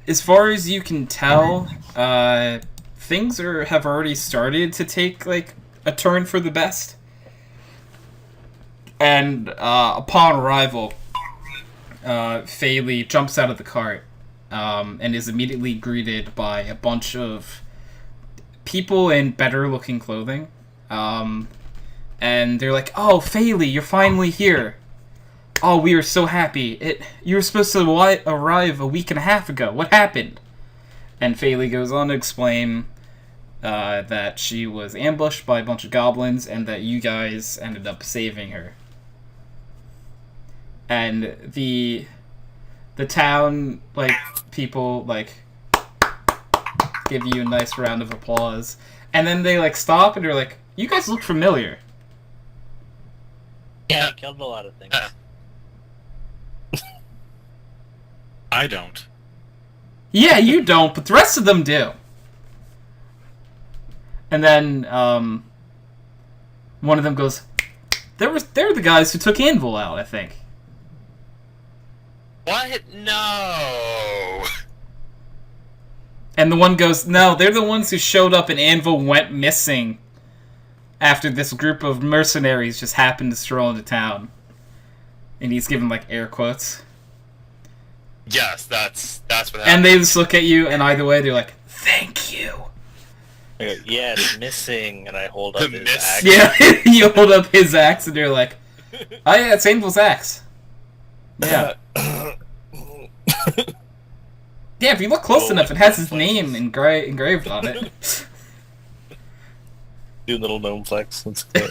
As far as you can tell, things have already started to take like a turn for the best. And upon arrival, Faylee jumps out of the cart and is immediately greeted by a bunch of people in better-looking clothing. And they're like, "Oh, Faylee, you're finally here. Oh, we are so happy. You were supposed to arrive a week and a half ago. What happened?" And Faylee goes on to explain that she was ambushed by a bunch of goblins and that you guys ended up saving her. And the town, like, people, like, give you a nice round of applause. And then they, like, stop and they're like, "You guys look familiar." Yeah, I killed a lot of things. I don't. Yeah, you don't, but the rest of them do. And then, one of them goes, they're the guys who took Anvil out, I think. What? No. And the one goes, "No, they're the ones who showed up and Anvil went missing after this group of mercenaries just happened to stroll into town." And he's giving, like, air quotes. Yes, that's what happened. And they just look at you, and either way, they're like, "Thank you." I go, yeah, it's missing, and I hold up The his miss. axe. Yeah, you hold up his axe, and they're like, "Oh yeah, it's Anvil's axe." Yeah. Yeah, if you look close enough, it has his name engraved on it. Do a little gnome flex. Let's go.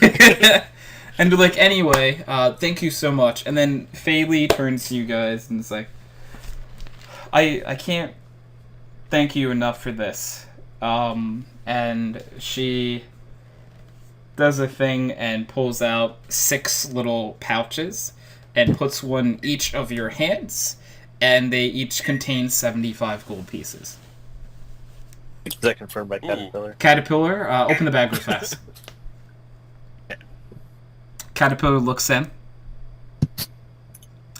And they're like, "Anyway, thank you so much." And then Faylee turns to you guys and is like, I can't thank you enough for this." And she does a thing and pulls out 6 little pouches and puts one in each of your hands, and they each contain 75 gold pieces. Is that confirmed by Caterpillar? Caterpillar, open the bag real fast. Caterpillar looks in,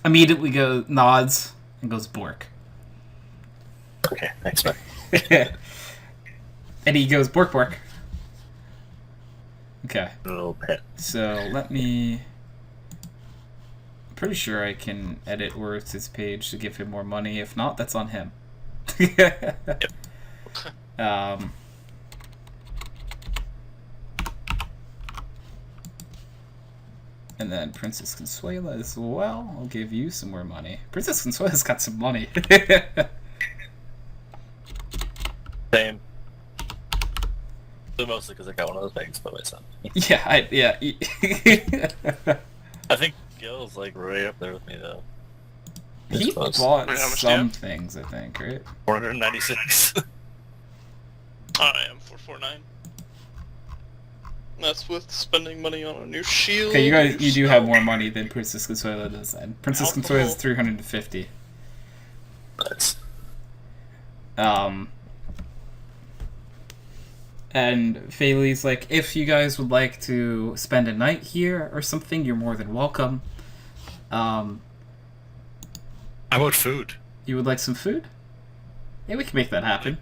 immediately nods, and goes, "Bork." Okay, thanks, man. And he goes, "Bork, bork." Okay, A little pet. so let me... I'm pretty sure I can edit Worth's page to give him more money. If not, that's on him. And then Princess Consuela as well. I'll give you some more money. Princess Consuela's got some money. Same. But mostly because I got one of those bags by my son. Yeah. I think Gil's like right up there with me though. He Close. bought Wait, how much do you some have? things, I think, right? 496. I am 449. That's with spending money on a new shield. Okay, you do have snow. more money than Princess Consuela does. And Princess Consuela is 350. Nice. And Faylee's like, "If you guys would like to spend a night here or something, you're more than welcome. How about food? You would like some food? Yeah, we can make that happen."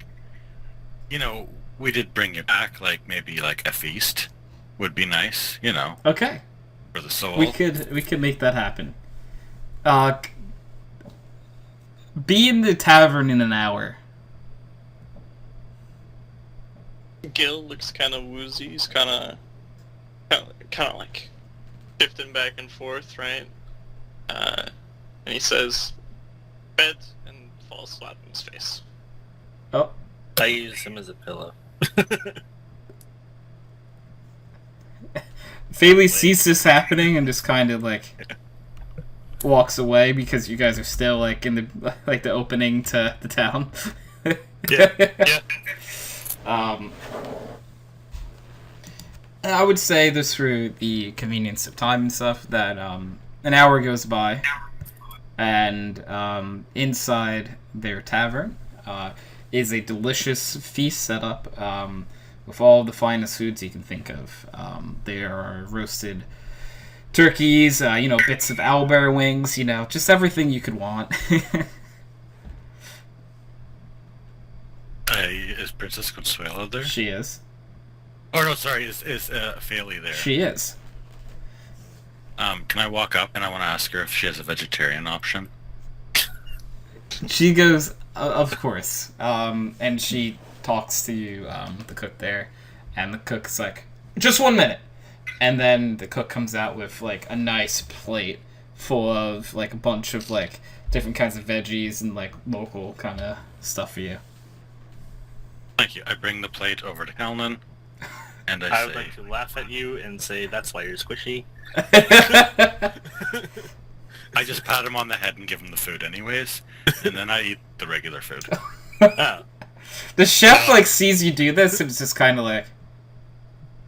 You know, we did bring you back, like, maybe, like, a feast would be nice, you know. Okay. For the soul. We could make that happen. Be in the tavern in an hour. Gil looks kind of woozy. He's kind of like shifting back and forth, right? And he says, "Bed," and falls flat on his face. Oh, I use him as a pillow. Faley sees this happening and just kind of like walks away because you guys are still like in the opening to the town. Yeah. I would say this through the convenience of time and stuff that an hour goes by, and inside their tavern is a delicious feast set up with all the finest foods you can think of. There are roasted turkeys, bits of owlbear wings, just everything you could want. Is Princess Consuelo there? She is. Oh no, sorry, is Faley there? She is. Can I walk up and I want to ask her if she has a vegetarian option? She goes, of course. And she talks to you, the cook there, and the cook's like, just 1 minute. And then the cook comes out with like a nice plate full of like a bunch of like different kinds of veggies and like local kind of stuff for you. Thank you. I bring the plate over to Helnan, and I I would say, like to laugh at you and say, that's why you're squishy. I just pat him on the head and give him the food anyways, and then I eat the regular food. Oh, The chef like sees you do this and it's just kind of like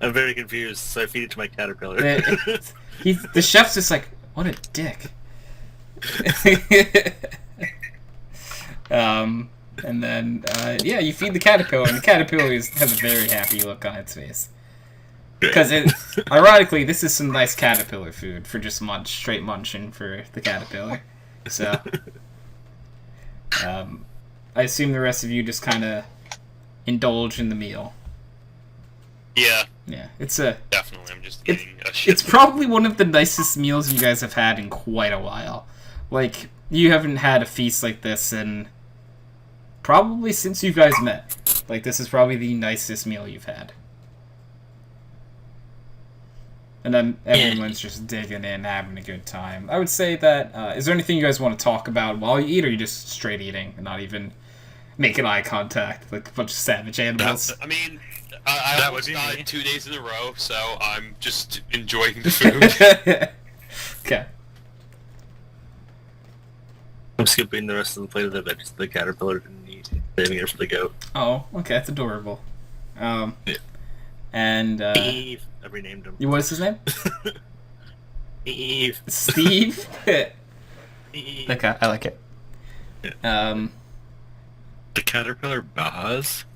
I'm very confused, so I feed it to my caterpillar. the chef's just like, what a dick. And then you feed the caterpillar, and the caterpillar has a very happy look on its face. Because ironically, this is some nice caterpillar food for just straight munching for the caterpillar. So, I assume the rest of you just kind of indulge in the meal. Yeah, Yeah, definitely. I'm just eating a shit. it's probably one of the nicest meals you guys have had in quite a while. Like, you haven't had a feast like this in probably since you guys met. Like, this is probably the nicest meal you've had. And then everyone's just digging in, having a good time. I would say that, is there anything you guys want to talk about while you eat, or are you just straight eating and not even making eye contact like a bunch of savage animals? I mean, I That almost would be me. died 2 days in a row, so I'm just enjoying the food. Okay. I'm skipping the rest of the plate of the veggies the caterpillar didn't eat, saving it for the goat. Oh, okay, that's adorable. Yeah. And, Eve. I renamed him. what is his name? Eve. Steve? Eve. Okay, I like it. The caterpillar Baz?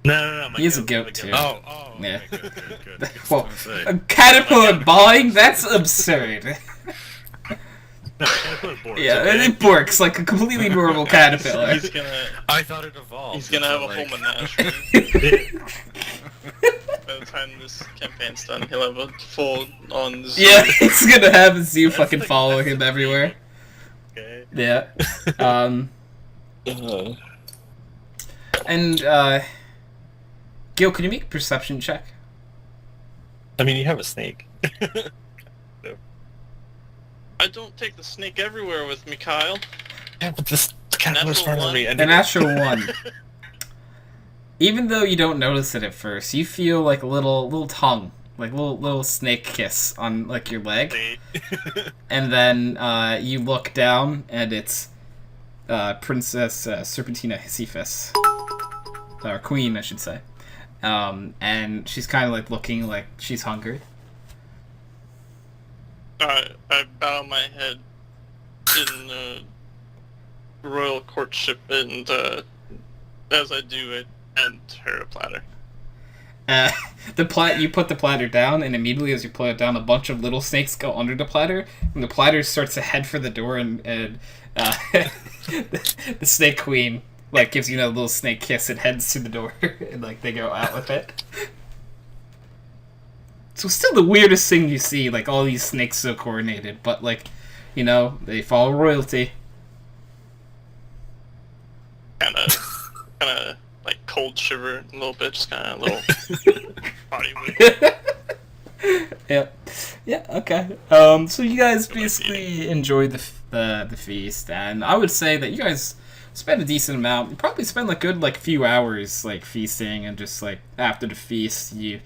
No. My He is a goat, goat, my too. Oh, Yeah. okay, good. Well, I was gonna say. a caterpillar bawling? That's absurd. No, caterpillar borks, Yeah, okay? it borks like a completely normal caterpillar. He's gonna I thought it evolved. he's gonna have a like, whole menagerie. By the time this campaign's done, he'll have a full-on zoo. Yeah, it's gonna have a zoo That's fucking like- follow him everywhere. Okay. Yeah. And, Gil, can you make a perception check? I mean, you have a snake. I don't take the snake everywhere with me, Kyle. Yeah, but this caterpillar's Natural farther than me. one. I An need- natural one. Even though you don't notice it at first, you feel like a little tongue, like little snake kiss on like your leg, and then you look down and it's Princess Serpentina Hisiphus, or Queen, I should say, and she's kind of like looking like she's hungry. I bow my head in royal courtship, and as I do, I hand her a platter. You put the platter down, and immediately as you put it down, a bunch of little snakes go under the platter, and the platter starts to head for the door, and the snake queen like gives you a little snake kiss and heads to the door, and like they go out with it. So still the weirdest thing you see, like all these snakes so coordinated, but like, you know, they follow royalty. Kind of like cold shiver a little bit, just kind of a little body move. Yeah, okay. So you guys basically enjoyed the feast, and I would say that you guys spent a decent amount. You probably spent like good like few hours like feasting, and just like after the feast you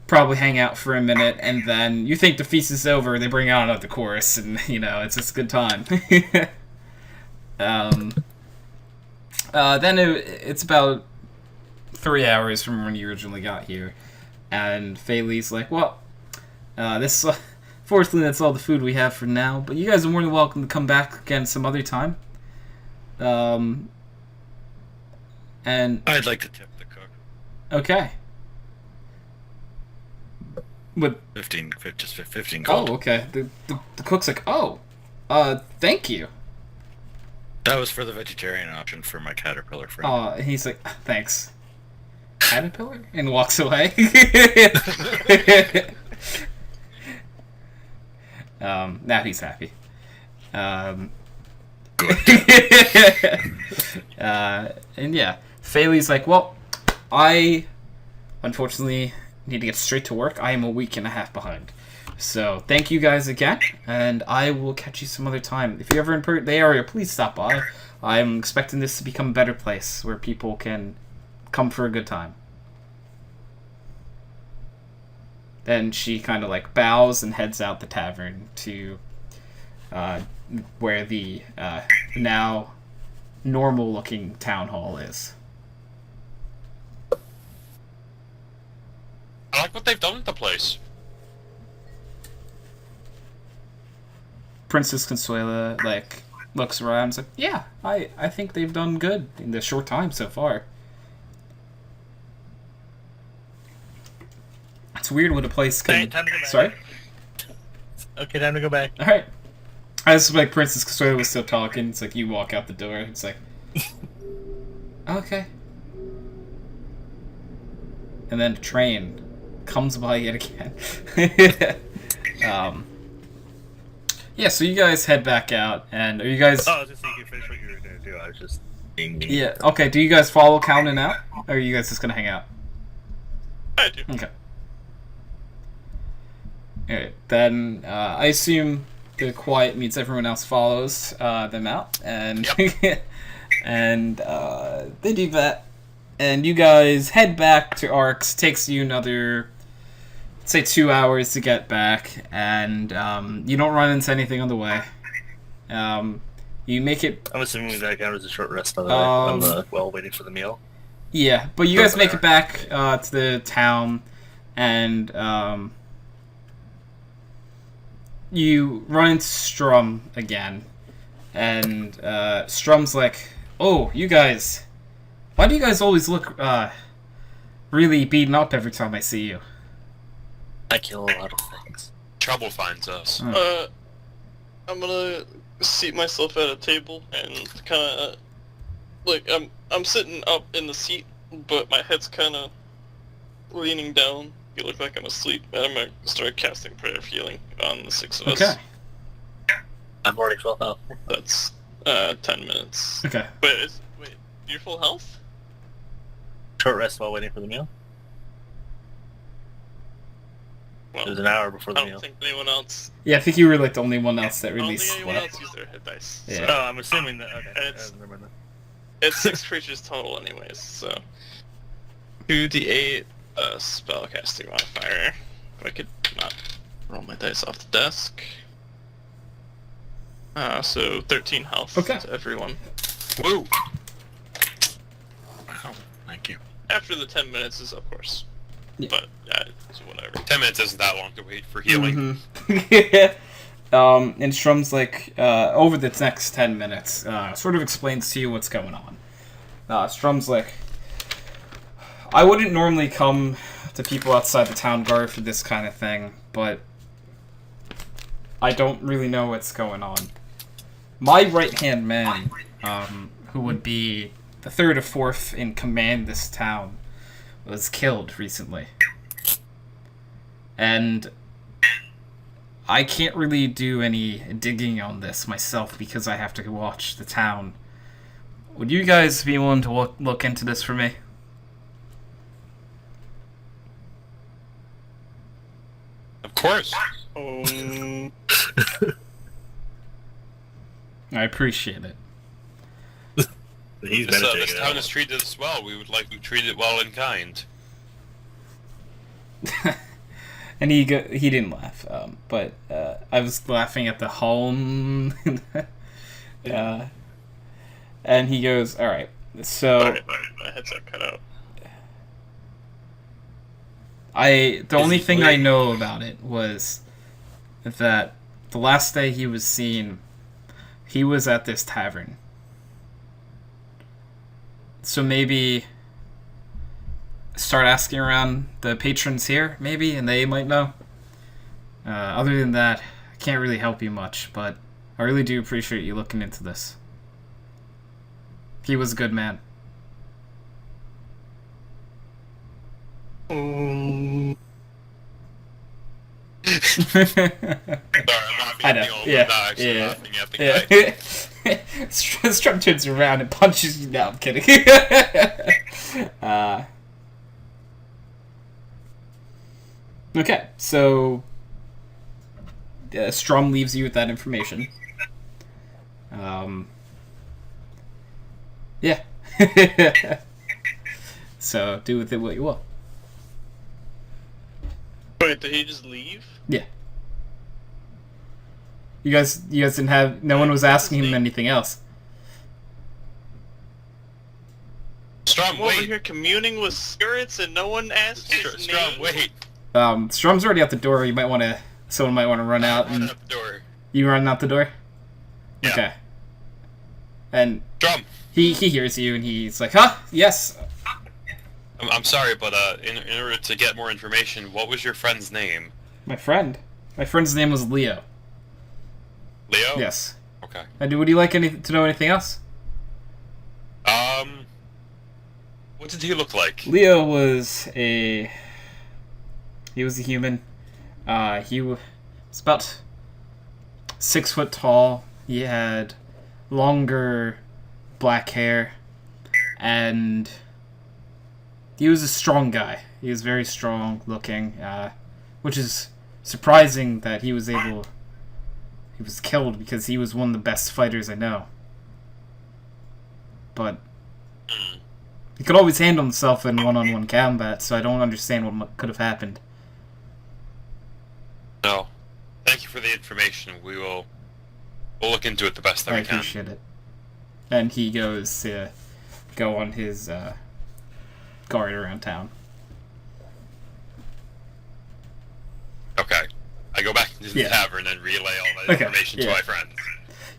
probably hang out for a minute, and then you think the feast is over, they bring out another course, and you know it's just a good time. Then it's about 3 hours from when you originally got here, and Faylee's like, well, this fortunately that's all the food we have for now, but you guys are more than welcome to come back again some other time. And I'd like to tip the cook. okay. But 15 gold. oh, okay. The cook's like, oh, thank you. That was for the vegetarian option for my caterpillar friend. He's like, thanks. Caterpillar? And walks away. Now he's happy. Good. And yeah, Faylee's like, well, I unfortunately need to get straight to work. I am a week and a half behind. So thank you guys again, and I will catch you some other time. If you're ever in the area, please stop by. I'm expecting this to become a better place where people can come for a good time. Then she kind of like bows and heads out the tavern to where the now normal-looking town hall is. I like what they've done with the place. Princess Consuela like looks around and is like, yeah, I think they've done good in the short time so far. It's weird when a place can... Hey, time to go back. Sorry? Okay, time to go back. Alright. As like Princess Consuela was still talking, it's like you walk out the door, it's like... okay. And then the train comes by yet again. Yeah, so you guys head back out, and are you guys... Oh, I was just thinking you finished what you were going to do. I was just being mean. Yeah, okay, do you guys follow Counting out? Or are you guys just gonna hang out? I do. Okay. Alright, then I assume the quiet means everyone else follows them out, and and they do that, and you guys head back to Arx. Takes you another, say, 2 hours to get back, and you don't run into anything on the way. You make it. I'm assuming that counted as a short rest, by the way, on the while waiting for the meal. Yeah, but you guys make it back to the town, and you run into Strum again, and Strum's like, oh, you guys, why do you guys always look really beaten up every time I see you? I kill a lot of things. Trouble finds us. I'm gonna seat myself at a table and kind of like I'm sitting up in the seat, but my head's kind of leaning down. You look like I'm asleep, and I'm gonna start casting Prayer of Healing on the 6 of us. Okay. I'm already full health. That's 10 minutes. Okay. Wait, you're full health? Short rest while waiting for the meal? Well, It was an hour before the I meal. don't think anyone else. Yeah, I think you were like the only one else that I don't really think anyone slept. else used their hit dice. Yeah. So Oh, I'm assuming that. Okay. It's- never mind that. it's 6 creatures total, anyways. So 2d8 spellcasting modifier. If I could not roll my dice off the desk. So 13 health Okay. to everyone. Woo! Wow, thank you. After the 10 minutes is, of course. Yeah. But, it's whatever. 10 minutes isn't that long to wait for healing. And Strum's like, over the next 10 minutes, sort of explains to you what's going on. Strum's like, I wouldn't normally come to people outside the town guard for this kind of thing, but I don't really know what's going on. My right-hand man, who would be the third or fourth in command this town, was killed recently. And I can't really do any digging on this myself because I have to watch the town. Would you guys be willing to look into this for me? Of course. I appreciate it. He's This meditating. town has treated us well. We would like to treat it well in kind. And he didn't laugh, but I was laughing at the home. And he goes, all right, so Sorry, my headset cut out. the only thing I know about it was that the last day he was seen, he was at this tavern. So maybe start asking around the patrons here, maybe, and they might know. Other than that, I can't really help you much, but I really do appreciate you looking into this. He was a good man. Sorry, I'm laughing I at know, the old yeah, man, not actually yeah, laughing at the guy. Strum turns around and punches you. No, I'm kidding. Okay, so Strum leaves you with that information. Yeah. So do with it what you will. Wait, did he just leave? Yeah. You guys didn't have. No one was asking him anything else. Strum, I'm over wait. here communing with spirits and no one asked his Strum, name? wait. Strum's already out the door. You might want to. Someone might want to run out Run and. out the door. You run out the door. Yeah. Okay. And Strum, he hears you and he's like, "Huh? Yes." I'm sorry, but in order to get more information, what was your friend's name? My friend's name was Leo. Leo? Yes. Okay. And would you like to know anything else? What did he look like? Leo was a human. He was about 6 foot tall. He had longer black hair, and he was a strong guy. He was very strong looking, which is surprising that he was killed because he was one of the best fighters I know. But he could always handle himself in one-on-one combat, so I don't understand what could have happened. No. Thank you for the information. We'll look into it the best that I we can. appreciate it. And he goes to go on his guard around town. Okay. I go back into the Yeah. tavern and relay all that Okay, information to yeah. my friends.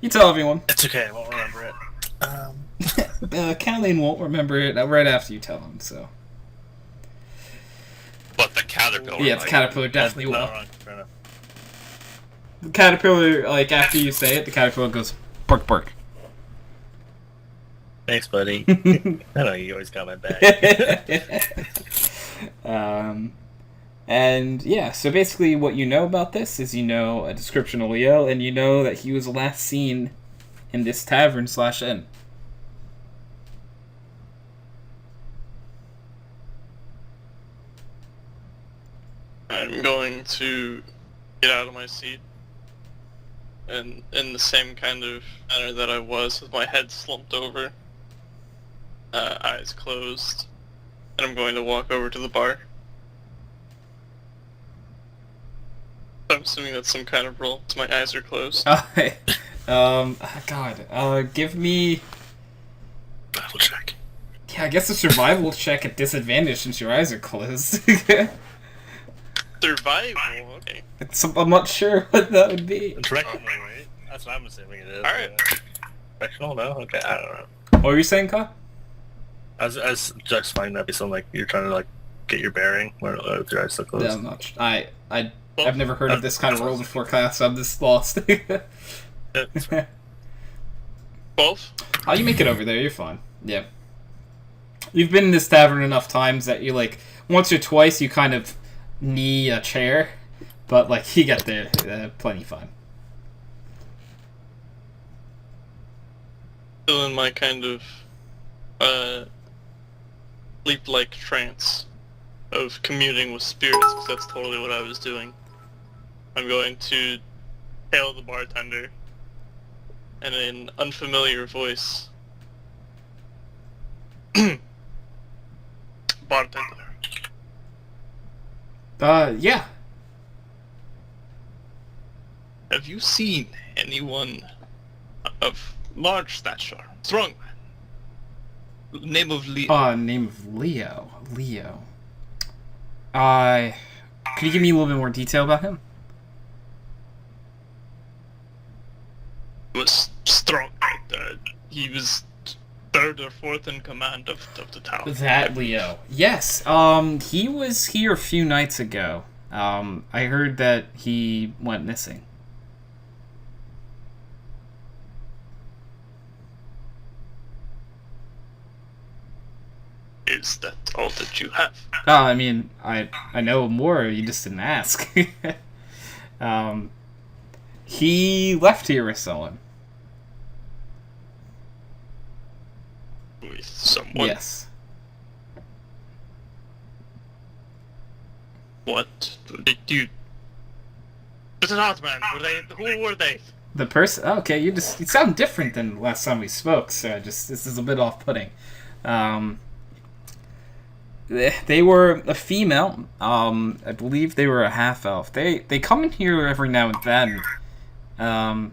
You tell everyone. It's okay, I won't remember it. Kathleen won't remember it right after you tell him, so. But the caterpillar. Yeah, the like, caterpillar definitely No, will. wrong, fair enough. The caterpillar, like, after you say it, the caterpillar goes, bark, bark. Thanks, buddy. I know you always got my back. And yeah, so basically what you know about this is you know a description of Leo, and you know that he was last seen in this tavern/inn. I'm going to get out of my seat and in the same kind of manner that I was, with my head slumped over, eyes closed, and I'm going to walk over to the bar. I'm assuming that's some kind of roll, so my eyes are closed. God, give me... Battle check. Yeah, I guess a survival check at disadvantage since your eyes are closed. Survival? Okay. I'm not sure what that would be. It's rectal, right? That's what I'm assuming it is. Alright. Rectal? No? Okay, I don't know. What were you saying, Ka? I was just finding that be something like you're trying to like get your bearing with your eyes so closed. Yeah, I'm not. I've never heard of this kind of roll before, class. I'm just lost. That's fine. 12? Oh, you make it over there. You're fine. Yeah. You've been in this tavern enough times that you like once or twice you kind of knee a chair, but like he got there plenty fine. Still in my kind of sleep-like trance of communing with spirits, because that's totally what I was doing. I'm going to hail the bartender in an unfamiliar voice. Bartender. Yeah. Have you seen anyone of large stature, strong man, name of Leo? Name of Leo. Leo. Could you give me a little bit more detail about him? Was strong. He was third or fourth in command of the town. That Leo. Yes. He was here a few nights ago. I heard that he went missing. Is that all that you have? I mean, I know more. You just didn't ask. He left here with someone. With someone? Yes. What did you... It's an odd man. Who were they? The person. Okay, you sound different than last time we spoke. So this is a bit off-putting. They were a female. I believe they were a half-elf. They come in here every now and then. I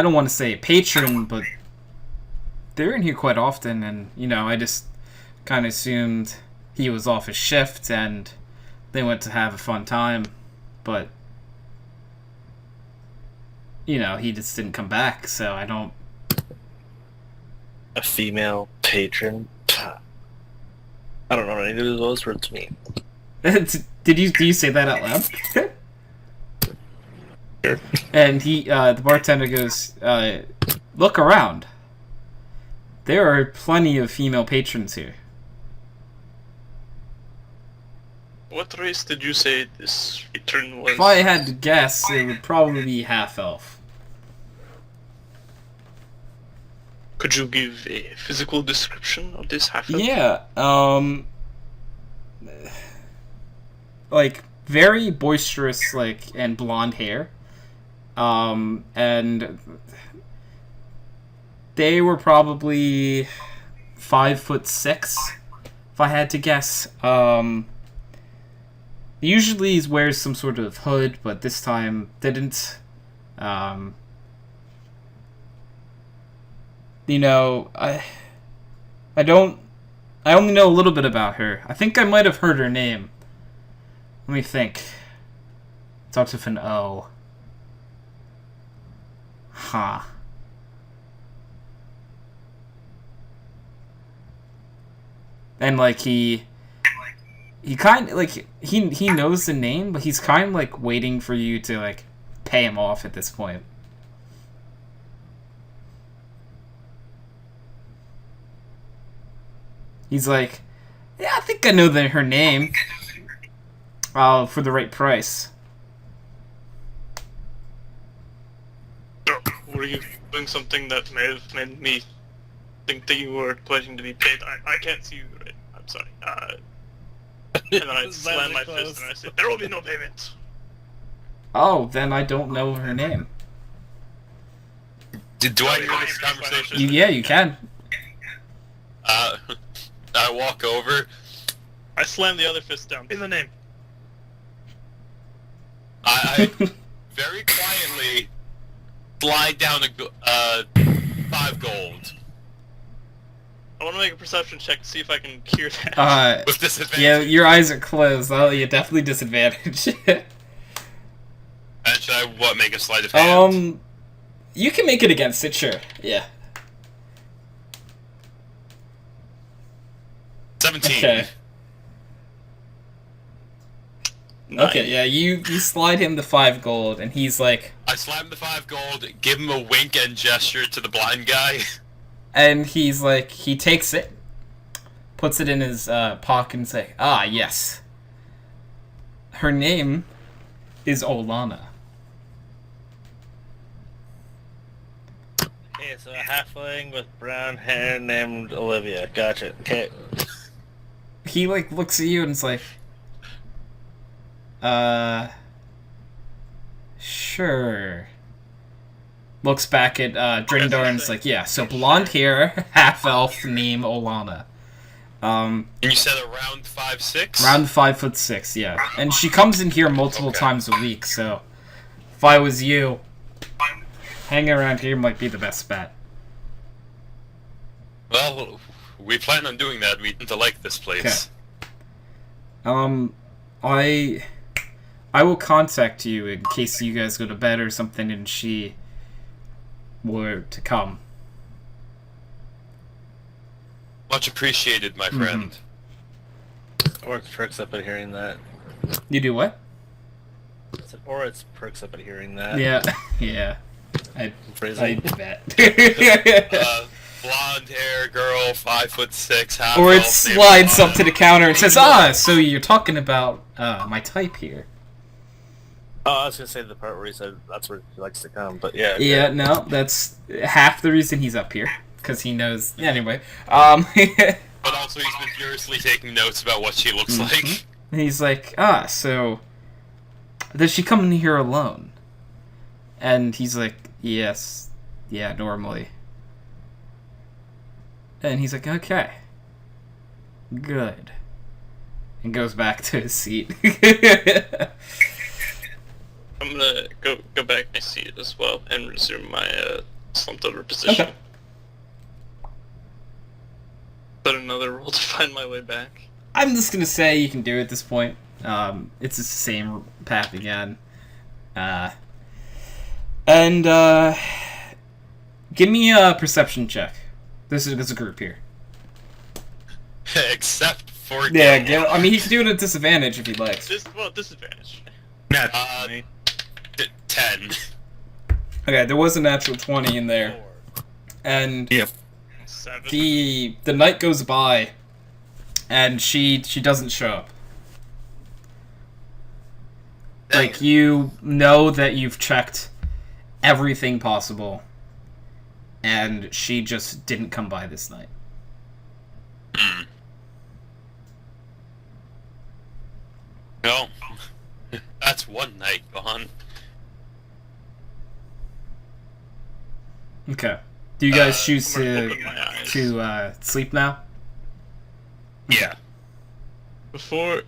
don't want to say patron, but they're in here quite often, and I just kind of assumed he was off his shift and they went to have a fun time, but he just didn't come back, so I don't. A female patron? I don't know what any of those words mean. Do you say that out loud? Sure. And the bartender goes, look around. There are plenty of female patrons here. What race did you say this patron was? If I had to guess, it would probably be half-elf. Could you give a physical description of this half-elf? Yeah, like, very boisterous, like, and blonde hair. And they were probably 5'6", if I had to guess. Usually he wears some sort of hood, but this time didn't. I only know a little bit about her. I think I might have heard her name. Let me think. It starts with an O. Huh. And like he kind of like he knows the name, but he's kind of like waiting for you to like pay him off at this point. He's like, yeah, I think I know her name. For the right price. Were you doing something that may have made me think that you were pledging to be paid? I can't see you right. I'm sorry. And then I slam my fist and I say, there will be no payment. Oh, then I don't know her name. Do I hear this conversation? Yeah, you can. I walk over. I slam the other fist down. In the name. I very quietly slide down 5 gold. I want to make a perception check to see if I can hear that. With disadvantage. Yeah, your eyes are closed. Oh, yeah, definitely disadvantage. And should I make a sleight of hand? You can make it against it, sure. Yeah. 17. Okay. Nice. Okay, yeah, you slide him the 5 gold, and he's like... I slam the 5 gold, give him a wink and gesture to the blind guy. And he's like, he takes it, puts it in his pocket and say, "Ah, yes. Her name is Olana." Okay, so a halfling with brown hair named Olivia. Gotcha. Okay. He like looks at you and is like, sure. Looks back at Drindar and is like, yeah, so blonde hair, half elf, name Olana. And you said around 5'6"? Around 5'6", yeah. And she comes in here multiple times a week, so if I was you, hanging around here might be the best bet. Well, we plan on doing that. We tend to like this place. I will contact you in case you guys go to bed or something and she were to come. Much appreciated, my friend. Or perks up at hearing that. You do what? I said, or it's perks up at hearing that. Yeah, yeah. I Phrasing. bet. Blonde hair girl, 5'6", half Or it elf, slides up to the counter and says, "Ah, so you're talking about my type here." Oh, I was gonna say the part where he said that's where he likes to come, but yeah. Yeah, no, that's half the reason he's up here, because he knows. Anyway, But also he's been furiously taking notes about what she looks like. he's like, "Ah, so does she come in here alone?" And he's like, "Yes, yeah, normally." And he's like, "Okay, good," and goes back to his seat. I'm gonna go back to my seat as well and resume my slumped over position. Okay. But another roll to find my way back. I'm just gonna say you can do it at this point. It's the same path again. Give me a perception check. This is a group here. Except for Yeah, I mean he can do it at disadvantage if he likes. Disadvantage. Naturally. 10. Okay, there was a natural 20 in there, and Yep. 7. the night goes by, and she doesn't show up. Like, you know that you've checked everything possible, and she just didn't come by this night. Well, that's one night gone. Okay. Do you guys choose I'm gonna to open my eyes. sleep now? Yeah. Before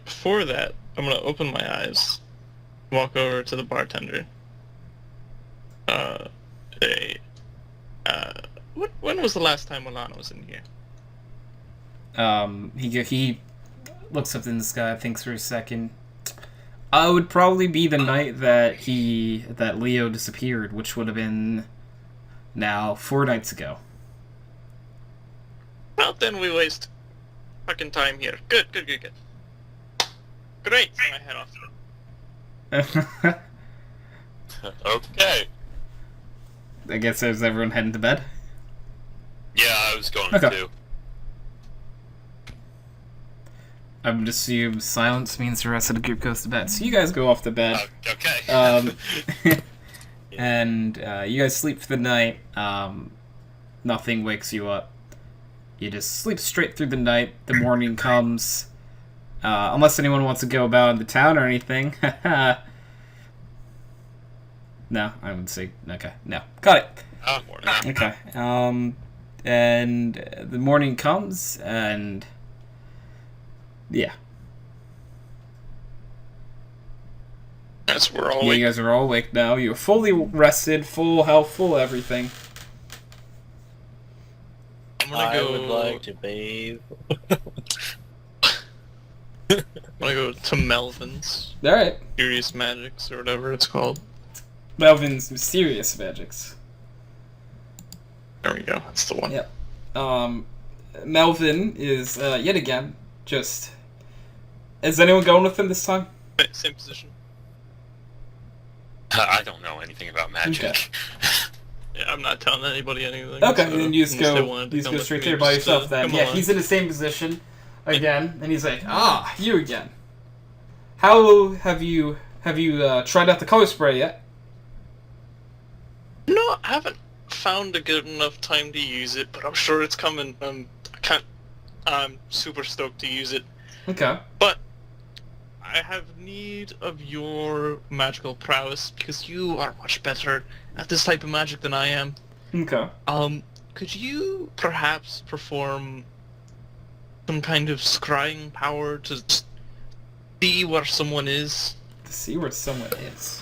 that, I'm gonna open my eyes, walk over to the bartender. When was the last time Milano was in here? He looks up in the sky, thinks for a second. It would probably be the night that Leo disappeared, which would have been now 4 nights ago. Well, then we waste fucking time here. Good. Great. So I head off. Okay. I guess there's everyone heading to bed. Yeah, I was going Okay. to. I would assume silence means the rest of the group goes to bed. So you guys go off to bed. Okay. And you guys sleep for the night. Nothing wakes you up. You just sleep straight through the night. The morning comes. Unless anyone wants to go about in the town or anything. No, I would say okay. No, got it. Oh, no. Okay. And the morning comes, and yeah, Yes, we're all you awake. guys are all awake now. You're fully rested, full health, full everything. I'm gonna I go. would like to bathe. I'm gonna go to Melvin's All right, Curious Magics or whatever it's called. Melvin's Mysterious Magics. There we go. That's the one. Yep. Melvin is yet again just. Is anyone going with him this time? Same position. I don't know anything about magic. Okay. Yeah, I'm not telling anybody anything. Okay, so then you just unless they go. wanted to You just come go with straight me, there by just, yourself. Then come yeah, along. he's in the same position. again, and he's like, "Ah, you again. How have you tried out the color spray yet?" No, I haven't found a good enough time to use it, but I'm sure it's coming. I'm super stoked to use it. Okay. But I have need of your magical prowess because you are much better at this type of magic than I am. Okay. Could you perhaps perform some kind of scrying power to see where someone is? To see where someone is.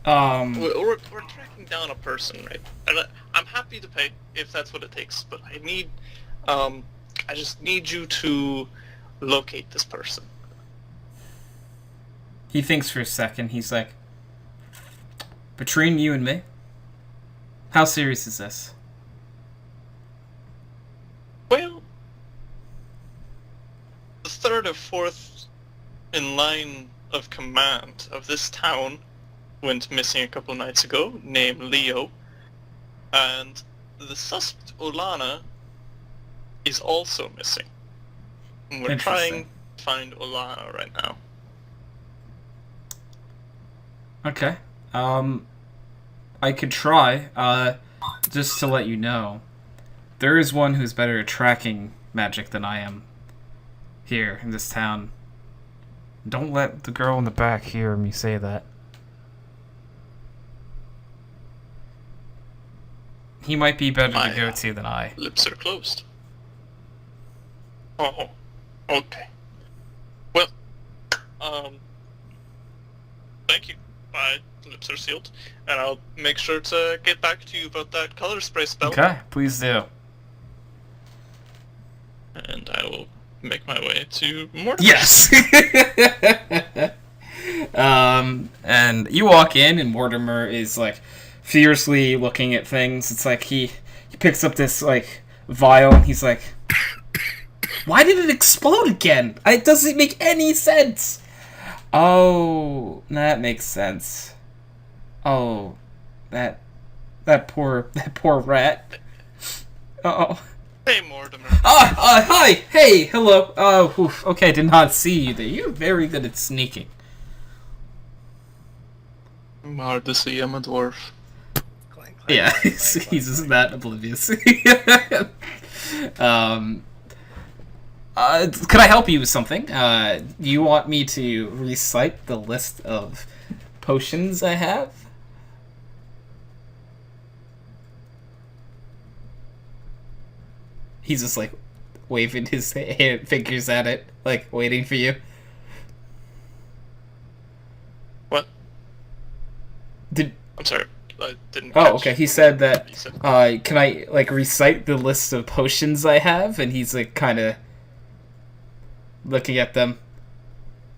We're tracking down a person, right? And I'm happy to pay if that's what it takes, but I need, I just need you to locate this person. He thinks for a second. He's like, "Between you and me, how serious is this?" Well, the third or fourth in line of command of this town went missing a couple of nights ago, named Leo, and the suspect Olana is also missing. And we're trying to find Olana right now. Okay. I could try. Just to let you know, there is one who's better at tracking magic than I am here in this town. Don't let the girl in the back hear me say that. He might be better to go to than I. Lips are closed. Oh, okay. Well, thank you. My lips are sealed, and I'll make sure to get back to you about that color spray spell. Okay, please do. And I will make my way to Mortimer. Yes! And you walk in, and Mortimer is, like, fiercely looking at things. It's like he picks up this, like, vial, and he's like, "Why did it explode again? It doesn't make any sense." "Oh, that makes sense. Oh, that poor rat. Uh-oh. Hey, Mortimer. Hi! Hey, hello. Oh, oof, okay, did not see you there. You're very good at sneaking." I'm hard to see, I'm a dwarf. Yeah, he's just that oblivious. Could I help you with something? Do you want me to recite the list of potions I have? He's just like waving his fingers at it, like waiting for you. What? Did I'm sorry, I didn't Oh, catch okay. He said that, what you said. can I, like, recite the list of potions I have? And he's, like, kind of looking at them,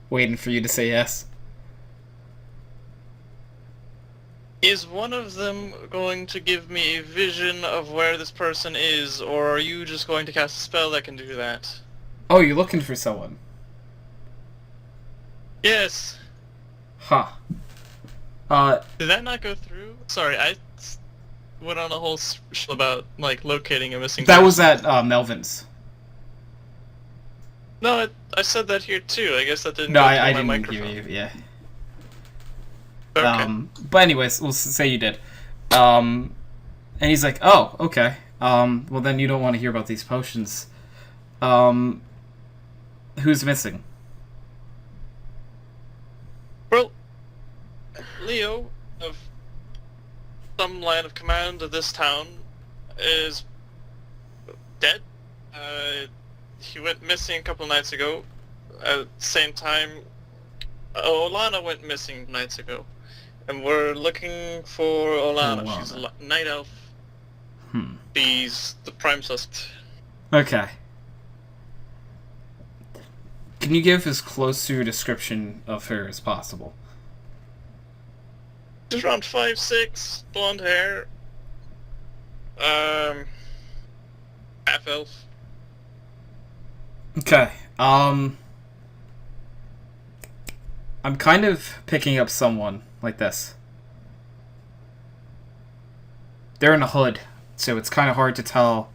waiting for you to say yes. Is one of them going to give me a vision of where this person is, or are you just going to cast a spell that can do that? Oh, you're looking for someone. Yes. Huh. Did that not go through? Sorry, I went on a whole spiel about, like, locating a missing that person. was at, Melvin's. No, I said that here too. I guess that didn't No, go I through my didn't hear microphone. you, yeah. Okay. But anyways, we'll say you did. And he's like, "Oh, okay. Well then you don't want to hear about these potions. Who's missing?" Well, Leo, of some line of command of this town, is dead. He went missing a couple nights ago. At the same time, Olana went missing nights ago. And we're looking for Olana. Olana. She's a night elf. Hmm. She's the prime suspect. Okay. Can you give as close to a description of her as possible? She's around 5'6", blonde hair. Half elf. Okay. I'm kind of picking up someone like this. They're in a hood, so it's kind of hard to tell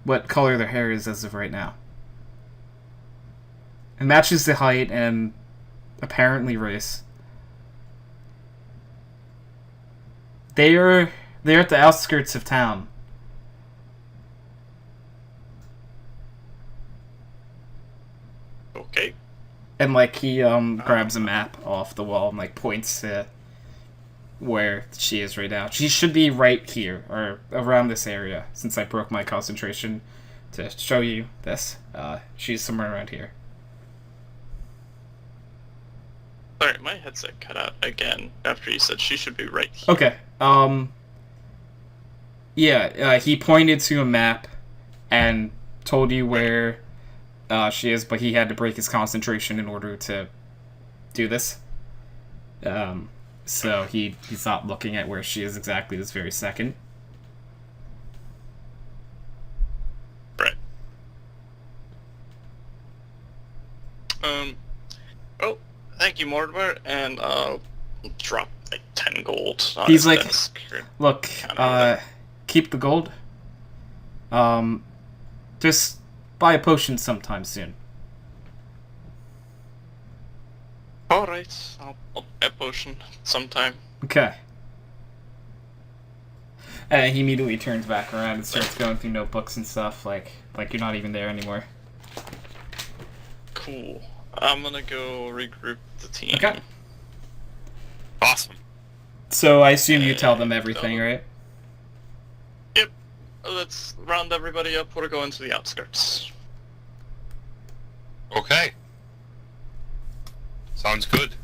what color their hair is as of right now. It matches the height and apparently race. They're at the outskirts of town. Okay. And like he grabs a map off the wall and like points to where she is right now. She should be right here or around this area since I broke my concentration to show you this. She's somewhere around here. Sorry, my headset cut out again after you said she should be right here. Okay. Yeah, he pointed to a map and told you where she is, but he had to break his concentration in order to do this. So he's not looking at where she is exactly this very second. Right. Oh, thank you, Mortimer, and I'll drop like 10 gold on He's his like, desk. look, keep the gold. Just buy a potion sometime soon. Alright, I'll buy a potion sometime. Okay. And he immediately turns back around and starts going through notebooks and stuff, like you're not even there anymore. Cool. I'm gonna go regroup the team. Okay. Awesome. So I assume you tell them everything, right? Yep. Let's round everybody up. We're going to the outskirts. Okay. Sounds good.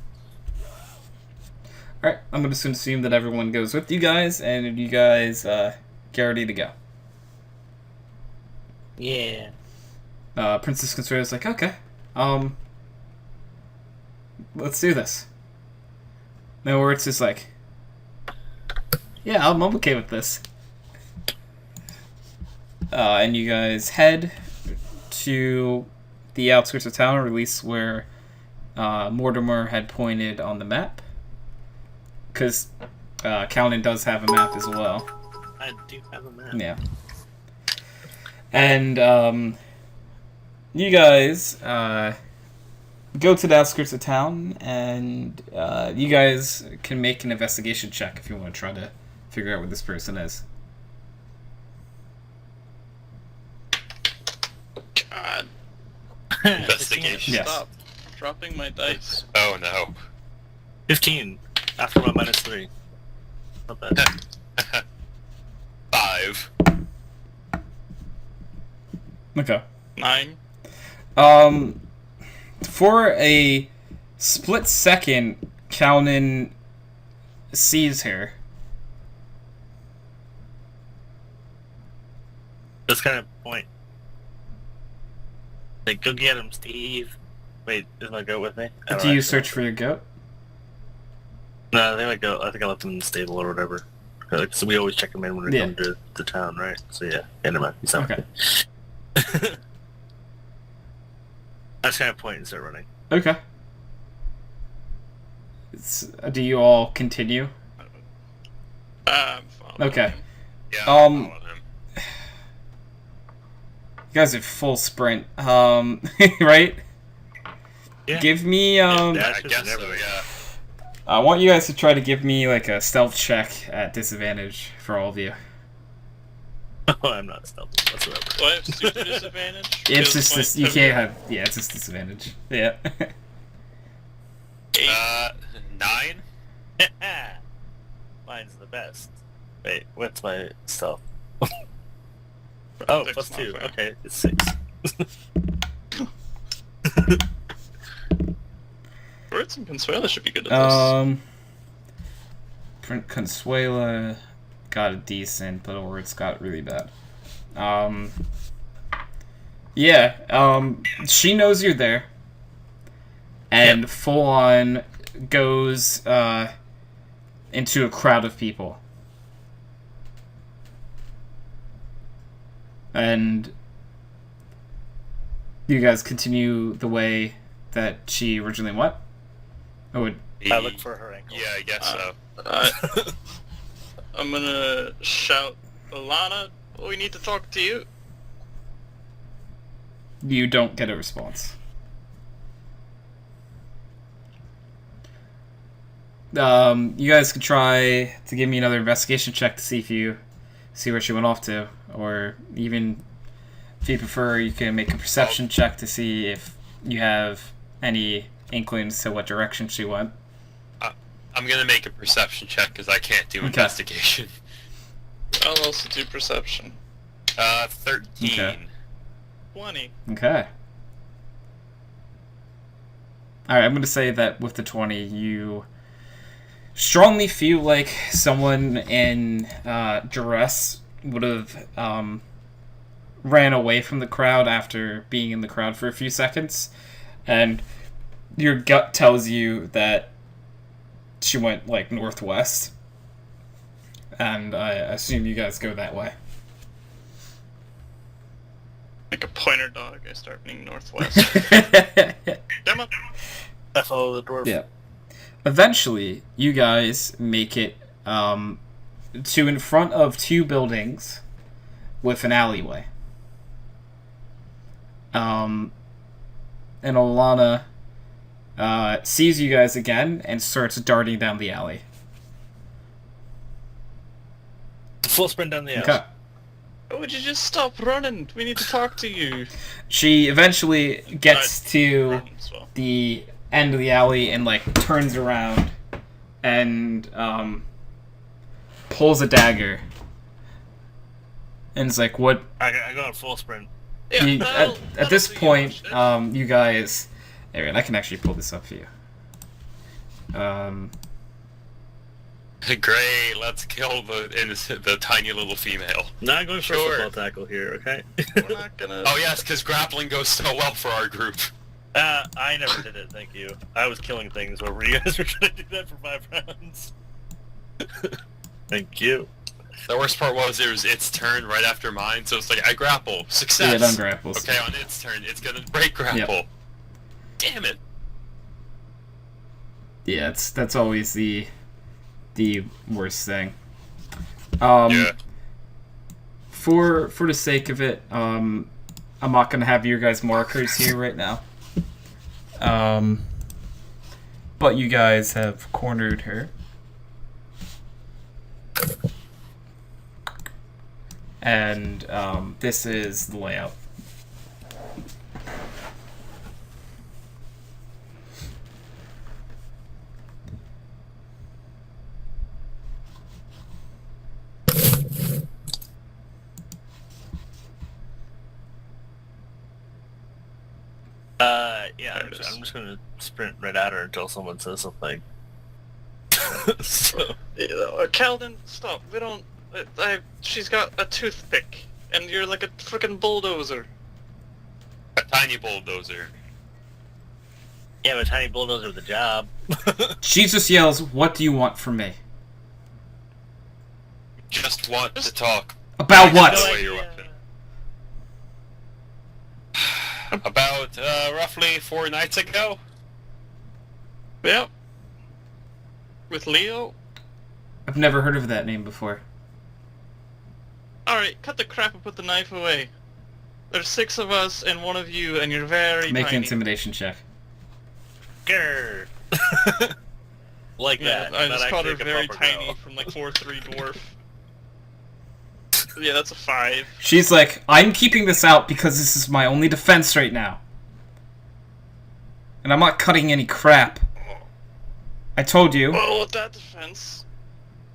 Alright, I'm going to assume that everyone goes with you guys, and you guys get ready to go. Yeah. Princess Consuela's like, okay, let's do this. No words, just like, yeah, I'm okay with this. And you guys head to the outskirts of town, or at least where Mortimer had pointed on the map. Because Callan does have a map as well. I do have a map. Yeah. And you guys go to the outskirts of town, and you guys can make an investigation check if you want to try to figure out where this person is. God. Investigation. Yes. Stop dropping my dice. Oh no. 15 after my -3. Not bad. 5. Okay. 9. For a split second, Callan sees her. Just kind of point. Like, go get him, Steve. Wait, is my goat with me? I don't Do you actually- search for your goat? No, I think I left him in the stable or whatever. So we always check him in when we come to the town, right? So yeah, never mind. He's not Okay. I just kind of point and start running. Okay. Do you all continue? I'm following Okay. him. Yeah. Um, I'll follow him. You guys are full sprint. Right? Yeah. Give me Yeah, I Dashes guess and so. everything. Yeah. I want you guys to try to give me like a stealth check at disadvantage for all of you. Oh, I'm not stealthy whatsoever. Do I have super disadvantage? It's Because just my this. You heavy- can't have. Yeah, it's just disadvantage. Yeah. 8. 9. Mine's the best. Wait, what's my stealth? Oh, Six +2. modifier. Okay, it's 6. Birds and Consuela should be good at Consuela got a decent, but Ords got really bad. Yeah. She knows you're there, and full on goes into a crowd of people. And you guys continue the way that she originally went? Oh, I look for her ankle. Yeah, I guess so. this. I'm gonna shout, Alana, we need to talk to you. You don't get a response. You guys could try to give me another investigation check to see if you see where she went off to, or even if you prefer, you can make a perception check to see if you have any inklings to what direction she went. I'm gonna make a perception check because I can't do investigation. I'll also do perception. 13. Okay. 20. Okay. Alright, I'm going to say that with the 20, you strongly feel like someone in duress would have ran away from the crowd after being in the crowd for a few seconds. And your gut tells you that she went, like, northwest. And I assume you guys go that way. Like a pointer dog, I start being northwest. Damn it. I follow the dwarf. Yeah. Eventually, you guys make it to in front of two buildings with an alleyway. And Alana sees you guys again and starts darting down the alley. Full sprint down the alley. Okay. Would you just stop running? We need to talk to you. She eventually gets to Run as well. the end of the alley and, like, turns around and pulls a dagger. And it's like, what? I go on full sprint. Yeah, You, that'll at this do you point, much. you guys... Aaron, I can actually pull this up for you. Great, let's kill the tiny little female. Not going for Sure. a football tackle here, okay? We're not gonna... Oh yes, because grappling goes so well for our group. I never did it, thank you. I was killing things over you guys were trying to do that for 5 rounds. Thank you. The worst part was it was its turn right after mine, so it's like I grapple, success. Yeah, it ungrapples. Okay, on its turn, it's gonna break grapple. Yep. Damn it! Yeah, that's always the worst thing. Yeah. For the sake of it, I'm not gonna have your guys' markers here right now. But you guys have cornered her. And this is the layout. Yeah, There it is. I'm just gonna sprint right at her until someone says something. So, Calden, stop. We don't... she's got a toothpick, and you're like a freaking bulldozer. A tiny bulldozer. yeah, but tiny bulldozer with a job. She just yells, "What do you want from me?" Just want to talk. About what? No idea. Your weapon. About roughly 4 nights ago. Yep. With Leo? I've never heard of that name before. Alright, cut the crap and put the knife away. There's 6 of us and 1 of you, and you're very Make an tiny. intimidation check. Grr. Like Yeah, that. I not just called her actually very like a proper tiny girl. from like 4'3" dwarf. Yeah, that's a 5. She's like, "I'm keeping this out because this is my only defense right now. And I'm not cutting any crap. I told you." Well, with that defense,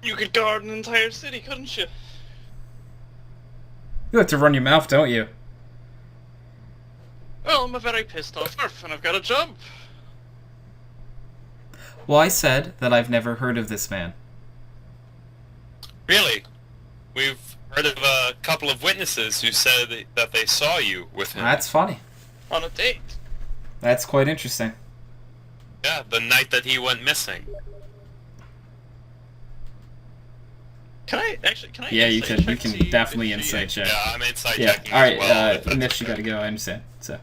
you could guard an entire city, couldn't you? You like to run your mouth, don't you? Well, I'm a very pissed off dwarf, and I've got a job. Well, I said that I've never heard of this man. Really? We've heard of a couple of witnesses who said that they saw you with him. That's funny. On a date. That's quite interesting. Yeah, the night that he went missing. Can I actually? Yeah, you insight can. You check, can see definitely if she- insight check. Yeah, I'm inside Yeah. checking All right. as well. if that's Mitch, you okay. gotta go. I understand. So.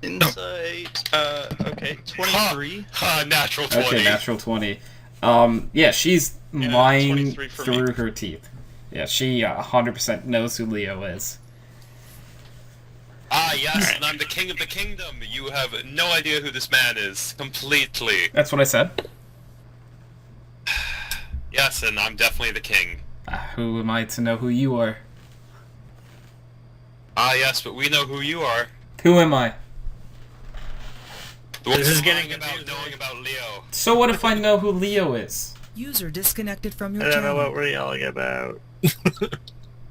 Insight. Okay, 23. Natural 20. Okay, natural 20. Yeah, she's Yeah, lying 23 for me. through her teeth. Yeah, she 100% knows who Leo is. Ah, yes, and I'm the king of the kingdom. You have no idea who this man is. Completely. That's what I said. Yes, and I'm definitely the king. Who am I to know who you are? Ah, yes, but we know who you are. Who am I? The one This is who's getting lying about confusing. knowing about Leo. So what if I know who Leo is? User disconnected from your I don't know channel. what we're yelling about.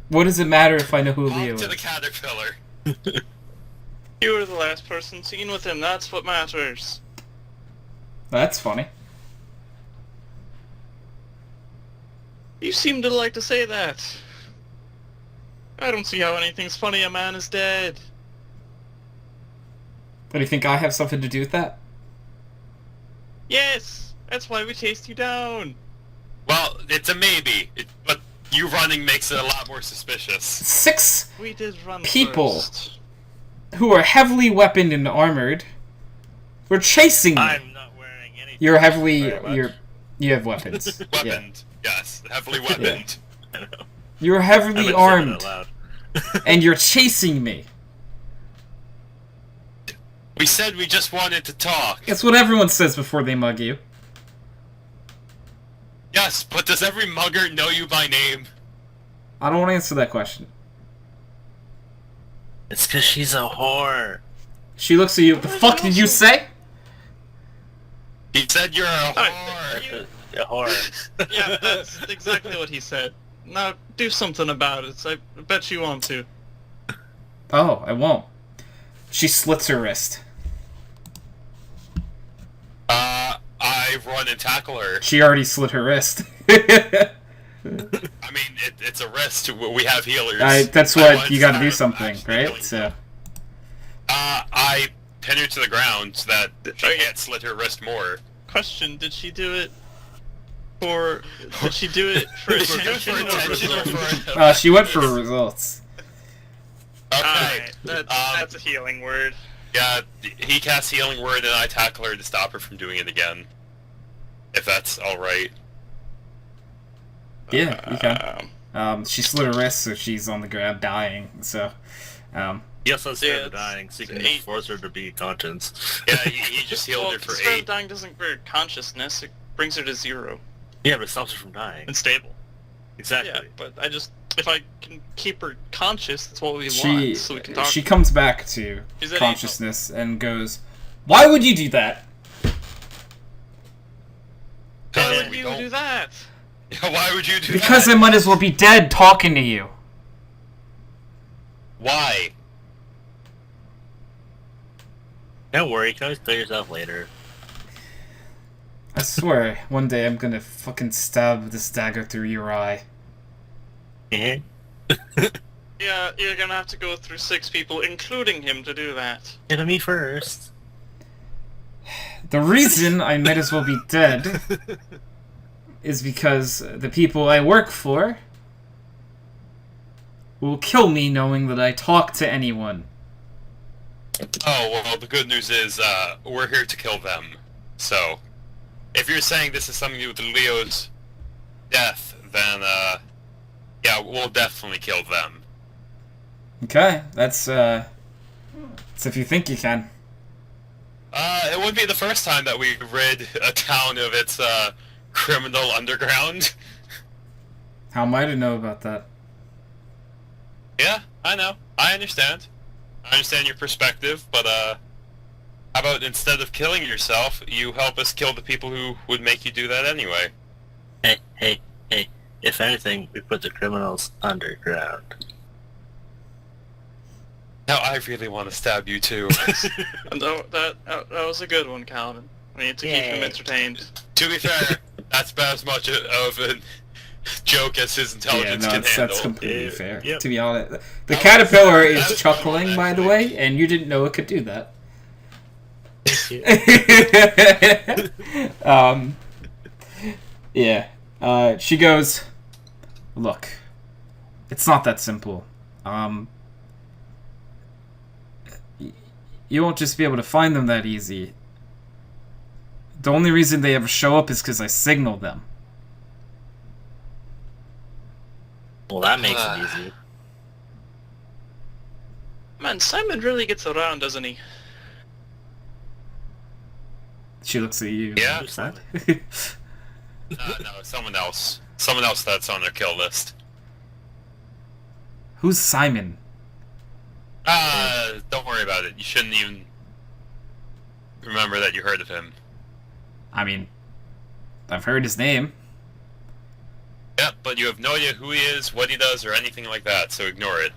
What does it matter if I know who Leo Talk to the is? caterpillar. You were the last person seen with him, that's what matters. That's funny. You seem to like to say that. I don't see how anything's funny, a man is dead. But do you think I have something to do with that? Yes, that's why we chased you down. Well, it's a maybe, but you running makes it a lot more suspicious. 6 We did run People. first. who are heavily weaponed and armored were chasing me. I'm not wearing anything. You're heavily... Very much. You have weapons. Yeah. Weaponed. Yes, heavily weaponed. I know. You're I'm heavily saying it armed, out loud. and you're chasing me. We said we just wanted to talk. It's what everyone says before they mug you. Yes, but does every mugger know you by name? I don't want to answer that question. It's because she's a whore. She looks at you. The fuck did you say? He said you're a Alright, whore. A whore. Yeah, that's exactly what he said. Now, do something about it. I bet you want to. Oh, I won't. She slits her wrist. I run and tackle her. She already slit her wrist. I mean, it's a wrist. We have healers. That's I what want you gotta do to something, actually right? healing. So, I pin her to the ground so that she Okay. can't slit her wrist more. Question, did she do it for... Did she do it for attention or attention or results? for... she went for results. Okay. Alright, that's a healing word. Yeah, he casts healing word and I tackle her to stop her from doing it again. If that's alright. Yeah, you can. She slit her wrist, so she's on the ground dying. So, He also scared Yeah, her it's dying, so you can 8. force her to be conscious. Yeah, he just healed her for Well, 8. dying doesn't bring her consciousness, it brings her to 0. Yeah, but it stops her from dying. And stable. Exactly. Yeah, but if I can keep her conscious, that's what we she want, so we can talk. she comes back to Is that consciousness and goes, "Why would you do that?" Why we would you don't- do that? Yeah, why would you do Because that? I might as well be dead talking to you. Why? Don't worry, you can always kill yourself later. I swear, one day I'm gonna fucking stab this dagger through your eye. Eh? Yeah, you're gonna have to go through 6 people, including him, to do that. Hit me first. The reason I might as well be dead is because the people I work for will kill me knowing that I talk to anyone. Oh, well, the good news is, we're here to kill them. So, if you're saying this is something to do with Leo's death, then, yeah, we'll definitely kill them. Okay, that's if you think you can. It wouldn't be the first time that we rid a town of its, criminal underground. How am I to know about that? Yeah, I know. I understand. I understand your perspective, but, how about instead of killing yourself, you help us kill the people who would make you do that anyway? Hey. If anything, we put the criminals underground. Now I really want to stab you too. And that was a good one, Calvin. We need to keep him Yay. entertained. To be fair, that's about as much of a joke as his intelligence can that's handle. completely Yeah, fair. yep. To be honest, the caterpillar that is was chuckling, fun, by the actually. way, and you didn't know it could do that. Yeah. She goes, "Look, it's not that simple. You won't just be able to find them that easy. The only reason they ever show up is because I signal them." Well, that makes it easy. Man, Simon really gets around, doesn't he? She looks at you. Yeah. Who's that? No, someone else. Someone else that's on their kill list. Who's Simon? Don't worry about it. You shouldn't even remember that you heard of him. I mean, I've heard his name. Yep, but you have no idea who he is, what he does, or anything like that, so ignore it.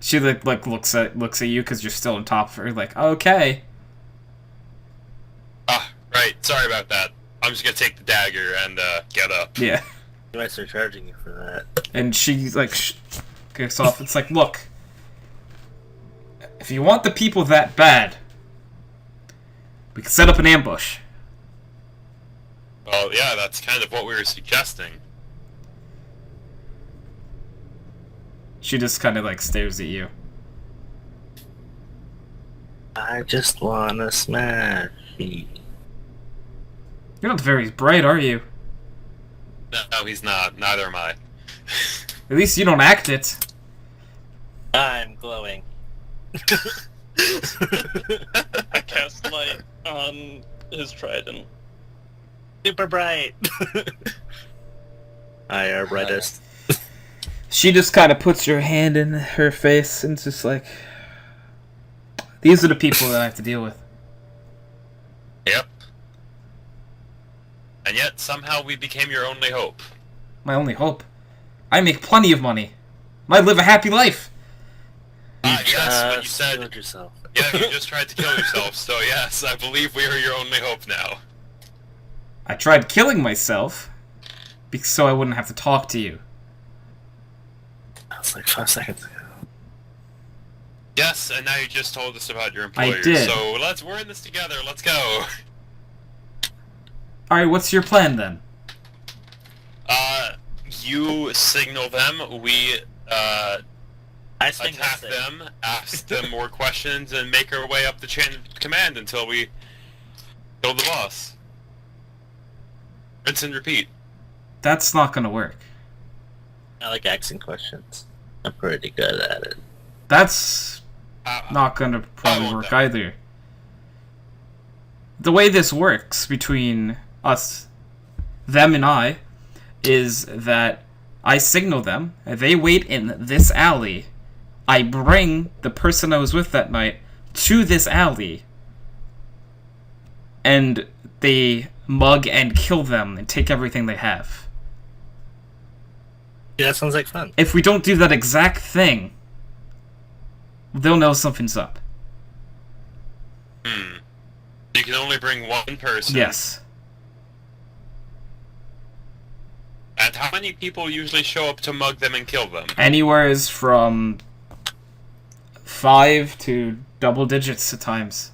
She like looks at you because you're still on top of her. Like, okay. Ah, right. Sorry about that. I'm just gonna take the dagger and get up. Yeah. You might start charging you for that. And she like kicks off. It's like, look, if you want the people that bad, we can set up an ambush. Well, yeah, that's kind of what we were suggesting. She just kind of like stares at you. I just wanna smash you. You're not very bright, are you? No, he's not. Neither am I. At least you don't act it. I'm glowing. I cast light on his trident. Super bright. I are brightest. She just kind of puts her hand in her face and just like, these are the people that I have to deal with. Yep. And yet, somehow we became your only hope. My only hope. I make plenty of money. I live a happy life. Yes, but you said... killed yourself. Yeah, you just tried to kill yourself, so yes, I believe we are your only hope now. I tried killing myself so I wouldn't have to talk to you. That's like 5 seconds ago. Yes, and now you just told us about your employer. did. So we're in this together, let's go. Alright, what's your plan then? You signal them, we, I think attack them, ask them more questions, and make our way up the chain of command until we kill the boss. Rinse and repeat. That's not gonna work. I like asking questions. I'm pretty good at it. That's not gonna probably won't work that. either. The way this works between us, them and I, is that I signal them, they wait in this alley, I bring the person I was with that night to this alley, and they mug and kill them and take everything they have. Yeah, that sounds like fun. If we don't do that exact thing, they'll know something's up. You can only bring one person. Yes. And how many people usually show up to mug them and kill them? Anywhere is from 5 to double digits at times.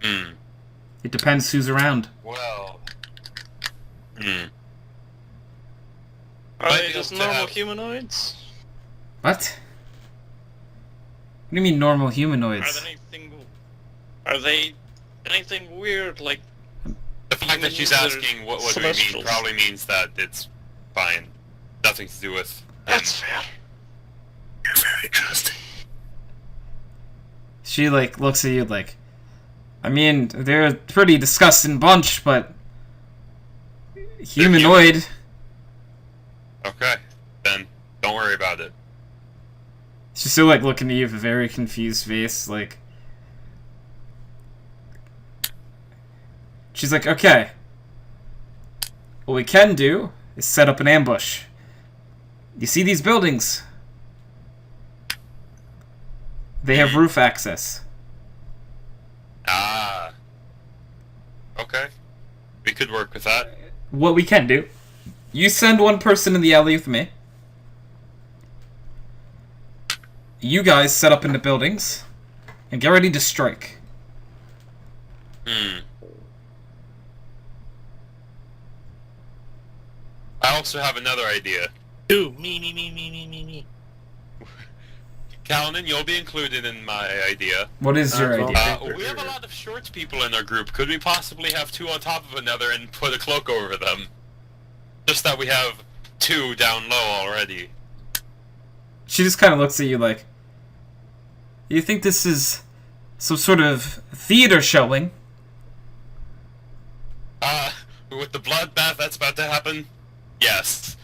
It depends who's around. Well... Are Might they be just able to normal have- humanoids? What? What do you mean normal Are humanoids? they anything weird like The fact that she's humans or asking what do we celestials? mean probably means that it's fine. Nothing to do with... That's fair. You're very trusting. She like looks at you like, I mean, they're a pretty disgusting bunch, but humanoid. Okay, then don't worry about it. She's still like looking at you with a very confused face, like. She's like, okay. What we can do is set up an ambush. You see these buildings? They have roof access. Ah. Okay. We could work with that. What we can do, you send one person in the alley with me. You guys set up in the buildings and get ready to strike. I also have another idea. Ooh, me. Callan, you'll be included in my idea. What is your well, idea? We have a lot of short people in our group. Could we possibly have two on top of another and put a cloak over them? Just that we have two down low already. she just kind of looks at you like, you think this is some sort of theater showing? With the bloodbath that's about to happen, yes.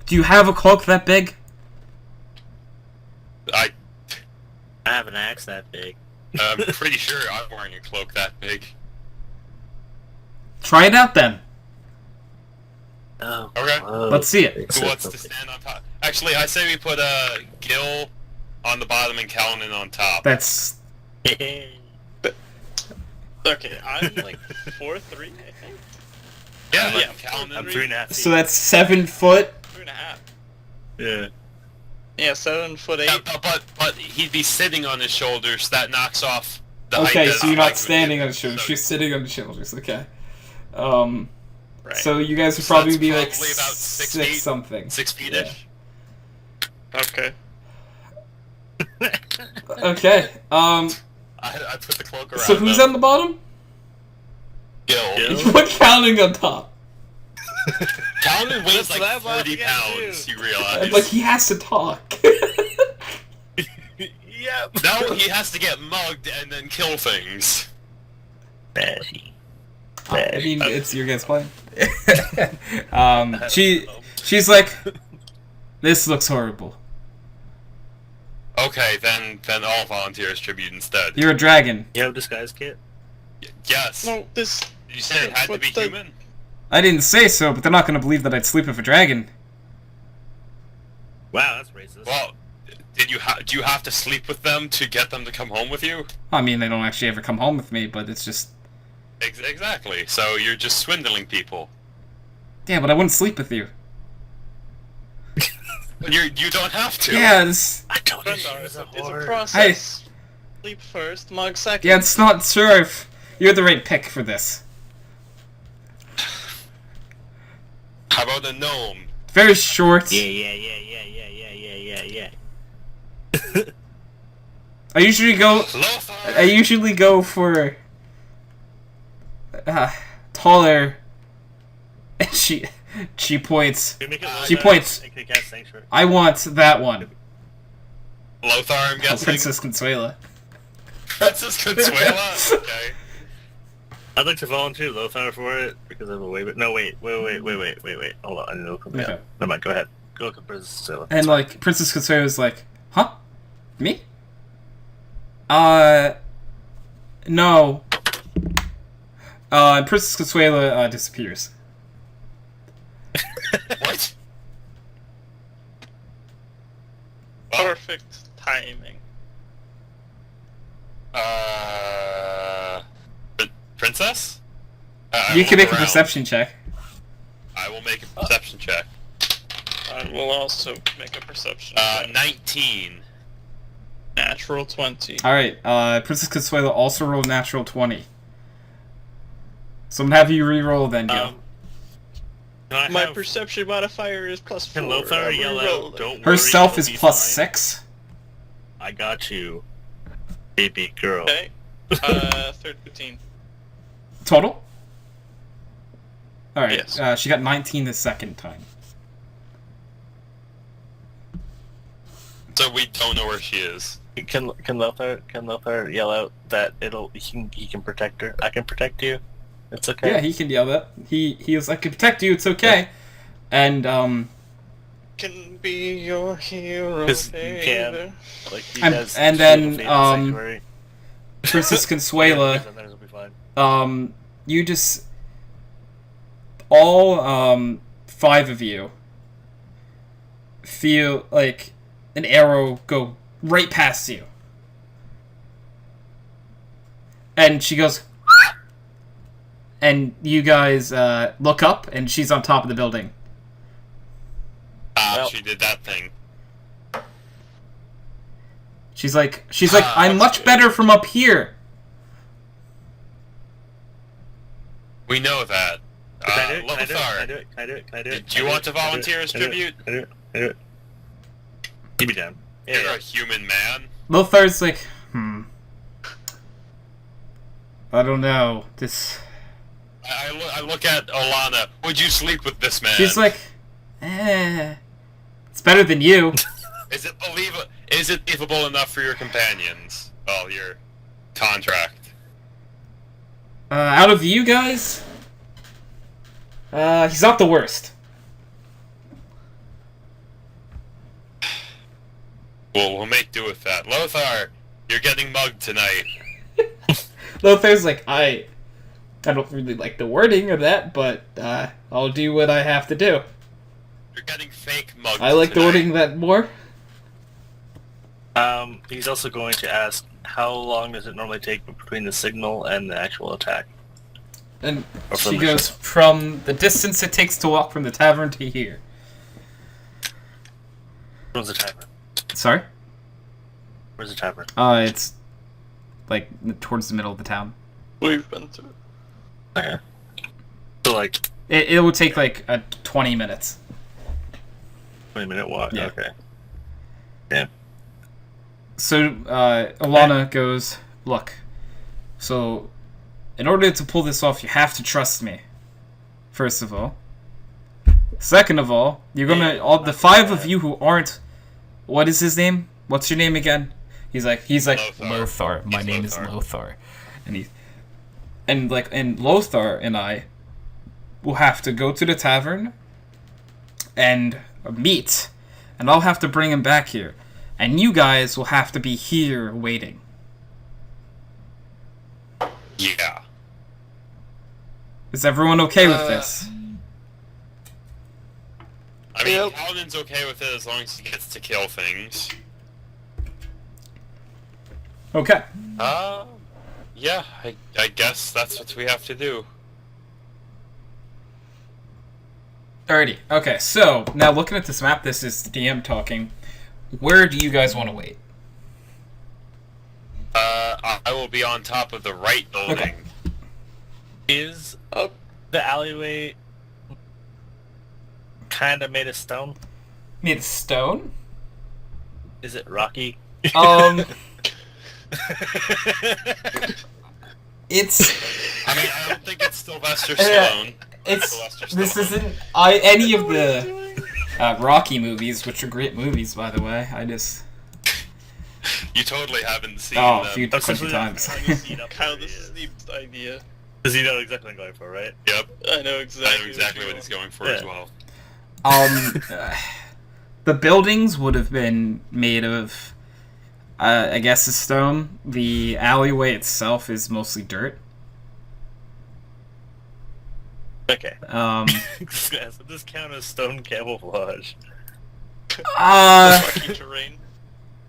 Do you have a cloak that big? I have an axe that big. I'm pretty sure I'm wearing a cloak that big. Try it out then. Oh, Okay. Let's see it. Who wants to stand on top? Actually, I say we put Gil on the bottom and Callan on top. That's... Okay, I'm like 4'3", I think. Yeah, Yeah, Callan I'm and 3.5 feet. So that's 7 foot. 3.5. Yeah. Yeah, 7'8". Yeah, but he'd be sitting on his shoulders. That knocks off the height. Okay, that so you're Mike not would standing give. on his shoulders. So- You're sitting on his shoulders. Okay. Right. So you guys would So probably that's be like probably about 6 6 feet? something. 6 feet-ish. Okay. Okay. I put the cloak around So who's them. on the bottom? Gil. Gil? You put counting on top. Callan weighs That's what like I'm about 40 to get pounds, to. you realize. Like he has to talk. Yep. Now he has to get mugged and then kill things. Batty. I mean, it's your guys' plan. She's like, this looks horrible. Okay, then all volunteers tribute instead. You're a dragon. You have a disguise kit? Yes. No, this... Did you say it had to What be the- human? I didn't say so, but they're not going to believe that I'd sleep with a dragon. Wow, that's racist. Well, do you have to sleep with them to get them to come home with you? I mean, they don't actually ever come home with me, but it's just... Exactly. So you're just swindling people. Yeah, but I wouldn't sleep with you. You don't have to. Yeah, it's... I told you It's she was a a whore. process. Sleep first, mug second. Yeah, it's not sure if you're the right pick for this. How about a gnome? Very short. Yeah. I usually go Lothar! for taller. And she points. Can we make it She low points. enough and can cast Sanctuary? I want that one. Lothar, I'm Oh, guessing. Princess Consuela. Princess Consuela? Okay. I'd like to volunteer Lothar for it because I have a way. But no, wait. Hold on, I need to look up. Okay. Never mind. Go ahead. Go look up Princess Consuela. And like Princess Consuela's like, huh? Me? No. And Princess Consuela disappears. What? Perfect timing. Princess? You can will make a around. perception check. I will make a perception check. I will also make a perception. check. 19. Natural 20. Alright, Princess Consuela also rolled natural 20. So I'm gonna have you re-roll then, Gil. Can I My have- perception modifier is +4. Can Lothar I'm yell re-rolling. out? Don't Herself worry, is you'll be plus fine. 6. I got you, baby girl. Okay. 13. Total? Alright, Yes. she got 19 the second time. So we don't know where she is. Can Lothar yell out that he can protect her? I can protect you. It's okay. Yeah, he can yell that. He was like, I can protect you, it's okay. And, Can be your hero, 'Cause you baby. can. Like he And- has and Shield then, of Fate and Sanctuary. Princess Consuela, Yeah, will be fine. you just... All, 5 of you feel like an arrow go right past you. And she goes... And you guys look up, and she's on top of the building. Well- She did that thing. She's like, I'm much better from up here. We know that. Can I do it? Can I do it? Lothar, Can I do it? Can I do it? Can I do it? do you want to volunteer as tribute? Can I do it? Can I do it? Keep me down. You're Yeah. a human man. Lothar's like, I don't know. This. I look at Alana. Would you sleep with this man? She's like, It's better than you. Is it believable enough for your companions? Well, your contract. Out of you guys, he's not the worst. Well, we'll make do with that. Lothar, you're getting mugged tonight. Lothar's like, I don't really like the wording of that, but I'll do what I have to do. You're getting fake mugged I like the tonight. wording that more. He's also going to ask, how long does it normally take between the signal and the actual attack? And Or from she the goes, from the distance it takes to walk from the tavern to here. Where's the tavern? Sorry? Where's the tavern? It's like towards the middle of the town. We've been to it. Okay. So like It would take like 20 minutes. 20-minute walk. Yeah. Okay. Yeah. So Alana goes, look, so in order to pull this off, you have to trust me. First of all. Second of all, you're gonna all the 5 of you who aren't. What is his name? What's your name again? He's like Lothar. My name is Lothar, and Lothar and I will have to go to the tavern and meet, and I'll have to bring him back here, and you guys will have to be here waiting. Yeah. Is everyone okay with this? I mean, Yep. Paladin's okay with it as long as he gets to kill things. Okay. Yeah, I guess that's what we have to do. Alrighty. Okay, so now looking at this map, this is the DM talking. Where do you guys want to wait? I will be on top of the right building. Okay. Is the alleyway kind of made of stone? Made of stone? Is it rocky? It's I mean, I don't think it's Sylvester Stallone. Sylvester this Stallone. isn't any of the Rocky movies, which are great movies, by the way. I just You totally haven't seen a them. few Essentially, times. Kyle, this is the idea. Does he know exactly what I'm going for, right? Yep, I know I exactly. know exactly what he's going for Yeah. as well. The buildings would have been made of, I guess, a stone. The alleyway itself is mostly dirt. Okay. So this count as stone camouflage. Rocky terrain.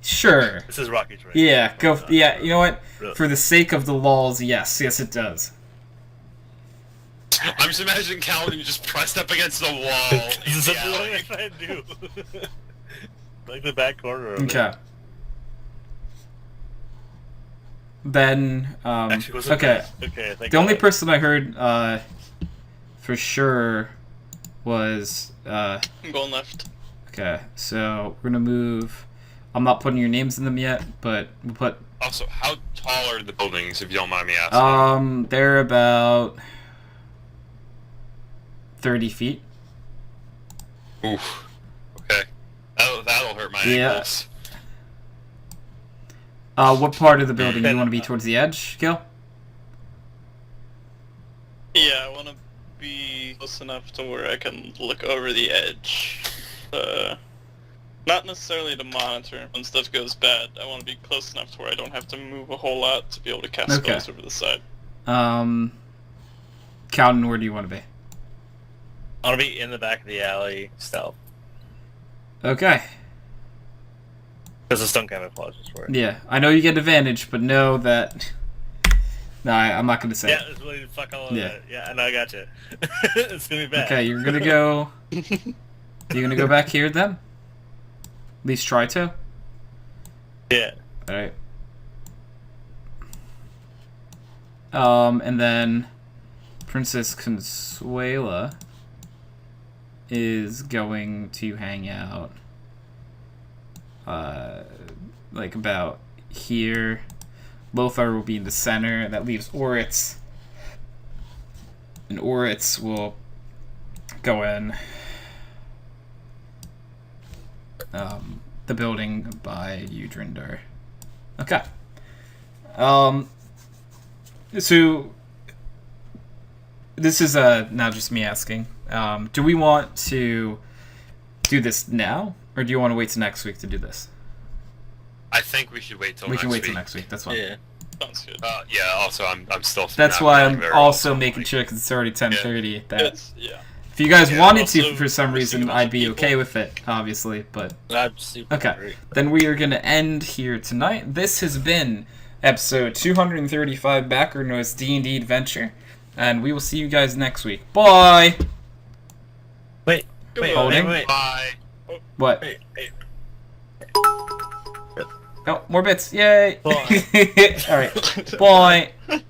Sure. This is rocky terrain. Yeah, go. Yeah, you know what? Really? For the sake of the laws, yes, it does. I'm just imagining Calvin just pressed up against the wall. in This is the what alley. I'm trying to do. Like the back corner of Okay. it. Then, Actually, wasn't okay. bad. Okay, thank The only God. person I heard, for sure, was, I'm going left. okay, so we're gonna move. I'm not putting your names in them yet, but we'll put, Also, how tall are the buildings, if you don't mind me asking? they're about 30 feet. Oof. Okay. That'll hurt my Yeah. ankles. What part of the building? You want to be towards the edge, Gil? Yeah, I want to be close enough to where I can look over the edge. Not necessarily to monitor when stuff goes bad. I want to be close enough to where I don't have to move a whole lot to be able to cast Okay. spells over the side. Calvin, where do you want to be? I want to be in the back of the alley, stealth. Okay. Because the stone camouflage is for it. Yeah, I know you get advantage, but know that... No, I'm not gonna say Yeah, it. it's really fuck all of Yeah. that. Yeah, I know, I got you. It's gonna be bad. Okay, you're gonna go... You're gonna go back here, then? At least try to? Yeah. Alright. And then... Princess Consuela is going to hang out... like about here. Lothar will be in the center, and that leaves Oritz. And Oritz will go in the building by Udrindar. Okay. So this is now just me asking. Do we want to do this now, or do you want to wait till next week to do this? I think we should wait till We next can wait week. till next week. That's fine. Yeah. Sounds good. Yeah. Also, I'm still. That's not why feeling I'm very well, also so making like- sure, because it's already 10:30. That It's, yeah. if you guys Yeah, wanted to, also, for some we're reason, seeing I'd be other okay people. with it, obviously. But I'm super okay, hungry. then we are gonna end here tonight. This has been episode 235 Backer Noise D&D Adventure, and we will see you guys next week. Bye. Wait, Holding? wait. Bye. What? Wait. Oh, more bits! Yay! Bye. All right. Bye.